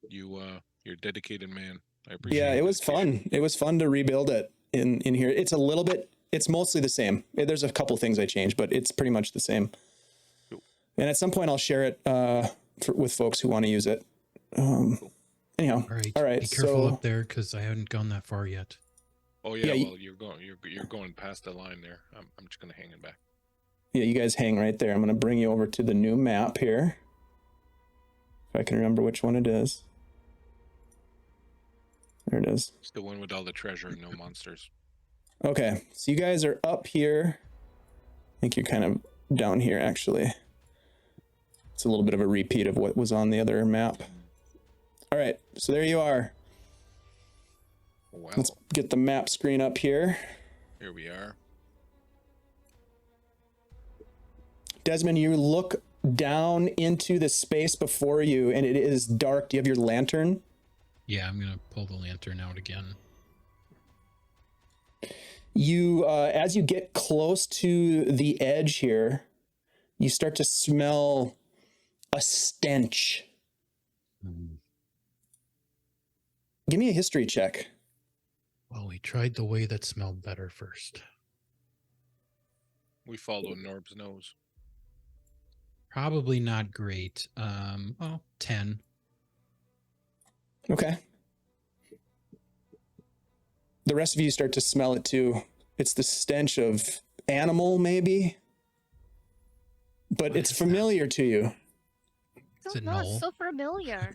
you're a dedicated man. I appreciate. Yeah, your it was dedication. fun. It was fun to rebuild it in here. It's a little bit. It's mostly the same. There's a couple things I changed, but it's pretty much the same. Cool. And at some point, I'll share it with folks who want to use it. Anyhow, All right. all right. Be careful So up there because I haven't gone that far yet. Oh yeah, Yeah, well you're going past the line there. I'm just gonna hang it back. yeah, you guys hang right there. I'm going to bring you over to the new map here. If I can remember which one it is. There it is. It's the one with all the treasure and no monsters. Okay, so you guys are up here. I think you're kind of down here, actually. It's a little bit of a repeat of what was on the other map. All right, so there you are. Well, Let's get the map screen up here. here we are. Desmond, you look down into the space before you, and it is dark. Do you have your lantern? Yeah, I'm going to pull the lantern out again. You, as you get close to the edge here, you start to smell a stench. Give me a history check. Well, we tried the way that smelled better first. We follow Norb's nose. Probably not great. Well, 10. Okay. The rest of you start to smell it too. It's the stench of animal, maybe, but What it's is that? familiar to you. Is Don't it know, it's Noel? so familiar.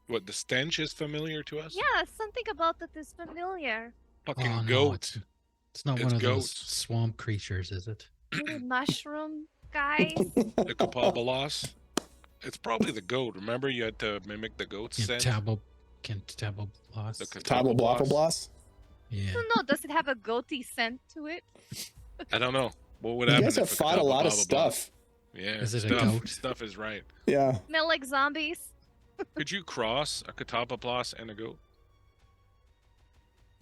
What, the stench is familiar to us? Yeah, something about that is familiar. Fucking Oh, no, goat. It's not It's one of those goats. swamp creatures, is it? Maybe mushroom guys. The Kapabalos. It's probably the goat. Remember, you had to mimic the goat's scent. Tabble Blast. The Table Katabablos? Blopablos. Yeah. I don't know. Does it have a goatee scent to it? I don't know. What would You happen? guys have if fought a lot of Katababababos- stuff. Yeah. Is it a stuff, goat? Stuff is right. Yeah. Smell like zombies. Could you cross a Catawba and a goat?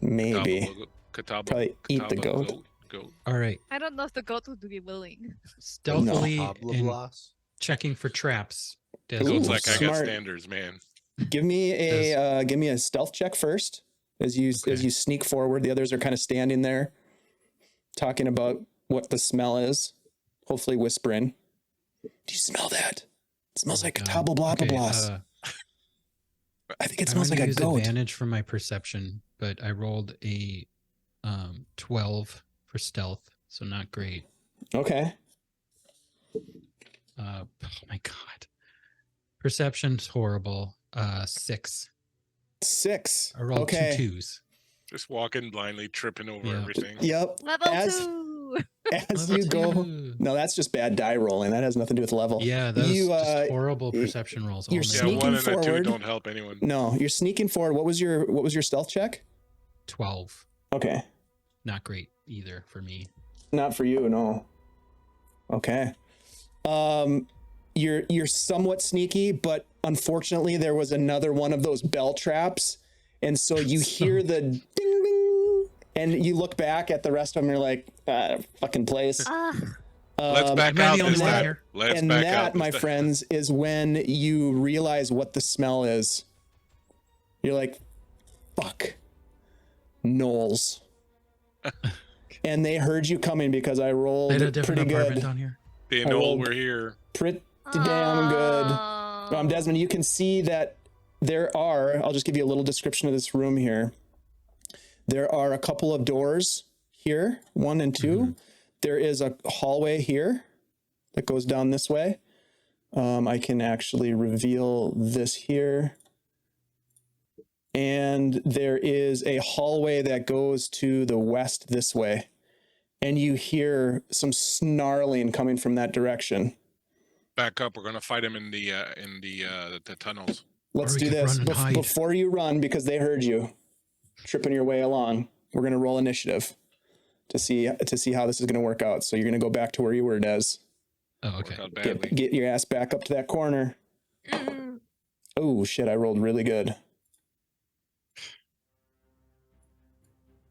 Maybe. Catawba, Probably eat the goat. Goat. All right. I don't know if the goat would be willing. Stealthily and Tabla checking for traps. Ooh, So it's like I got smart. standards, man. Give me a stealth check first as you sneak forward. The others are kind of standing there, talking about what the smell is. Hopefully whispering. Do you smell that? It smells like Catawba Blobblebloss. I think it smells like a goat. Advantage for my perception, but I rolled a 12 for stealth, so not great. Okay. Oh my god, perception's horrible. 6. 6. I rolled okay. 2 2s. Just walking blindly, tripping over Yeah. everything. Yep. Level As- 2. As Level you go. 2. No, that's just bad die rolling. That has nothing to do with level. Yeah, that's You, just horrible perception rolls. you're all Yeah, night. sneaking 1 and a 2 forward. don't help anyone. No, you're sneaking forward. What was your stealth check? 12. Okay. Not great either for me. Not for you, no. Okay. You're somewhat sneaky, but unfortunately there was another one of those bell traps. And so you hear the ding ding and you look back at the rest of them and you're like, fucking place. Let's back Am I out the only this one time. here? Let's And back that, out. my friends, is when you realize what the smell is. You're like, fuck. Knowles. And they heard you coming because I rolled They had a different pretty apartment good. down here. They I know rolled- we're here. Pretty damn good. Oh. Desmond, you can see that there are, I'll just give you a little description of this room here. There are a couple of doors here, 1 and 2. Mm-hmm. There is a hallway here that goes down this way. I can actually reveal this here. And there is a hallway that goes to the west this way. And you hear some snarling coming from that direction. Back up. We're gonna fight him in the tunnels. Let's we do could this run and hide. before you run, because they heard you tripping your way along. We're gonna roll initiative to see how this is gonna work out. So you're gonna go back to where you were, Des. Oh, okay. Worked out badly. Get your ass back up to that corner. Mm. Oh shit! I rolled really good.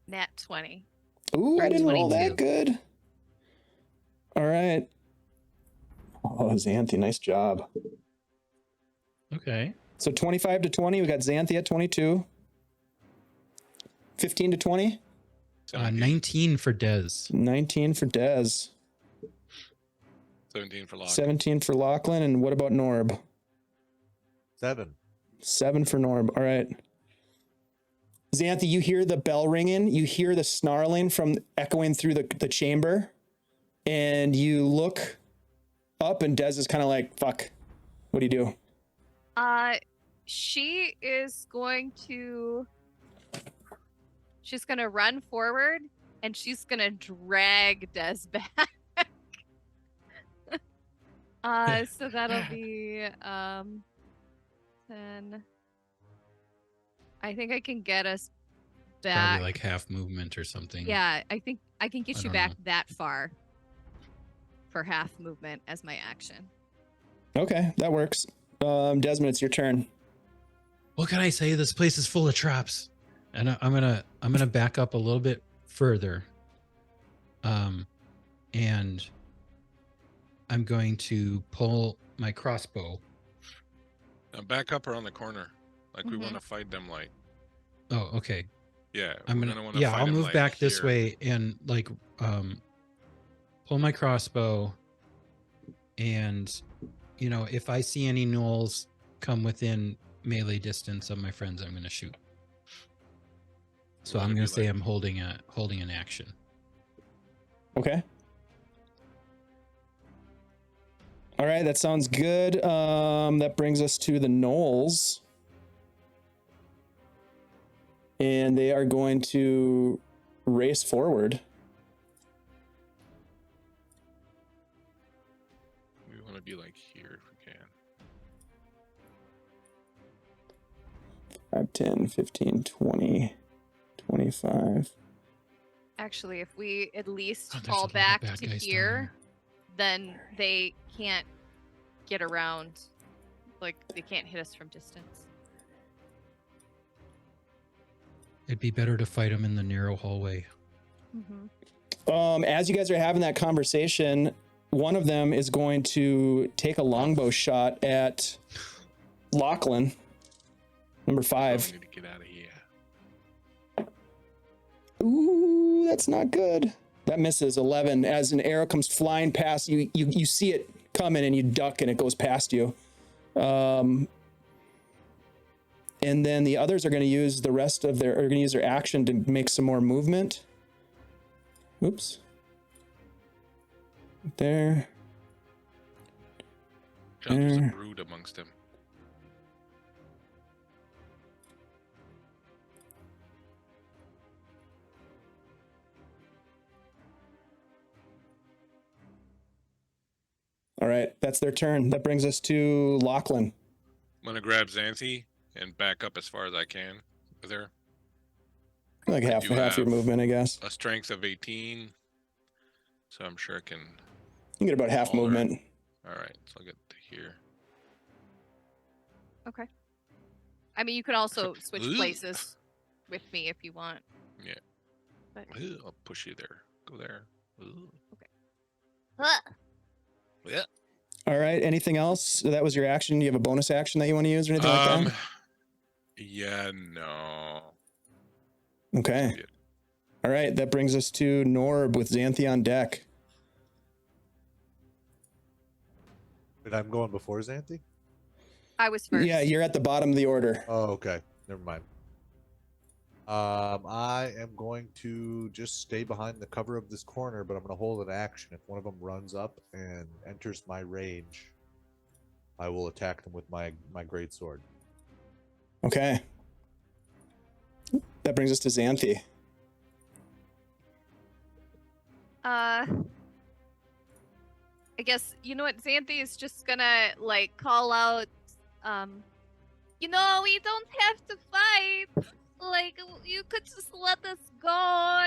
Nat 20. Ooh, I Or didn't roll 22. that good. All right. Oh, Xanthi, nice job. Okay. So 25 to 20, we got Xanthi at 22. 15 to 20, 19 for Des. 19 for Dez, 17 for Locke. 17 for Lachlan, and what about Norb? 7. 7 for Norb. All right. Xanthi, you hear the bell ringing. You hear the snarling from echoing through the chamber. And you look up, and Dez is kind of like, fuck. What do you do? She is going to... She's going to run forward, and she's going to drag Des back. So that'll be 10. I think I can get us back. Probably like half movement or something. Yeah, I think I can get I you don't back know. that far for half movement as my action. Okay, that works. Desmond, it's your turn. What can I say? This place is full of traps, and I'm gonna back up a little bit further. And I'm going to pull my crossbow. Now back up around the corner. Like we Mhm. want to fight them. Like Oh, okay. yeah. I'm we're gonna wanna yeah. fight I'll them, move like, back this here. way and like pull my crossbow. And if I see any gnolls come within melee distance of my friends, I'm gonna shoot. So Wanna I'm be gonna say like- I'm holding an action. Okay. All right, that sounds good. That brings us to the Knolls. And they are going to race forward. We want to be like here if we can. 5, 10, 15, 20, 25. Actually, if we at least Oh, there's a fall lot of back bad to guys down here, then they can't get around Like they can't hit us from distance. It'd be better to fight them in the narrow hallway. As you guys are having that conversation, one of them is going to take a longbow shot at Lachlan, number We 5. need to get out of here. Ooh, that's not good. That misses 11. As an arrow comes flying past you, you see it coming and you duck and it goes past you. And then the others are going to use the rest of their, are going to use their action to make some more movement. Oops. There. John, there's a brood amongst them. All right, that's their turn. That brings us to Lachlan. I'm gonna grab Xanthi and back up as far as I can with her. Like I half do your have movement, I guess. A strength of 18, so I'm sure I can. You get about half Smaller. movement. All right, so I'll get to here. Okay. I mean, you could also Except- switch Ugh. places with me if you want. Yeah. But Ugh, I'll push you there. Go there. Ugh. Huh. Yeah. All right, anything else? That was your action. Do you have a bonus action that you want to use or anything like that? Yeah, no. Okay. Good. All right, that brings us to Norb with Xanthi on deck. And I'm going before Xanthi? I was first. Yeah, you're at the bottom of the order. Oh, okay. Never mind. I am going to just stay behind the cover of this corner, but I'm going to hold an action. If one of them runs up and enters my range, I will attack them with my greatsword. Okay. That brings us to Xanthi. I guess you know what Xanthi is just gonna like call out. You know, we don't have to fight. Like you could just let us go,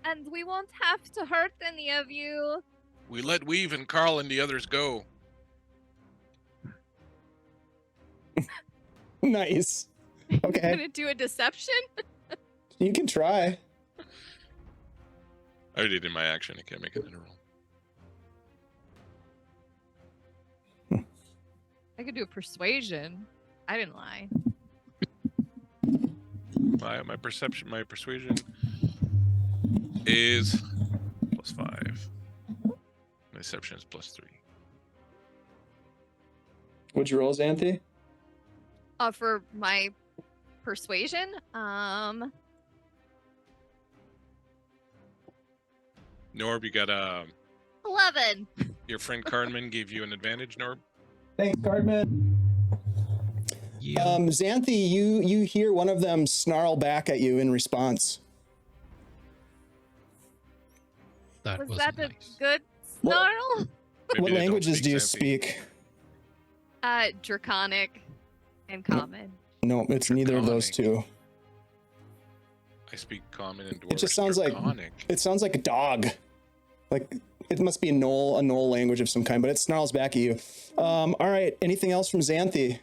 and we won't have to hurt any of you. We let Weave and Carl and the others go. Nice. Okay. Gonna do a deception. You can try. I already did my action. I can't make it in a roll. I could do a persuasion. I didn't lie. My persuasion is +5. My deception is +3. What'd you roll, Xanthi? For my persuasion, Norb, you got 11. your friend Carnman gave you an advantage, Norb. Thanks, Cardman. Yeah. Xanthi, you hear one of them snarl back at you in response. that Was wasn't that a nice. good What- snarl? Maybe What they don't languages do you Xanthi. speak? Draconic and common. No, it's neither of those two. I speak common and dwarf. It just sounds like Draconic. it sounds like a dog. Like it must be a knoll language of some kind, but it snarls back at you. All right. Anything else from Xanthi?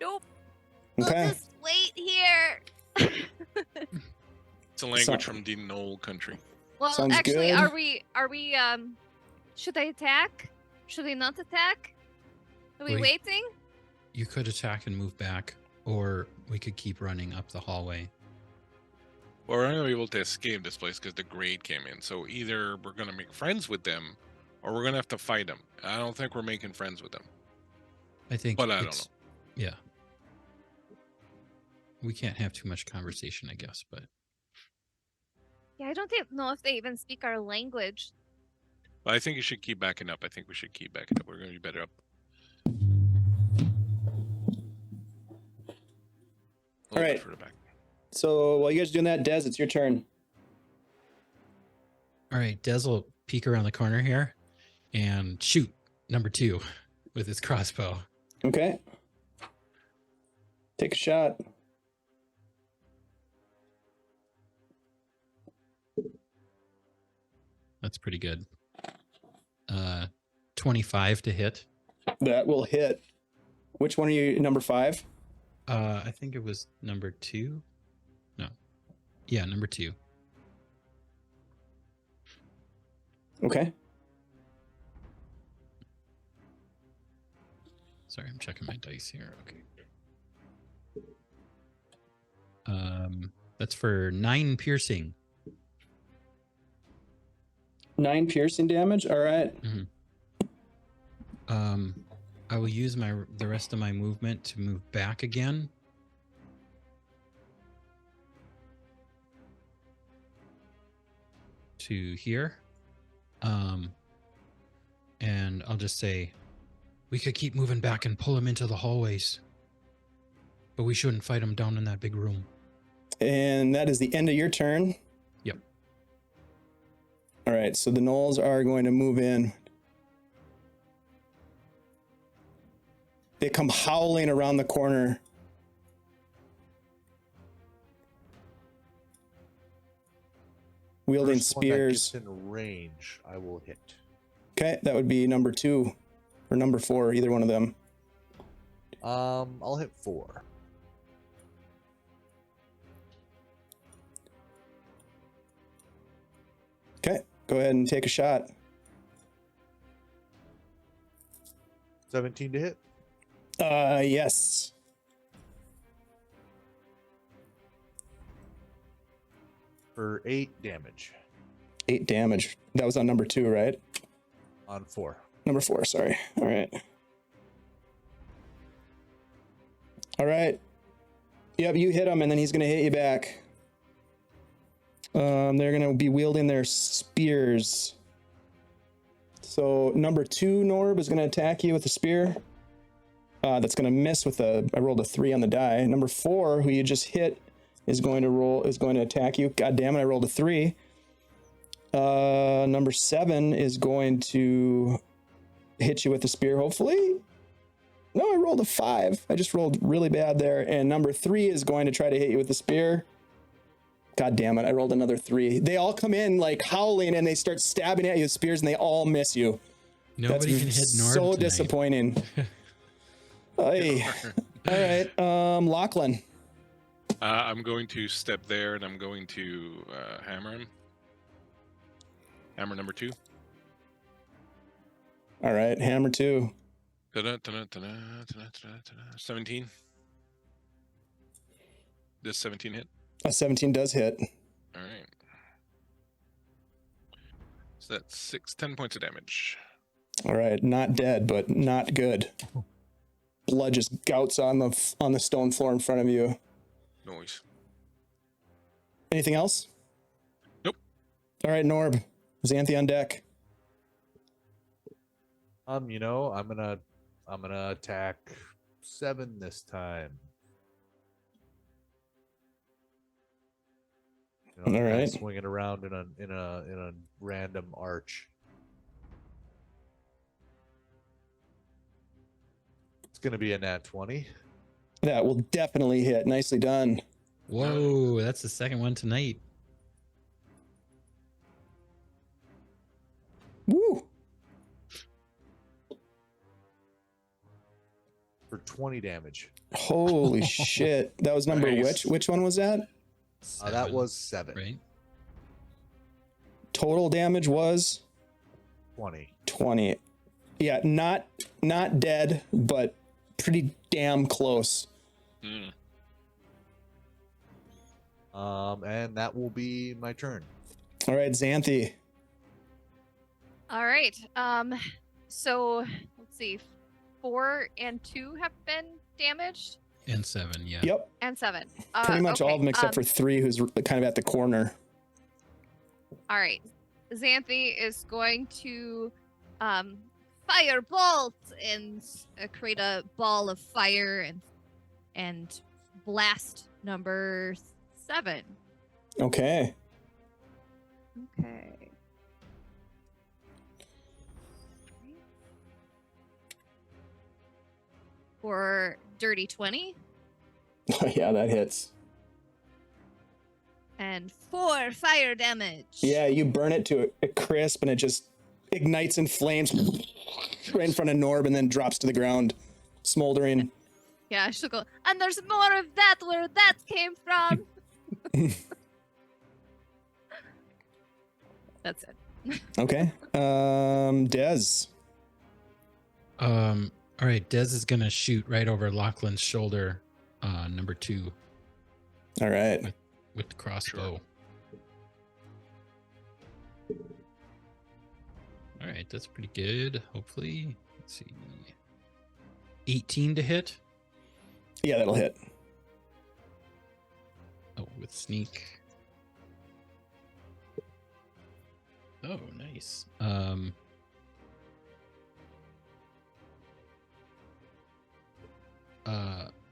Nope. Okay. We'll just wait here. It's a language from the Knoll country. Well, Sounds actually, good. are we should they attack? Should they not attack? Are we Wait. waiting? You could attack and move back, or we could keep running up the hallway. Well, we're not gonna be able to escape this place because the grade came in. So either we're gonna make friends with them, or we're gonna have to fight them. I don't think we're making friends with them. I think. But I don't it's- Yeah. We can't have too much conversation, I guess, but Yeah, I don't know if they even speak our language. But I think you should keep backing up. I think we should keep backing up. We're gonna be better up. A little bit right. further back. So while you guys are doing that, Dez, it's your turn. all right. Des will peek around the corner here and shoot number 2 with his crossbow. Okay. Take a shot. That's pretty good. 25 to hit. That will hit. Which one are you? Number 5? I think it was number 2. No. Yeah, number 2. Okay. Sorry, I'm checking my dice here. Okay. That's for 9 piercing. 9 piercing damage. All right. I will use the rest of my movement to move back again. To here. And I'll just say, we could keep moving back and pull him into the hallways. But we shouldn't fight him down in that big room. And that is the end of your turn. Yep. All right, so the gnolls are going to move in. They come howling around the corner. Wielding First one that spears. gets in range, I will hit. Okay, that would be number 2 or number 4, either one of them. I'll hit 4. Okay, go ahead and take a shot. 17 to hit. Yes. For 8 damage 8 damage. That was on number 2, right? on 4. Number 4, sorry. All right. All right. Yep, you hit him, and then he's going to hit you back. They're going to be wielding their spears. So number 2, Norb, is going to attack you with a spear. That's going to miss with I rolled a 3 on the die. Number 4, who you just hit, is going to attack you. God damn it, I rolled a 3. Number 7 is going to hit you with the spear, hopefully. No, I rolled a 5. I just rolled really bad there. And number 3 is going to try to hit you with the spear. God damn it, I rolled another 3. They all come in like howling and they start stabbing at you with spears and they all miss you. Nobody can hit Norb So tonight. disappointing. Hey. All right, Lachlan. I'm going to step there and I'm going to hammer him. Hammer number 2. All right, hammer 2. 17. Does 17 hit? A 17 does hit. All right. So that's 10 points of damage. All right, not dead, but not good. Blood just gouts on the stone floor in front of you. Noise. Anything else? Nope. All right, Norb. Xanthi on deck. I'm gonna attack 7 this time. All right. Swing it around in a random arch. It's gonna be a nat 20. That will definitely hit. Nicely done. Whoa, that's the second one tonight. Woo! For 20 damage. Holy shit. That was number Nice. which one was that? That 7, was 7. right. Total damage was 20. 20. Yeah, not dead, but pretty damn close. Mm. And that will be my turn. All right, Xanthi. All right. So let's see. 4 and 2 have been damaged, And 7, yeah. Yep. and 7. Pretty much all of them except for 3, who's kind of at the corner. All right. Xanthi is going to fire bolt and create a ball of fire and blast number 7. Okay. Okay. For dirty 20 Yeah, that hits. and 4 fire damage. Yeah, you burn it to a crisp and it just ignites in flames. right in front of Norb and then drops to the ground, smoldering. Yeah, she'll go, and there's more of that where that came from. That's it. Okay. Dez. All right, Dez is gonna shoot right over Lachlan's shoulder, number 2, All right. with the crossbow. All right, that's pretty good. Hopefully, let's see, 18 to hit. Yeah, that'll hit. Oh, with sneak. Oh, nice.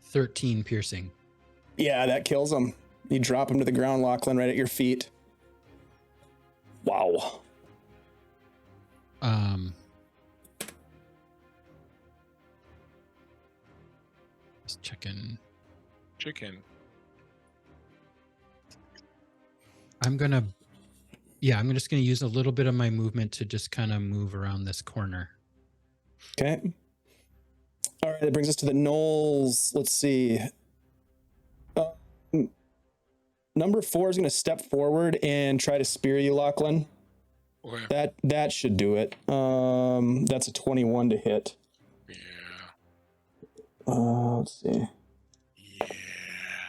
13 piercing. Yeah, that kills him. You drop him to the ground, Lachlan, right at your feet. Wow. Just checking. Chicken. I'm just gonna use a little bit of my movement to just kind of move around this corner. Okay. All right, that brings us to the Knolls. Let's see. Number 4 is going to step forward and try to spear you, Lachlan. Okay. That should do it. That's a 21 to hit. Yeah. Let's see.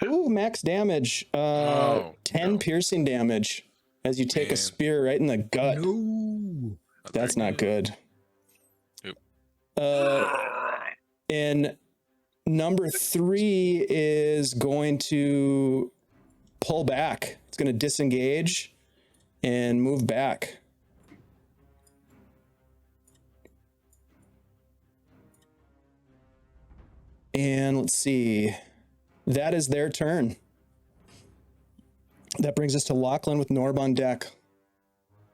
Yeah. Ooh, max damage. 10 no. piercing damage as you take a Man. spear right in the gut. No. That's not good. Yep. And number 3 is going to pull back. It's going to disengage and move back. And let's see. That is their turn. That brings us to Lachlan with Norb on deck.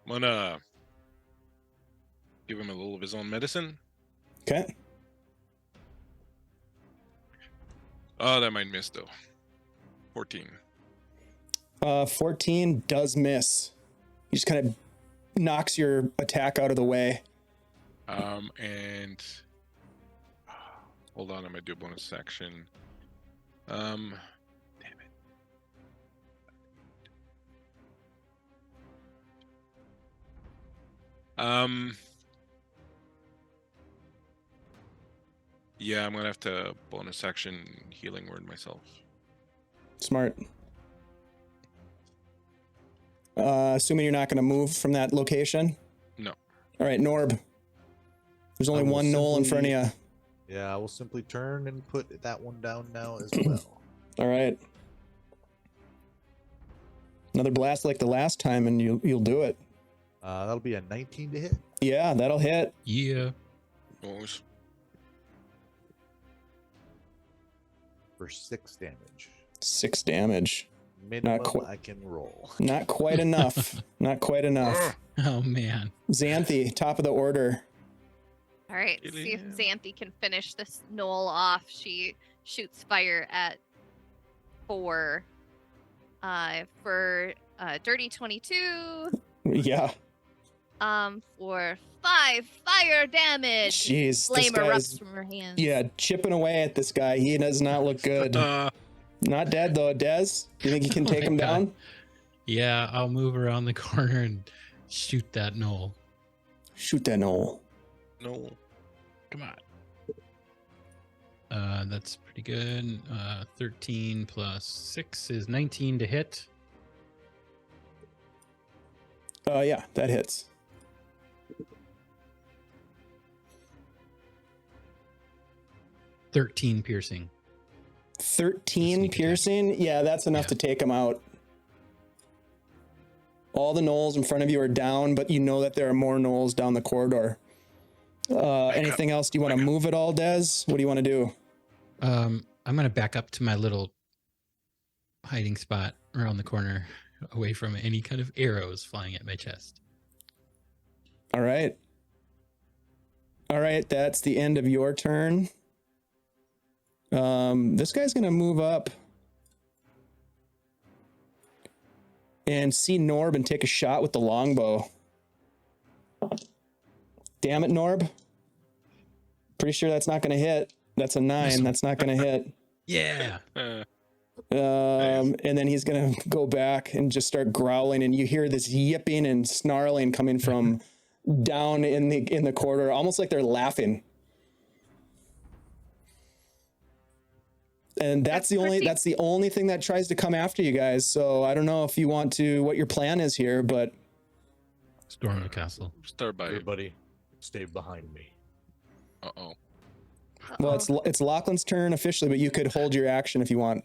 I'm gonna give him a little of his own medicine. Okay. Oh, that might miss though. 14. 14 does miss. He just kind of knocks your attack out of the way. And hold on, I'm gonna do a bonus action. Damn it. Yeah, I'm gonna have to bonus action healing word myself. Smart. Assuming you're not going to move from that location? No. All right, Norb. There's only I will one knoll in front of you. Yeah, I will simply turn and put that one down now as well. All right. Another blast like the last time, and you'll do it. That'll be a 19 to hit. Yeah, that'll hit. Yeah. Bonus. For 6 damage. 6 damage. Minimum qui- I can roll. Not quite enough. Not quite enough. Oh man. Xanthi, top of the order. All right, see if Yeah. Xanthi can finish this knoll off. She shoots fire at 4 for dirty 22 Yeah. for 5 fire damage. Jeez. This Flame guy's, erupts from her hands. yeah, chipping away at this guy. He does not look good. Not dead, though. Dez, you think you can Oh take my him God. down? Yeah, I'll move around the corner and shoot that knoll. Shoot that knoll. No. Come on. That's pretty good. 13 plus 6 is 19 to hit. Yeah, that hits. $13 piercing. 13 Sneak attack. piercing? Yeah, that's enough Yeah. to take him out. All the knolls in front of you are down, but you know that there are more knolls down the corridor. Anything else? Do you want to move at all, Dez? What do you want to do? I'm gonna back up to my little hiding spot around the corner, away from any kind of arrows flying at my chest. All right. All right, that's the end of your turn. This guy's going to move up and see Norb and take a shot with the longbow. Damn it, Norb. Pretty sure that's not going to hit. That's a 9. That's not going to hit. Yeah. And then he's going to go back and just start growling, and you hear this yipping and snarling coming from down in the corridor, almost like they're laughing. And that's the only thing that tries to come after you guys. So I don't know if you want to, what your plan is here, but Storm the castle. Start by. Everybody, stay behind me. Uh-oh. well, it's Lachlan's turn officially, but you could hold your action if you want.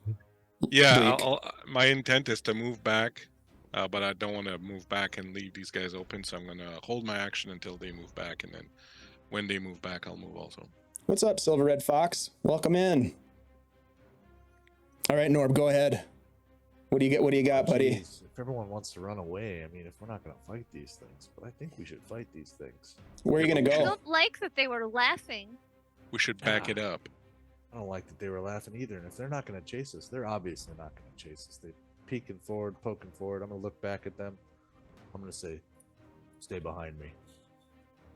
Yeah, Bleak. my intent is to move back, but I don't want to move back and leave these guys open, so I'm going to hold my action until they move back, and then when they move back, I'll move also. What's up, Silver Red Fox? Welcome in. All right, Norb, go ahead. What do you got, buddy? Jeez, if everyone wants to run away, I mean, if we're not going to fight these things, but I think we should fight these things. Where are you going to I go? don't like that they were laughing. We should back it up. I don't like that they were laughing either. And if they're not going to chase us, they're obviously not going to chase us. They're peeking forward, poking forward. I'm going to look back at them. I'm going to say, stay behind me.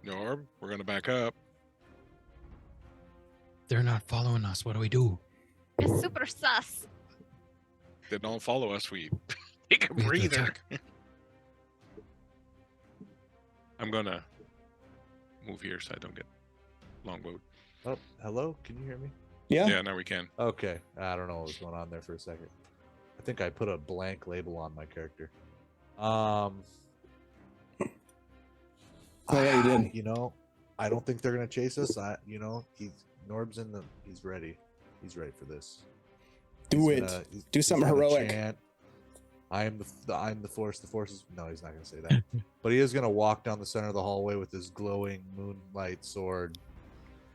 Norb, we're going to back up. They're not following us. What do we do? It's super sus. They don't follow us. We take a We have to breather. attack. I'm going to move here so I don't get longbowed. Oh, hello? Can you hear me? Yeah. Yeah, now we can. Okay. I don't know what was going on there for a second. I think I put a blank label on my character. Oh, yeah, you did. You know, I don't think they're going to chase us. Norb's he's ready. He's ready for this. Do He's it. gonna- Do something gonna heroic. chant, I am the force. The force is no. He's not going to say that. But he is going to walk down the center of the hallway with his glowing moonlight sword,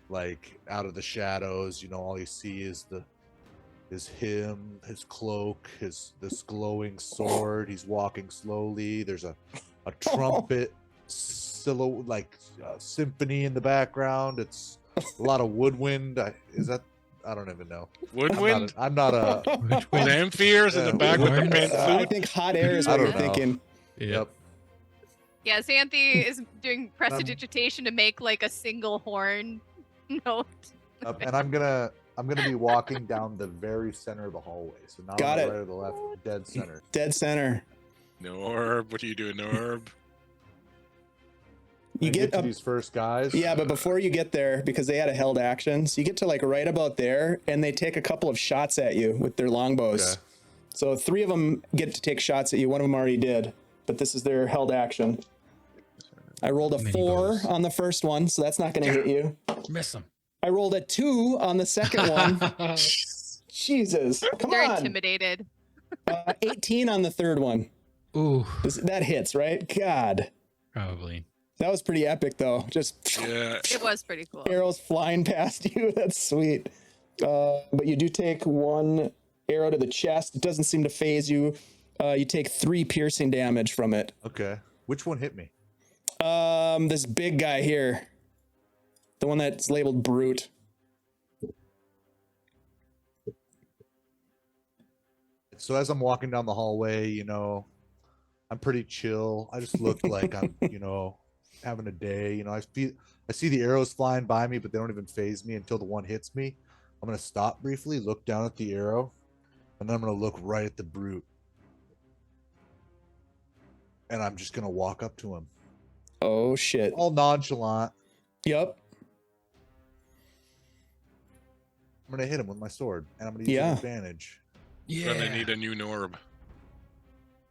like out of the shadows. You know, all you see is him, his cloak, this glowing sword. He's walking slowly. There's a trumpet silhouette, like symphony in the background. It's a lot of woodwind. I don't even know. Woodwind? I'm not a Lampheres in the back with the Horns? I pantsuit? think hot air is I what you're don't know. thinking. Yep. Yeah, Xanthi is doing prestidigitation to make like a single horn note. And I'm gonna be walking down the very center of the hallway. So not Got on it. the right or the left, dead center. Dead center. Norb, what are you doing, Norb? You I get to up. these first guys. Yeah, but before you get there, because they had a held action, so you get to like right about there, and they take a couple of shots at you with their longbows. Okay. So 3 of them get to take shots at you. 1 of them already did, but this is their held action. I rolled a Many 4 bows. on the first one, so that's not going to hit you. Miss them. I rolled a 2 on the second one. Jesus, come They're on. intimidated. 18 on the third one. Ooh, That hits, right? God, probably. that was pretty epic, though. Just Yeah. It was pretty cool. arrows flying past you. That's sweet. But you do take 1 arrow to the chest. It doesn't seem to phase you. You take 3 piercing damage from it. Okay. Which one hit me? This big guy here, the one that's labeled brute. So as I'm walking down the hallway, you know, I'm pretty chill. I just look like I'm, you know, having a day. You know, I see the arrows flying by me, but they don't even phase me until the one hits me. I'm gonna stop briefly, look down at the arrow, and then I'm gonna look right at the brute. And I'm just gonna walk up to him. Oh shit. All nonchalant. Yep. I'm gonna hit him with my sword, and I'm gonna use Yeah. an advantage. Yeah. Gonna need a new Norb.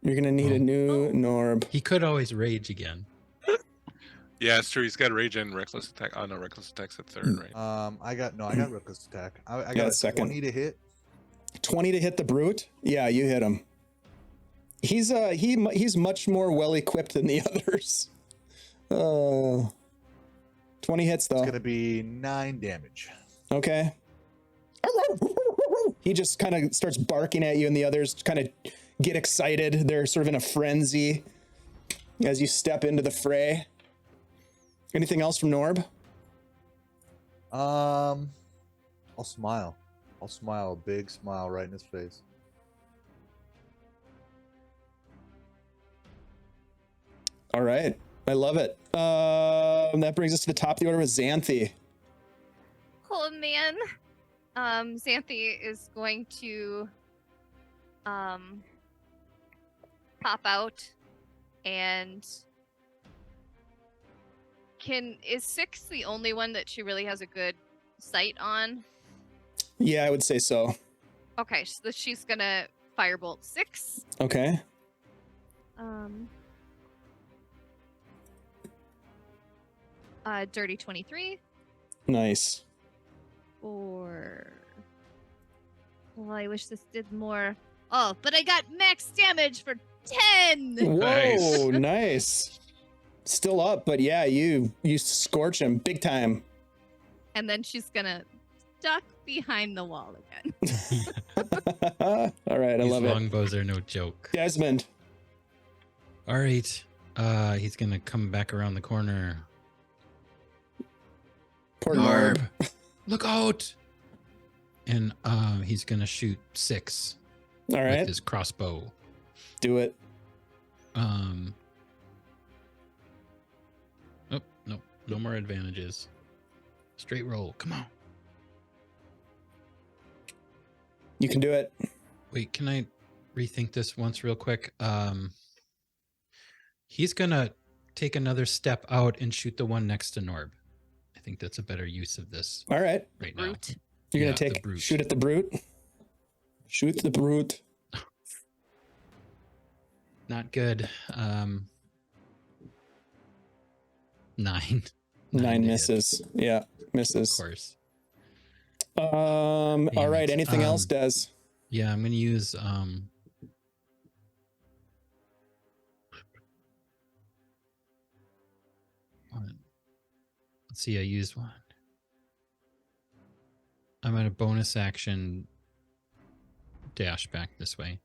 You're gonna need a new Norb. He could always rage again. Yeah, it's true. He's got rage and reckless attack. Oh no, reckless attack's at third, right? I got reckless attack. I Yeah, got a second. 20 to hit. 20 to hit the brute. Yeah, you hit him. He's much more well equipped than the others. 20 hits though. It's gonna be 9 damage. Okay. He just kind of starts barking at you, and the others kind of get excited. They're sort of in a frenzy as you step into the fray. Anything else from Norb? I'll smile. I'll smile, a big smile right in his face. All right. I love it. That brings us to the top of the order with Xanthi. Golem Man, Xanthi is going to pop out and is 6 the only one that she really has a good sight on? Yeah, I would say so. Okay, so she's gonna firebolt 6. Okay. Dirty 23. Nice. Or well, I wish this did more. Oh, but I got max damage for 10. Whoa, Nice. nice. Still up, but yeah, you scorch him big time. And then she's gonna duck behind the wall again. All right, I These love it. longbows are no joke. Desmond. All right. He's gonna come back around the corner. Poor Norb. Look out! And he's gonna shoot 6 All with right, his crossbow. do it. Oh, no, no more advantages. Straight roll. Come on. You can do it. Wait, can I rethink this once real quick? He's gonna take another step out and shoot the one next to Norb. I think that's a better use of this All right. right now. Brute. You're Yeah, gonna the brute. shoot at the brute. Shoot the brute. Not good. 9. 9 to hit, misses. Yeah, Of misses. course. All Damn right. it. Anything else, Des? Yeah, I'm gonna use one. Let's see, I used one. I'm at a bonus action dash back this way.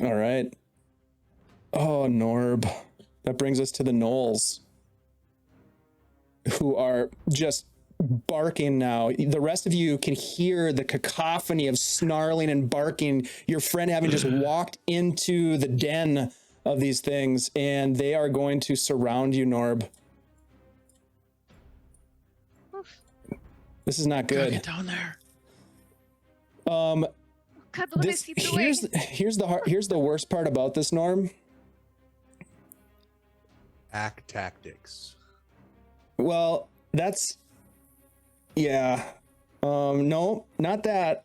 All right. Oh, Norb. That brings us to the Knolls, who are just barking now. The rest of you can hear the cacophony of snarling and barking. Your friend having just walked into the den of these things, and they are going to surround you, Norb. This is not Gotta good. get down there. God, the one I This see doing. here's the worst part about this, Norm. Act tactics. Well, that's yeah. No, not that.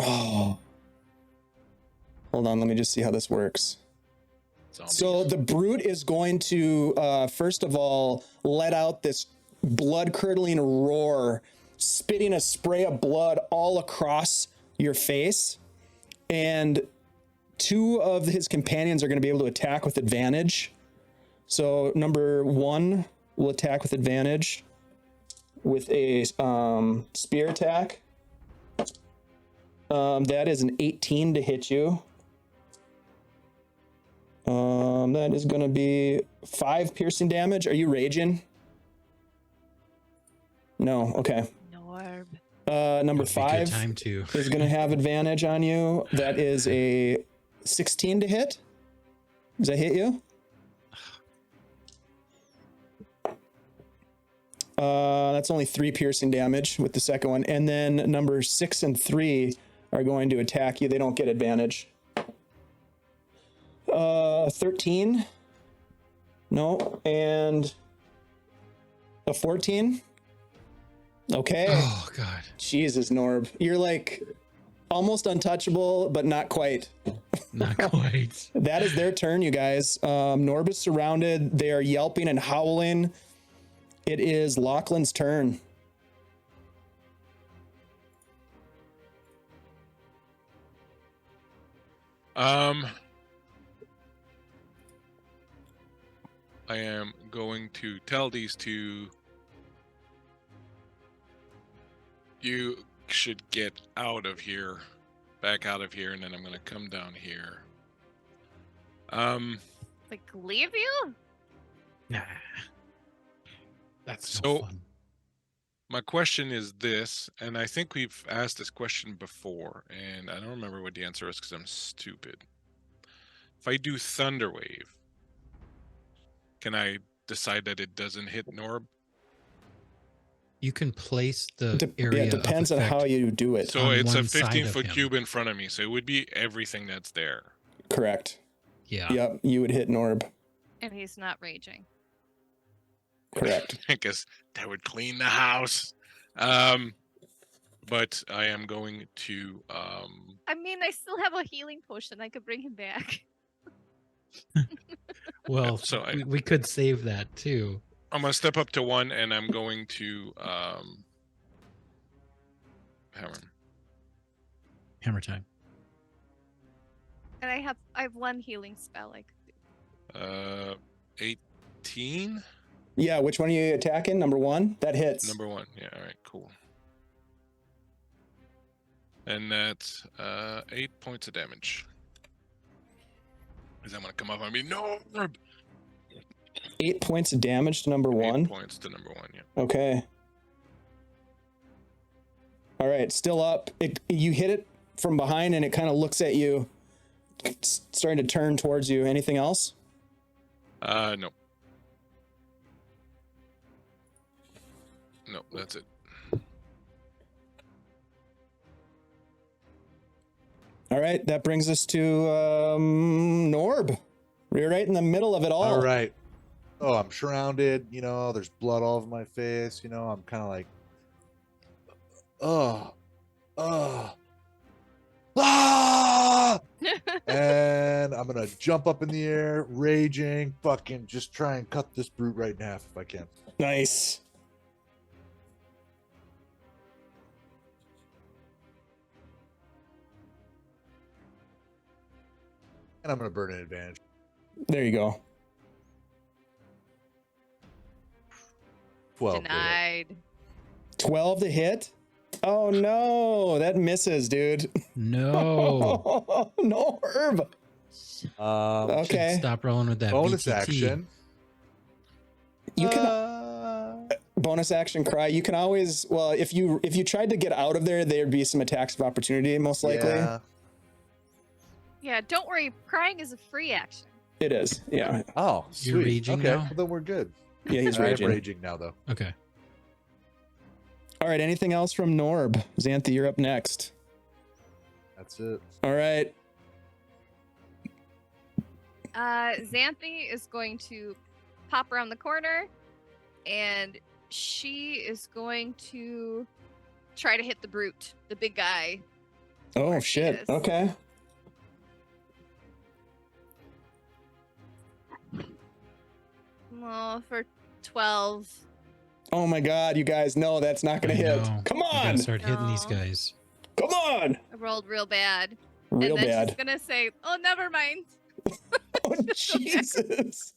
Oh. Hold on, let me just see how this works. Zombies. So the brute is going to first of all let out this blood-curdling roar, spitting a spray of blood all across your face, and 2 of his companions are going to be able to attack with advantage. So number 1 will attack with advantage with a spear attack. That is an 18 to hit you. That is going to be 5 piercing damage. Are you raging? No. Okay. Norb. Number Would be a good 5 time to. is going to have advantage on you. That is a 16 to hit. Does that hit you? That's only 3 piercing damage with the second one. And then number 6 and 3 are going to attack you. They don't get advantage. 13. No. And a 14. Okay. Oh God. Jesus, Norb. You're like almost untouchable, but not quite. Not quite. That is their turn, you guys. Norb is surrounded. They are yelping and howling. It is Lachlan's turn. I am going to tell these 2 you should get out of here, back out of here, and then I'm gonna come down here. Like, leave you? Nah. That's So- no fun. My question is this, and I think we've asked this question before, and I don't remember what the answer is because I'm stupid. If I do Thunderwave, can I decide that it doesn't hit Norb? You can place the Yeah, area. it depends of on effect. how you do it. So on it's a one side of 15-foot him. cube in front of me. So it would be everything that's there. Correct. Yeah. Yep, you would hit Norb. And he's not raging. Correct. I guess that would clean the house. But I am going to I mean, I still have a healing potion. I could bring him back. Well, so we could save that too. I'm gonna step up to 1 and I'm going to Hammer time. And I have one healing spell I could do. 18. Yeah, which one are you attacking? Number 1? That hits. Number 1. Yeah, all right, cool. And that's 8 points of damage. Is that gonna come up on me? No. 8 points of damage to number 8 1. points to number 1. Yeah. Okay. All right, still up. You hit it from behind and it kind of looks at you. It's starting to turn towards you. Anything else? No. No, that's it. All right, that brings us to Norb. You're right in the middle of it all. All right. Oh, I'm surrounded. You know, there's blood all over my face. You know, I'm kind of like, ah! And I'm gonna jump up in the air, raging, fucking just try and cut this brute right in half if I can. Nice. And I'm gonna burn an advantage. There you go. 12. to hit. Denied. 12 to hit? Oh no, that misses, dude. No. Norb. Okay. Stop rolling with that. Bonus BTT. action. You can bonus action cry. You can always, well, if you tried to get out of there, there'd be some attacks of opportunity, most likely. Yeah. Yeah, don't worry. Crying is a free action. It is. Yeah. Oh, sweet. You're raging okay, now? well, then we're good. Yeah, he's I'm raging. raging now, though. Okay. All right. Anything else from Norb? Xanthe, you're up next. That's it. All right. Xanthe is going to pop around the corner, and she is going to try to hit the brute, the big guy. Oh, There she shit. is. Okay. Oh, for 12. Oh my God, you guys know that's not going to I hit. know. Come We on. gotta start hitting these No. guys. Come on. I rolled real bad. Real and then bad. she's gonna say, "Oh, never mind." Oh, Jesus.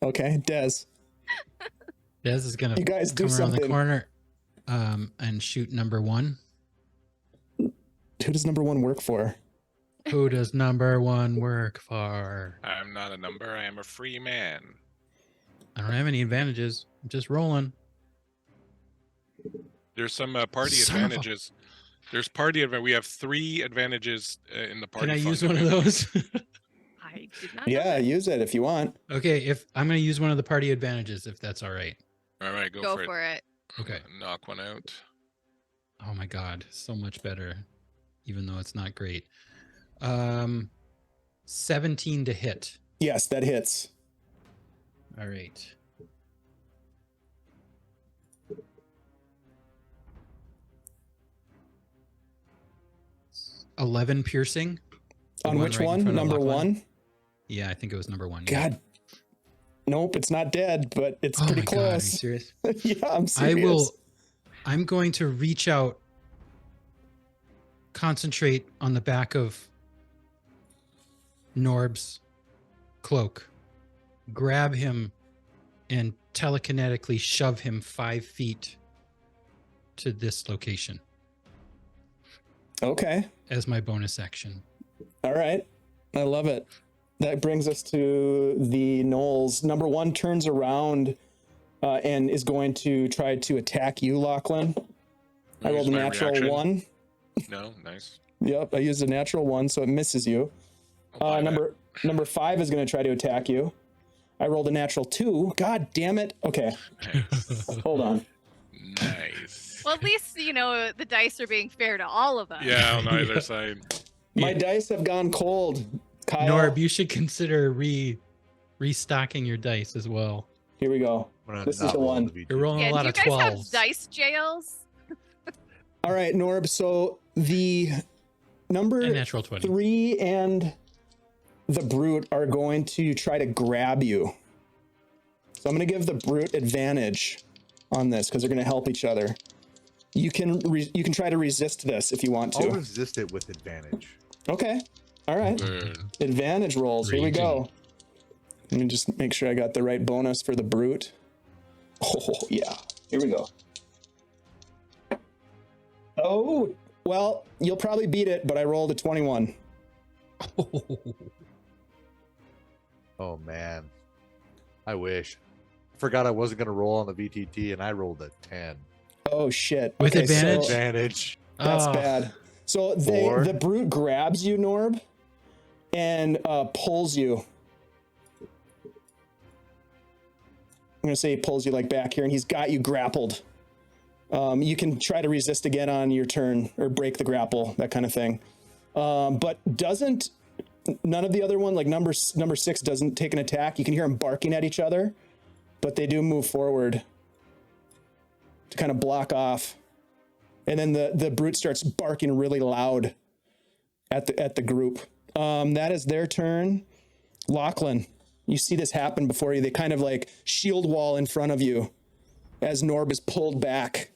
Okay, Des. Des is gonna You guys do come around the something. corner and shoot number 1. Who does number 1 work for? Who does number 1 work for? I'm not a number. I am a free man. I don't have any advantages. I'm just rolling. There's some party Son of a- advantages. There's party advantage. We have 3 advantages in the party. Can I use fund one of advantage. those? I did not. know Yeah, that. use it if you want. Okay, if I'm gonna use one of the party advantages, if that's all right. All right, Go for it. for it. Okay. Knock one out. Oh my god, so much better, even though it's not great. 17 to hit. Yes, that hits. All right. $11 piercing. The On which right in one? front of Number Lachlan. 1? Yeah, I think it was number 1. yeah. God. Nope, it's not dead, but it's Oh pretty my god, are you close. serious? Yeah, I'm I serious. will. I'm going to reach out, concentrate on the back of Norb's cloak, grab him, and telekinetically shove him 5 feet to this location Okay. as my bonus action. All right. I love it. That brings us to the Knolls. Number 1 turns around and is going to try to attack you, Lachlan. I Use rolled a my natural reaction. 1. No, nice. Yep, I used a natural 1, so it misses you. I'll buy that. Number 5 is going to try to attack you. I rolled a natural 2. God damn it. Okay, Nice. hold on. Nice. Well, at least the dice are being fair to all of us. Yeah, on either Yeah. side. My Yeah. dice have gone cold. Kyle, Norb, you should consider restocking your dice as well. here we go. I'm gonna This is not the roll one. VTT. You're rolling Yeah, a do lot you of guys have 12s. dice jails? All right, Norb. So the number And natural 20. 3 and the brute are going to try to grab you. So I'm going to give the brute advantage on this because they're going to help each other. You can try to resist this if you want I'll to. resist it with advantage. Okay. All right. Good. Advantage rolls. Here we go. Let me just make sure I got the right bonus for the brute. Oh, yeah. Here we go. Oh, well, you'll probably beat it, but I rolled a 21. Oh man, I wish. Forgot I wasn't gonna roll on the VTT, and I rolled a 10. Oh, shit. With Okay, advantage? so Advantage. that's Oh, bad. So Four. the brute grabs you, Norb, and pulls you. I'm going to say he pulls you like back here, and he's got you grappled. You can try to resist again on your turn or break the grapple, that kind of thing. But none of the other one, like number 6 doesn't take an attack. You can hear them barking at each other, but they do move forward to kind of block off. And then the brute starts barking really loud at the group. That is their turn. Lachlan, you see this happen before you. They kind of like shield wall in front of you as Norb is pulled back.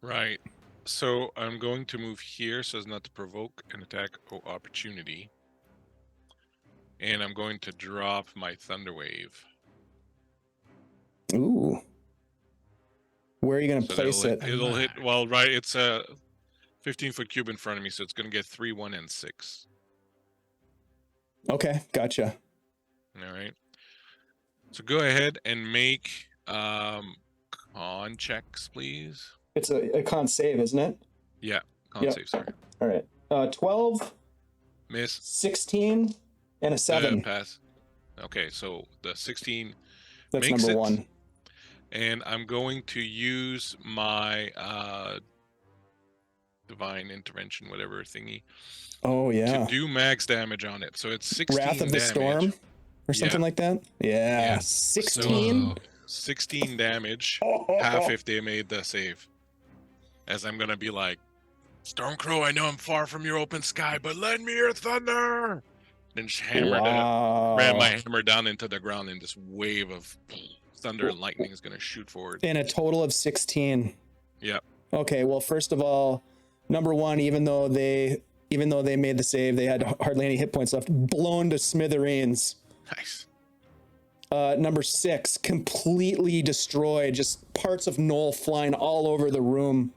Right. So I'm going to move here so as not to provoke an attack or opportunity. And I'm going to drop my Thunder Wave. Ooh. Where are you going to So place it? it'll hit, well, right, it's a 15-foot cube in front of me, so it's going to get 3, 1, and 6. Okay, gotcha. All right. So go ahead and make con checks, please. It's a con save, isn't it? Yeah, con Yep. save, sorry. All right. 12, Miss. 16, and a 7. Pass. Okay, so the 16 That's makes number it. 1. And I'm going to use my divine intervention, whatever thingy, Oh, yeah. to do max damage on it. So it's 16 Wrath of the damage. Storm or something Yeah. like that? Yeah. Yeah. 16? Whoa. 16 damage, half if they made the save. As I'm gonna be like, Stormcrow, I know I'm far from your open sky, but lend me your thunder. Then just ran my hammer down into the ground, and this wave of thunder and lightning is gonna shoot forward. In a total of 16. Yep. Okay, well, first of all, number 1, even though they made the save, they had hardly any hit points left, blown to smithereens. Nice. Number 6, completely destroyed, just parts of Knoll flying all over the room.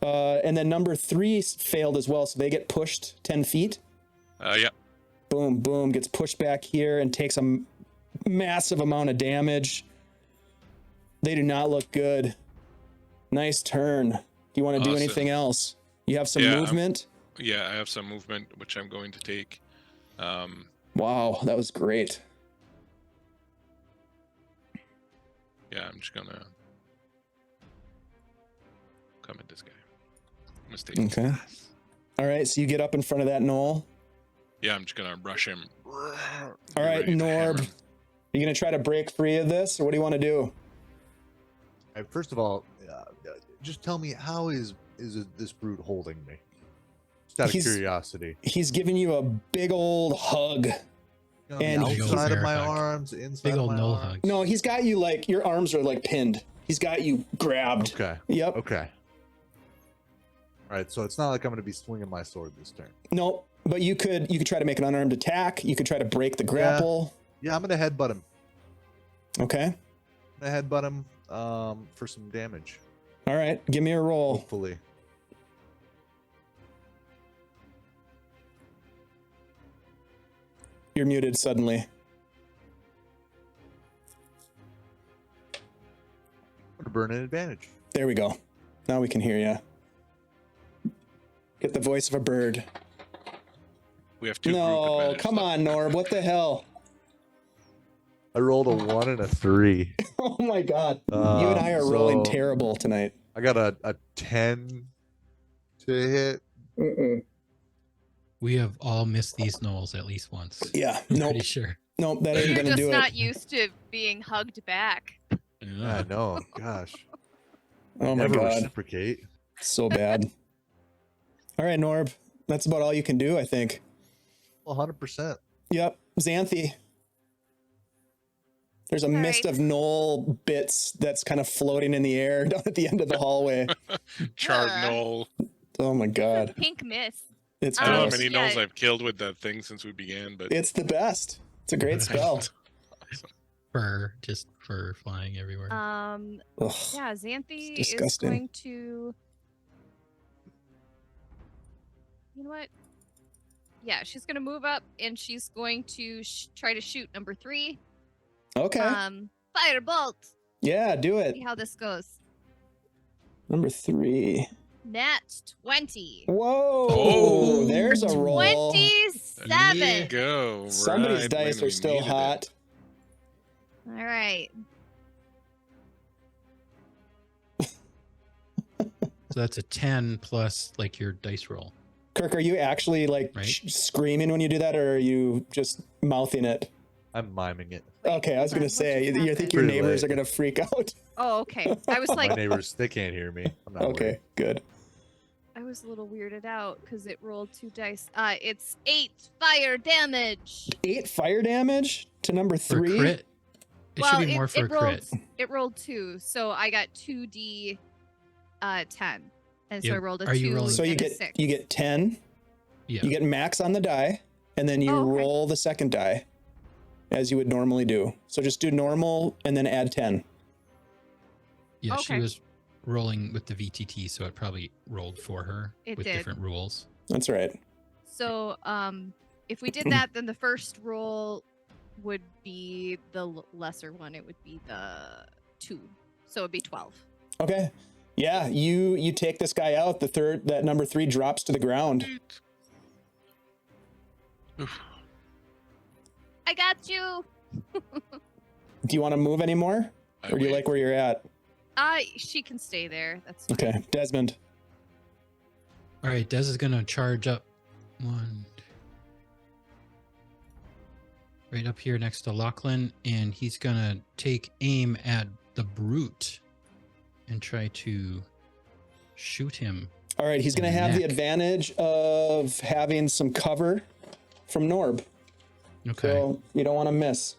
And then number 3 failed as well, so they get pushed 10 feet. Yeah. Boom, boom, gets pushed back here and takes a massive amount of damage. They do not look good. Nice turn. Do you want to do Awesome. anything else? You have some Yeah, movement? Yeah, I have some movement, which I'm going to take. Wow, that was great. Yeah, I'm just gonna come at this guy. Mistake. Okay. All right, so you get up in front of that Knoll. Yeah, I'm just gonna rush him. All right, Norb. You gonna try to break free of this, or what do you want to do? First of all, just tell me, how is this brute holding me? Just out of He's- curiosity. He's giving you a big old hug. On and the he's- outside of my Bear hug. arms, inside Big of old my null arms. hug. No, he's got you like your arms are like pinned. He's got you grabbed. Okay. Yep. Okay. All right. So it's not like I'm going to be swinging my sword this turn. No, but you could try to make an unarmed attack. You could try to break the grapple. Yeah, I'm going to headbutt him. Okay. I'm going to headbutt him for some damage. All right. Give me a roll. Hopefully. You're muted suddenly. I'm going to burn an advantage. There we go. Now we can hear you. Get the voice of a bird. We have 2 group No, advantage come left. on, Norb. What the hell? I rolled a 1 and a 3. Oh my god. You and I are rolling so terrible tonight. I got a 10 to hit. Mm-mm. We have all missed these knolls at least once. Yeah. I'm Nope. pretty sure. Nope. That ain't You're gonna just do not it. used to being hugged back. Yeah. I know. Gosh. Oh my Never god. reciprocate. So bad. All right, Norb. That's about all you can do, I think. 100%. Yep. Xanthi. There's a All mist right. of knoll bits that's kind of floating in the air down at the end of the hallway. Charred Ugh. knoll. Oh my god. Pink mist. It's I don't know how gross. many Yeah. knolls I've killed with that thing since we began, but It's the best. It's a great spell. Fur, just fur flying everywhere. Ugh. Yeah, Xanthi It's is disgusting. going to. You know what? Yeah, she's gonna move up and she's going to try to shoot number 3. Okay. Firebolt. Yeah, do it. See how this goes. Number 3. Nat 20. Whoa. Oh. There's a roll. 27. there you go. Somebody's right dice when are we still needed it. hot. All right. So that's a 10 plus like your dice roll. Kirk, are you actually like Right. screaming when you do that, or are you just mouthing it? I'm miming it. Okay, I was hold gonna on, what say, just you think happened? your Pretty neighbors late. are gonna freak out? Oh, okay. I was like, My neighbors, they can't hear me. I'm not Okay, worried. good. I was a little weirded out because it rolled 2 dice. It's 8 fire damage. 8 fire damage to number For 3. crit, it should be more for a rolled, crit. It rolled 2, so I got 2d 10, and so Yeah, I rolled a are you 2 rolling- So you and a get 6. you get 10. Yeah. You get max on the die, and then you Oh, okay. roll the second die, as you would normally do. So just do normal and then add 10. Yeah, she Okay. was rolling with the VTT, so it probably rolled for her It with did. different rules. That's right. So if we did that, then the first roll would be the lesser one. It would be the 2, so it'd be 12. Okay. Yeah, you take this guy out. That number 3 drops to the ground. I got you. Do you want to move anymore, I or do you wait. like where you're at? She can stay there. That's fine. Okay, Desmond. All right, Des is gonna charge up one right up here next to Lachlan, and he's gonna take aim at the brute and try to shoot him. All right, he's going to In the have the neck. advantage of having some cover from Norb. Okay. So you don't want to miss.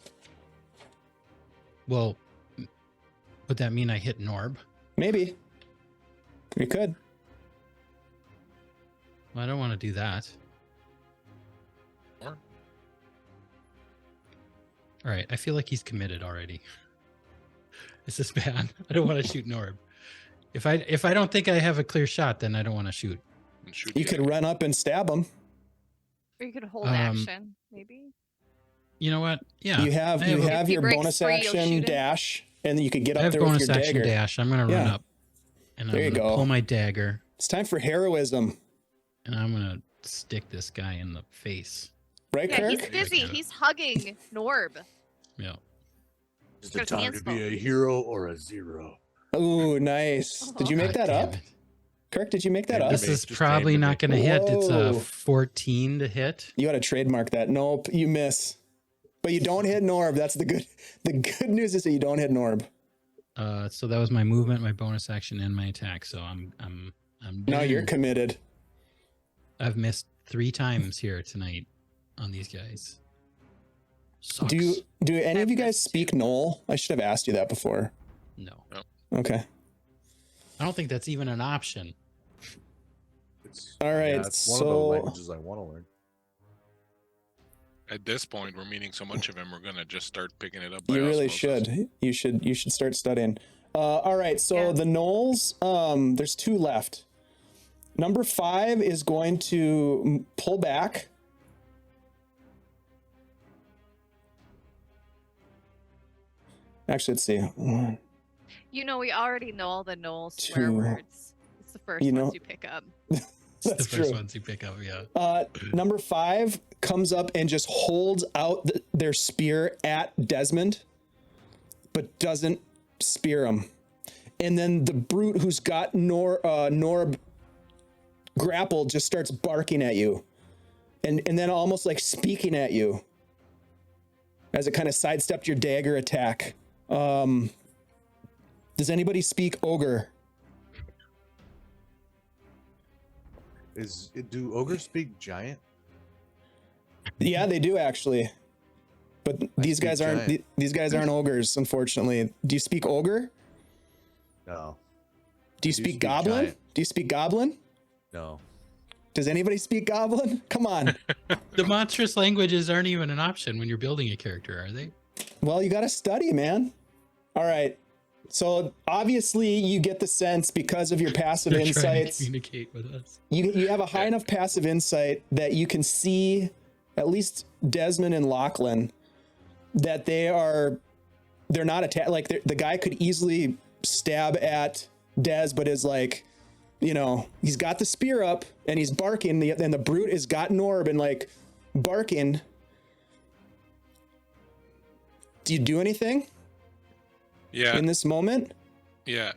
Well, would that mean I hit Norb? Maybe. You could. Well, I don't want to do that. Or- All right, I feel like he's committed already. This is bad. I don't want to shoot Norb. If I don't think I have a clear shot, then I don't want to shoot. And shoot You the could other run up and stab him. Or you could hold Um, action, maybe. You know what? Yeah. You have I you have a- have If he your breaks bonus free, you'll shoot action him. dash, and then you could get I up have there with bonus your action dagger. dash. I'm gonna run Yeah. up, and There I'm you gonna go. pull my dagger, It's time for heroism, and I'm gonna stick this guy in the face. right, Yeah, he's Kirk? busy. He's hugging Norb. Yeah. Is Got it his time hands to be full. a hero or a 0? Ooh, nice. Did you make God that damn up, it. Kirk? Did you make that Yeah, up? This me. is Just probably aimed at not me. gonna hit. It's a Whoa. 14 to hit. You got to trademark that. Nope, you miss. But you don't hit Norb. That's the good. The good news is that you don't hit Norb. So that was my movement, my bonus action, and my attack. So I'm No, you're doomed. committed. I've missed 3 times here tonight on these guys. Sucks. Do any of you I've guys missed speak Knoll? I should have asked you that before. No. Okay. I don't think that's even an option. All right, Yeah, it's one of the so- languages I want to learn. At this point, we're meeting so much of him, we're gonna just start picking it up. By You really osmosis. should. You should start studying. All right, so Yeah. the Knolls, there's 2 left. Number 5 is going to pull back. Actually, let's see. One, You know, we already know all the Knoll Two. swear words. It's the first You know- ones you pick up. It's That's the first true. ones you pick up, yeah. Number 5 comes up and just holds out their spear at Desmond but doesn't spear him. And then the brute who's got Norb grappled just starts barking at you. And then almost like speaking at you as it kind of sidestepped your dagger attack. Does anybody speak ogre? Do ogres speak giant? Yeah, they do actually. But these guys aren't giant. these guys aren't ogres, unfortunately. Do you speak ogre? No. Do you speak goblin? giant. Do you speak goblin? No. Does anybody speak goblin? Come on. The monstrous languages aren't even an option when you're building a character, are they? Well, you got to study, man. All right. So obviously you get the sense because of your passive They're trying to insights. communicate with us. You have a high enough passive insight that you can see at least Desmond and Lachlan that they're not attacked. Like the guy could easily stab at Des, but is like, you know, he's got the spear up and he's barking. And the brute has got Norb and like barking. Do you do anything? Yeah. In this moment? Yeah.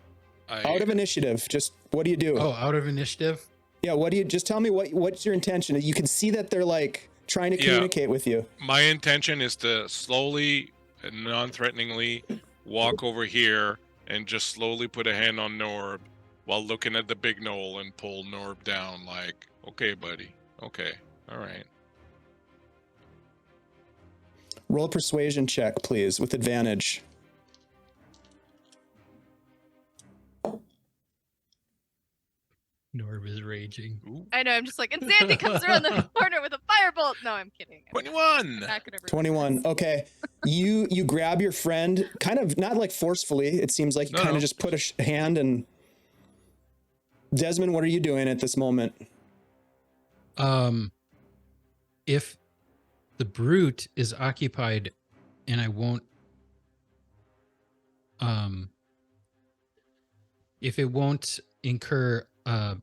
Out of initiative, just what do you do? Oh, out of initiative? Yeah, what do you just tell me what's your intention? You can see that they're like trying to communicate with you. My intention is to slowly and non-threateningly walk over here and just slowly put a hand on Norb while looking at the big knoll and pull Norb down like, okay, buddy. Okay. All right. Roll a persuasion check, please, with advantage. Norb is raging. Ooh. I know. I'm just like, and Sandy comes around the corner with a firebolt. No, I'm kidding. 21. Not gonna ruin 21. this. Okay. You grab your friend, kind of not like forcefully. It seems like you No, kind no. of just put a hand and. Desmond, what are you doing at this moment? If the brute is occupied and I won't, if it won't incur a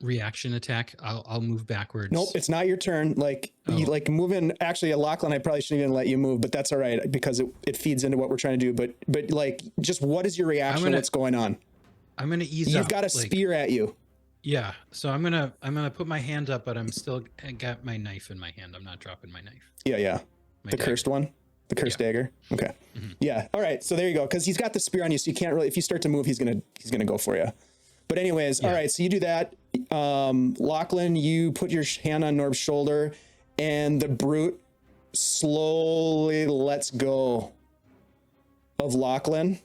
reaction attack, I'll move backwards. Nope, it's not your turn. Like you Oh. like moving. Actually, Lachlan, I probably shouldn't even let you move, but that's all right because it feeds into what we're trying to do. But like, just what is your reaction? gonna- What's going on? I'm gonna ease You've up, got a like- spear at you. Yeah, so I'm gonna put my hand up, but I got my knife in my hand. I'm not dropping my knife. Yeah. My The dagger. cursed one. The cursed dagger. Okay. Mhm. Yeah. All right. So there you go. Because he's got the spear on you, so you can't really. If you start to move, he's gonna go for you. But anyways, all Yeah. right. So you do that. Lachlan, you put your hand on Norb's shoulder, and the brute slowly lets go of Lachlan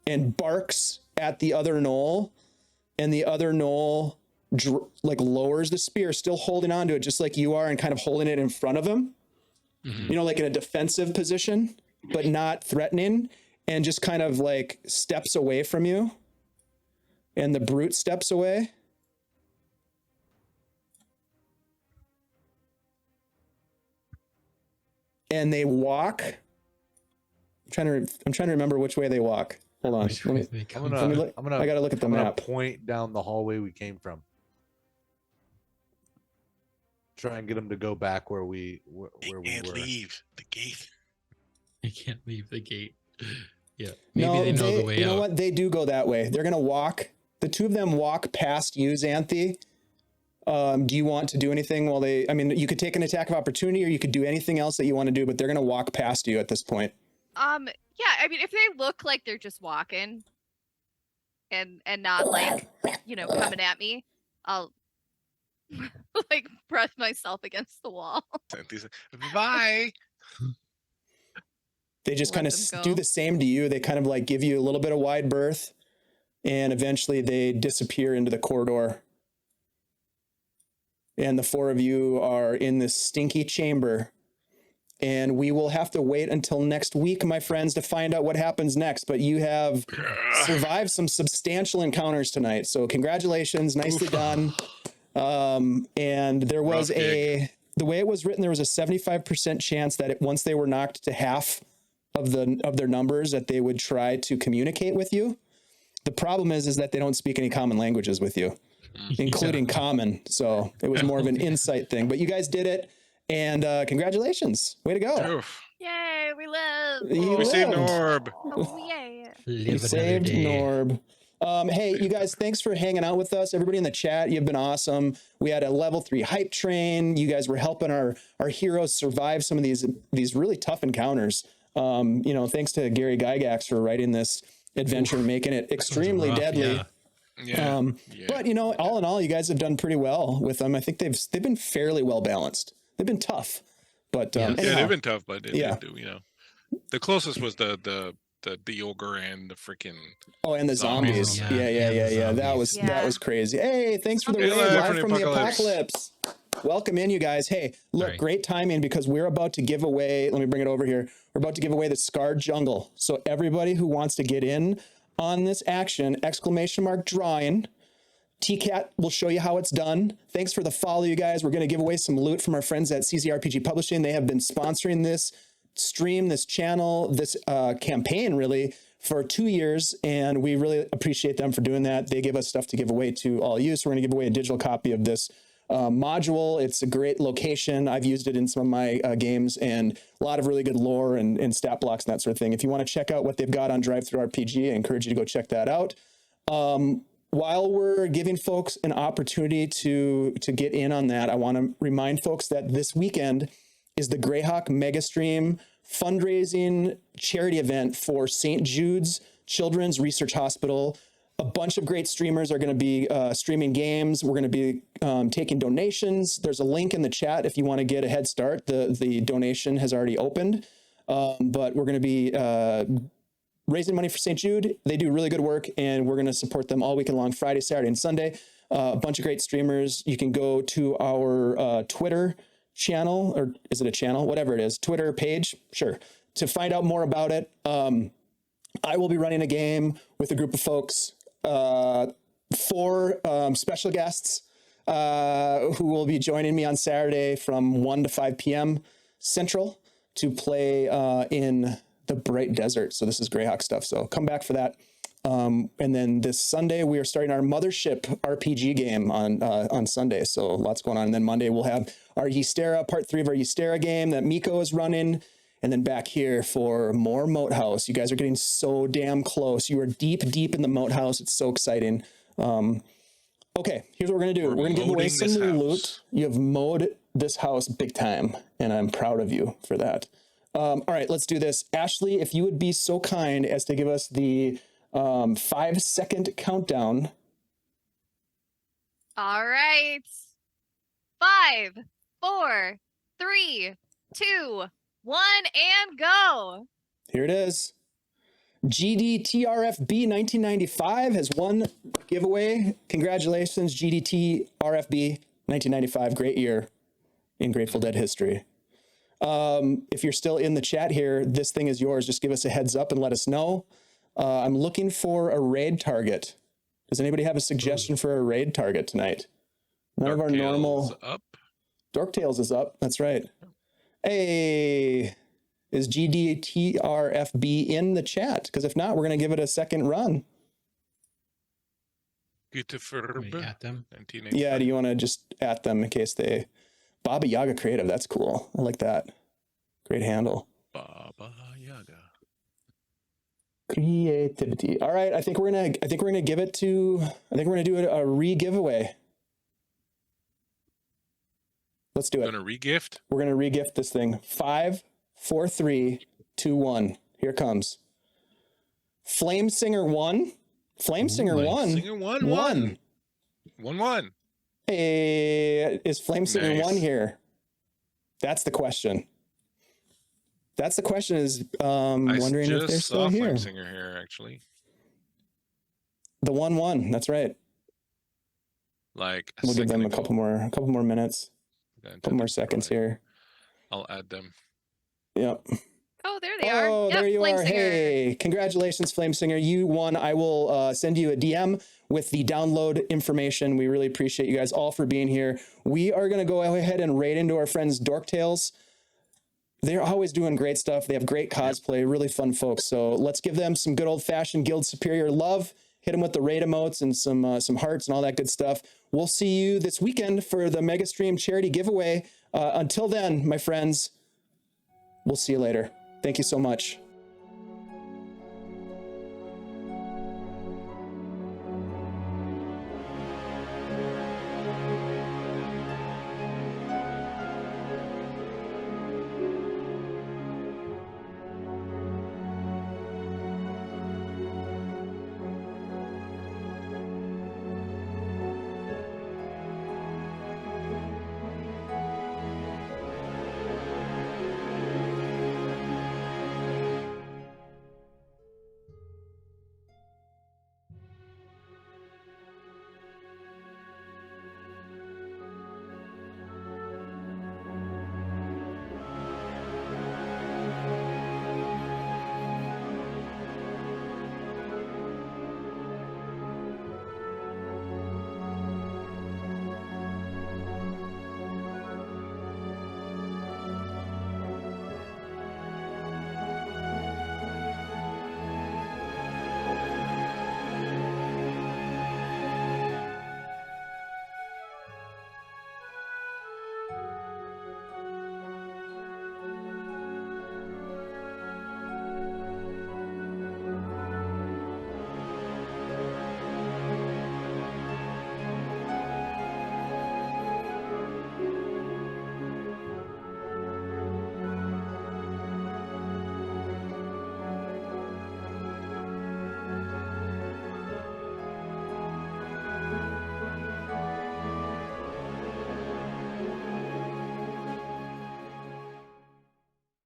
and barks at the other knoll, and the other knoll like lowers the spear, still holding onto it, just like you are, and kind of holding it in front of him. Mhm. You know, like in a defensive position, but not threatening, and just kind of like steps away from you. And the brute steps away. And they walk. I'm trying to remember which way they walk. Hold on. Which Let way me, they I'm come gonna, look- I'm gonna, I gotta look at the I'm gonna map. point down the hallway we came from. Try and get them to go back where we were. leave the gate. You can't leave the gate. Yeah, maybe no, they know the way you out. know what? They do go that way. They're gonna walk. The two of them walk past you, Xanthi. Do you want to do anything while they? I mean, you could take an attack of opportunity, or you could do anything else that you want to do. But they're gonna walk past you at this point. Yeah, I mean, if they look like they're just walking and not like, you know, coming at me, I'll like press myself against the wall. Bye. They just Let kind of them do go. the same to you. They kind of like give you a little bit of wide berth, and eventually they disappear into the corridor. And the four of you are in this stinky chamber. And we will have to wait until next week, my friends, to find out what happens next. But you have survived some substantial encounters tonight. So congratulations, nicely done. And there was Rough gig. the way it was written, there was a 75% chance that once they were knocked to half of their numbers, that they would try to communicate with you. The problem is that they don't speak any common languages with you, including common. So it was more of an insight thing. But you guys did it, and congratulations! Way to go! Oof. Yay, we live. You We saved lived. Norb. Oh, yay. You Live another saved day. Norb. Hey, you guys, thanks for hanging out with us. Everybody in the chat, you've been awesome. We had a level 3 hype train. You guys were helping our heroes survive some of these really tough encounters. Thanks to Gary Gygax for writing this adventure and making it extremely rough, deadly. yeah. Yeah. But all in all, you guys have done pretty well with them. I think they've been fairly well balanced. They've been tough, but Yeah. Yeah, anyhow, they've been tough, but they Yeah. do, the closest was the ogre and the freaking. oh, and the Zombies. zombies. Yeah, Yeah. and the That was zombies. crazy. Hey, thanks for the Hey, raid live live from the from the apocalypse. apocalypse. Welcome in, you guys. Hey, look, Sorry. great timing because we're about to give away. Let me bring it over here. We're about to give away the Scarred Jungle. So everybody who wants to get in on this action, ! Drawing. TCAT will show you how it's done. Thanks for the follow, you guys. We're going to give away some loot from our friends at CZRPG Publishing. They have been sponsoring this stream, this channel, this campaign, really, for 2 years, and we really appreciate them for doing that. They give us stuff to give away to all you, so we're going to give away a digital copy of this module. It's a great location. I've used it in some of my games, and a lot of really good lore and stat blocks and that sort of thing. If you want to check out what they've got on Drive-Thru RPG, I encourage you to go check that out. While we're giving folks an opportunity to get in on that, I want to remind folks that this weekend is the Greyhawk Mega Stream fundraising charity event for St. Jude's Children's Research Hospital. A bunch of great streamers are going to be streaming games. We're going to be taking donations. There's a link in the chat if you want to get a head start. The donation has already opened, but we're going to be raising money for St. Jude. They do really good work, and we're going to support them all weekend long, Friday, Saturday, and Sunday. A bunch of great streamers. You can go to our Twitter channel, or is it a channel? Whatever it is, Twitter page, sure, to find out more about it. I will be running a game with a group of folks, 4 special guests who will be joining me on Saturday from 1 to 5 p.m. Central to play in the Bright Desert. So this is Greyhawk stuff. So come back for that. And then this Sunday, we are starting our Mothership RPG game on Sunday. So lots going on. And then Monday, we'll have our Ystera, part 3 of our Ystera game that Miko is running. And then back here for more Moathouse. You guys are getting so damn close. You are deep in the Moathouse. It's so exciting. Okay, here's what we're going to do. We're going to give away some loot. You have mowed this house big time, and I'm proud of you for that. All right, let's do this. Ashley, if you would be so kind as to give us the 5-second countdown. All right. 5, 4, 3, 2, 1, and go. Here it is. GDTRFB 1995 has won giveaway. Congratulations, GDTRFB 1995. Great year in Grateful Dead history. If you're still in the chat here, this thing is yours. Just give us a heads up and let us know. I'm looking for a raid target. Does anybody have a suggestion for a raid target tonight? None of our normal... up. Dorktails is up. That's right. Hey, is GDTRFB in the chat? Because if not, we're going to give it a second run. At them. Yeah, do you want to just at them in case they... Baba Yaga Creative, that's cool. I like that. Great handle. Baba Yaga. Creativity. All right, I think we're gonna give it to... I think we're gonna do a re-giveaway. Let's do it. Gonna regift? We're gonna re-gift this thing. 5, 4, 3, 2, 1. Here it comes. Flame Singer 1. Flame Singer nice. 1. Singer 1. 1. Hey, is Flame Singer Nice. 1 here? That's the question. That's the question is wondering if they're still here. Flame Singer here, actually. The 1-1, that's right. Like We'll give them a second couple more minutes, a couple more seconds here. I'll add them. Yep. Oh, there they are. Oh, Yep, there you Flame are. Singer. Hey, congratulations, Flame Singer. You won. I will send you a DM with the download information. We really appreciate you guys all for being here. We are going to go ahead and raid into our friends Dorktails. They're always doing great stuff. They have great cosplay, really fun folks. So let's give them some good old-fashioned Guild Superior love. Hit them with the raid emotes and some hearts and all that good stuff. We'll see you this weekend for the Mega Stream charity giveaway. Until then, my friends, We'll see you later. Thank you so much.